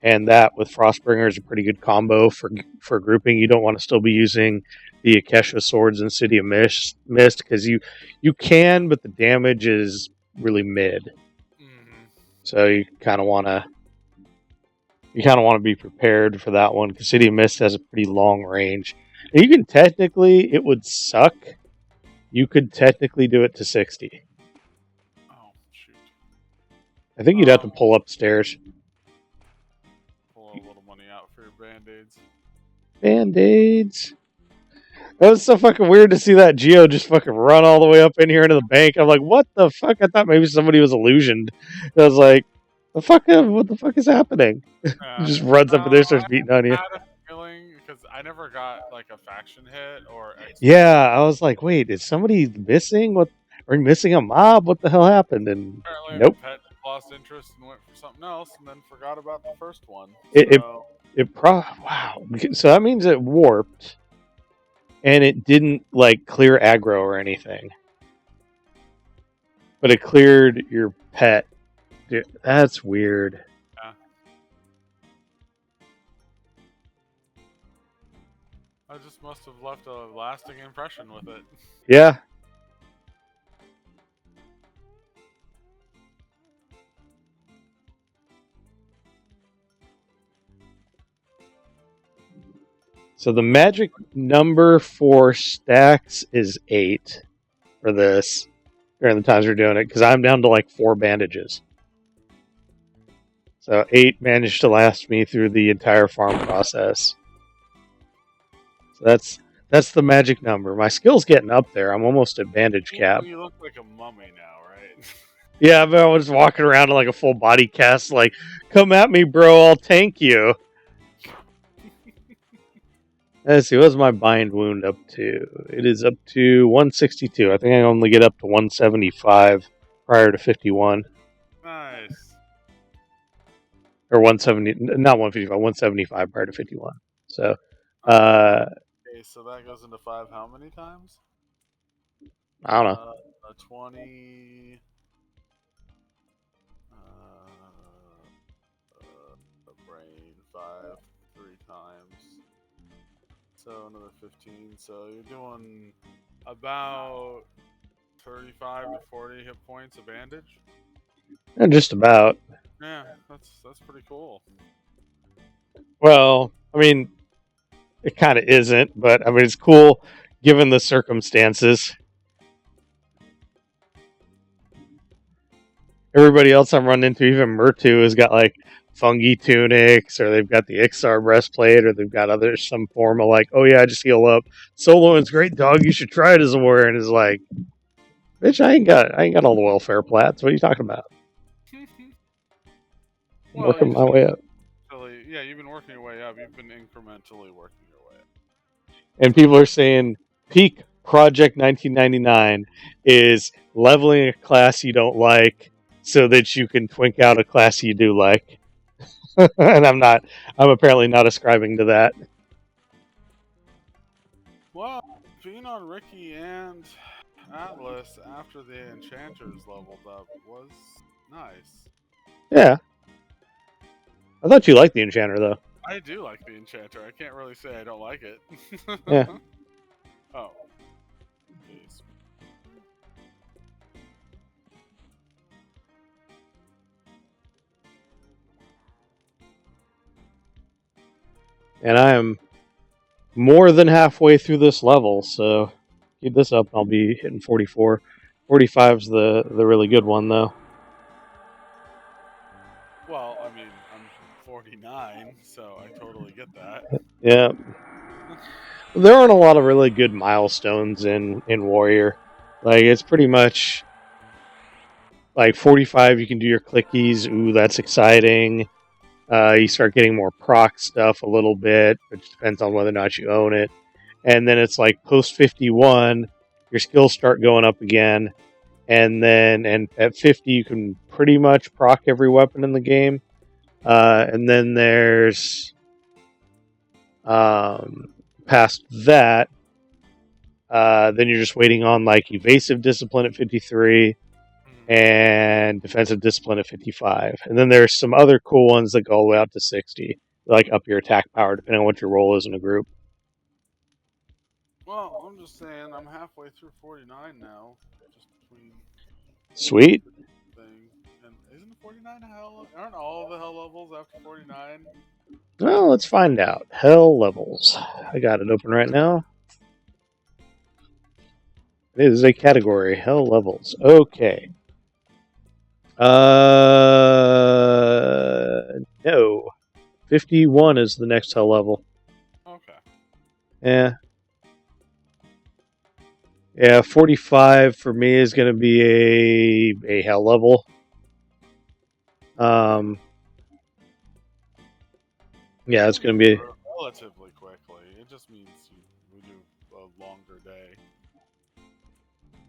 and that with Frostbringer is a pretty good combo for grouping. You don't want to still be using the Akesha swords in City of Mist because you can, but the damage is really mid. So you kind of want to be prepared for that one because City of Mist has a pretty long range. And you can technically, it would suck. You could technically do it to 60. I think you'd have to pull upstairs. Pull a little money out for your band-aids. Band-aids. That was so fucking weird to see that Geo just fucking run all the way up in here into the bank. I'm like, what the fuck? I thought maybe somebody was illusioned. I was like, what the fuck is happening? He just runs up in there, starts beating on you. I had a feeling, because I never got a faction hit or... Yeah, I was like, wait, is somebody missing? Are we missing a mob? What the hell happened? And apparently nope. The pet lost interest and went for something else and then forgot about the first one. Wow. So that means it warped and it didn't clear aggro or anything. But it cleared your pet. Dude, that's weird. Yeah. I just must have left a lasting impression with it. Yeah. So the magic number for stacks is 8 for this during the times we're doing it, because I'm down to 4 bandages. So 8 managed to last me through the entire farm process. So that's the magic number. My skill's getting up there. I'm almost at bandage cap. You look like a mummy now, right? Yeah, but I was walking around in a full body cast, come at me, bro, I'll tank you. Let's see, what's my bind wound up to? It is up to 162. I think I only get up to 175 prior to 51. Nice. Or 170, not 155, 175 prior to 51. So, okay, so that goes into 5 how many times? I don't know. 20... brain 5, 3 times. So another 15. So you're doing about 35 to 40 hit points of bandage. Yeah, just about. Yeah, that's pretty cool. Well, I mean, it kind of isn't, but I mean it's cool given the circumstances. Everybody else I'm running into, even Murtu, has got fungi tunics, or they've got the Ixar breastplate, or they've got some form of oh yeah, I just heal up. Soloin's great, dog. You should try it as a warrior. And it's Bitch, I ain't got all the welfare plats. What are you talking about? I'm Well, working my way up. yeah, you've been working your way up. You've been incrementally working your way up. And people are saying peak Project 1999 is leveling a class you don't like so that you can twink out a class you do like. And I'm apparently not ascribing to that. Well, being on Ricky and Atlas after the Enchanters leveled up was nice. Yeah. I thought you liked the Enchanter, though. I do like the Enchanter. I can't really say I don't like it. Yeah. Oh. Jeez. And I am more than halfway through this level, so keep this up and I'll be hitting 44. 45's the really good one, though. Well, I mean, I'm 49, so I totally get that. Yeah. There aren't a lot of really good milestones in Warrior. Like, it's pretty much like 45, you can do your clickies. Ooh, that's exciting. You start getting more proc stuff a little bit, which depends on whether or not you own it. And then it's like post 51, your skills start going up again. And at 50, you can pretty much proc every weapon in the game. And then there's past that, then you're just waiting on like evasive discipline at 53 and defensive discipline at 55. And then there's some other cool ones that go all the way out to 60, like up your attack power, depending on what your role is in a group. Well, I'm just saying, I'm halfway through 49 now. Just between Sweet. thing. And isn't 49 a hell? Aren't all the hell levels after 49? Well, let's find out. Hell levels. I got it open right now. It is a category. Hell levels. Okay. No. 51 is the next hell level. Okay. Yeah. Yeah, 45 for me is going to be a hell level. Yeah, it's going to be Relatively quickly. It just means we do a longer day.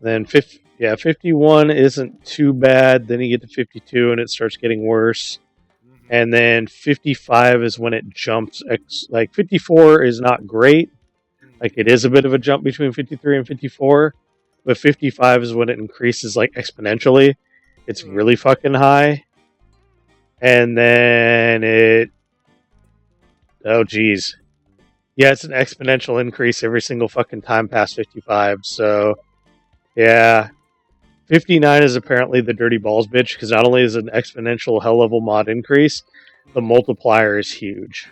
Then 51 isn't too bad. Then you get to 52 and it starts getting worse. Mm-hmm. And then 55 is when it jumps. Like 54 is not great. Like it is a bit of a jump between 53 and 54. But 55 is when it increases like exponentially. It's really fucking high. And then oh geez. Yeah, it's an exponential increase every single fucking time past 55. So yeah. 59 is apparently the dirty balls bitch, because not only is it an exponential hell level mod increase, the multiplier is huge.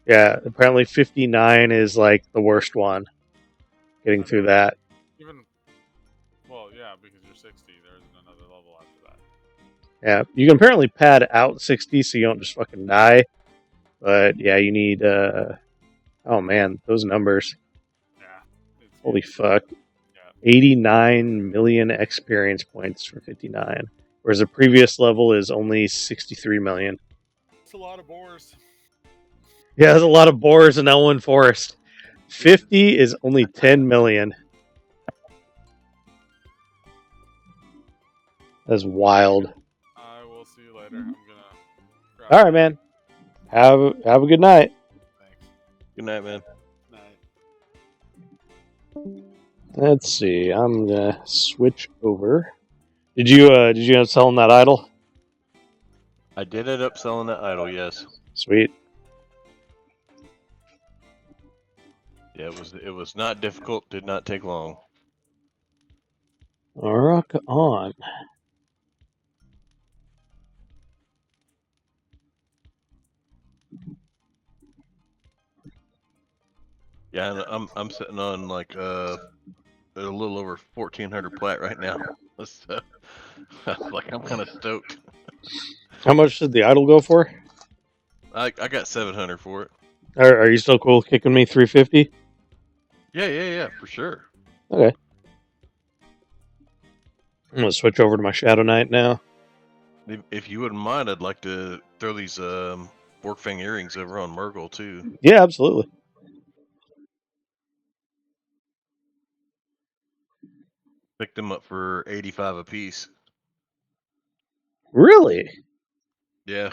Yeah, apparently 59 is like the worst one. Getting through that. Well, yeah, because you're 60, there isn't another level after that. Yeah, you can apparently pad out 60 so you don't just fucking die. But yeah, you need, oh man, those numbers. Yeah. Holy fuck. Yeah. 89 million experience points for 59. Whereas the previous level is only 63 million. It's a lot of boars. Yeah, there's a lot of boars in Elwyn Forest. 50 is only 10 million. That's wild. I will see you later. I'm gonna. All right, man. Have a good night. Thanks. Good night, man. Night. Let's see. I'm gonna switch over. Did you end up selling that idol? I did end up selling that idol, yes. Sweet. Yeah, it was not difficult. Did not take long. Rock on. Yeah, I'm sitting on like a little over 1,400 plat right now. So, like I'm kind of stoked. How much did the idol go for? I got 700 for it. Are you still cool kicking me 350? Yeah, for sure. Okay. I'm gonna switch over to my Shadow Knight now. If you wouldn't mind, I'd like to throw these Fork Fang earrings over on Murgle too. Yeah, absolutely. Pick them up for 85 a piece. Really? Yeah,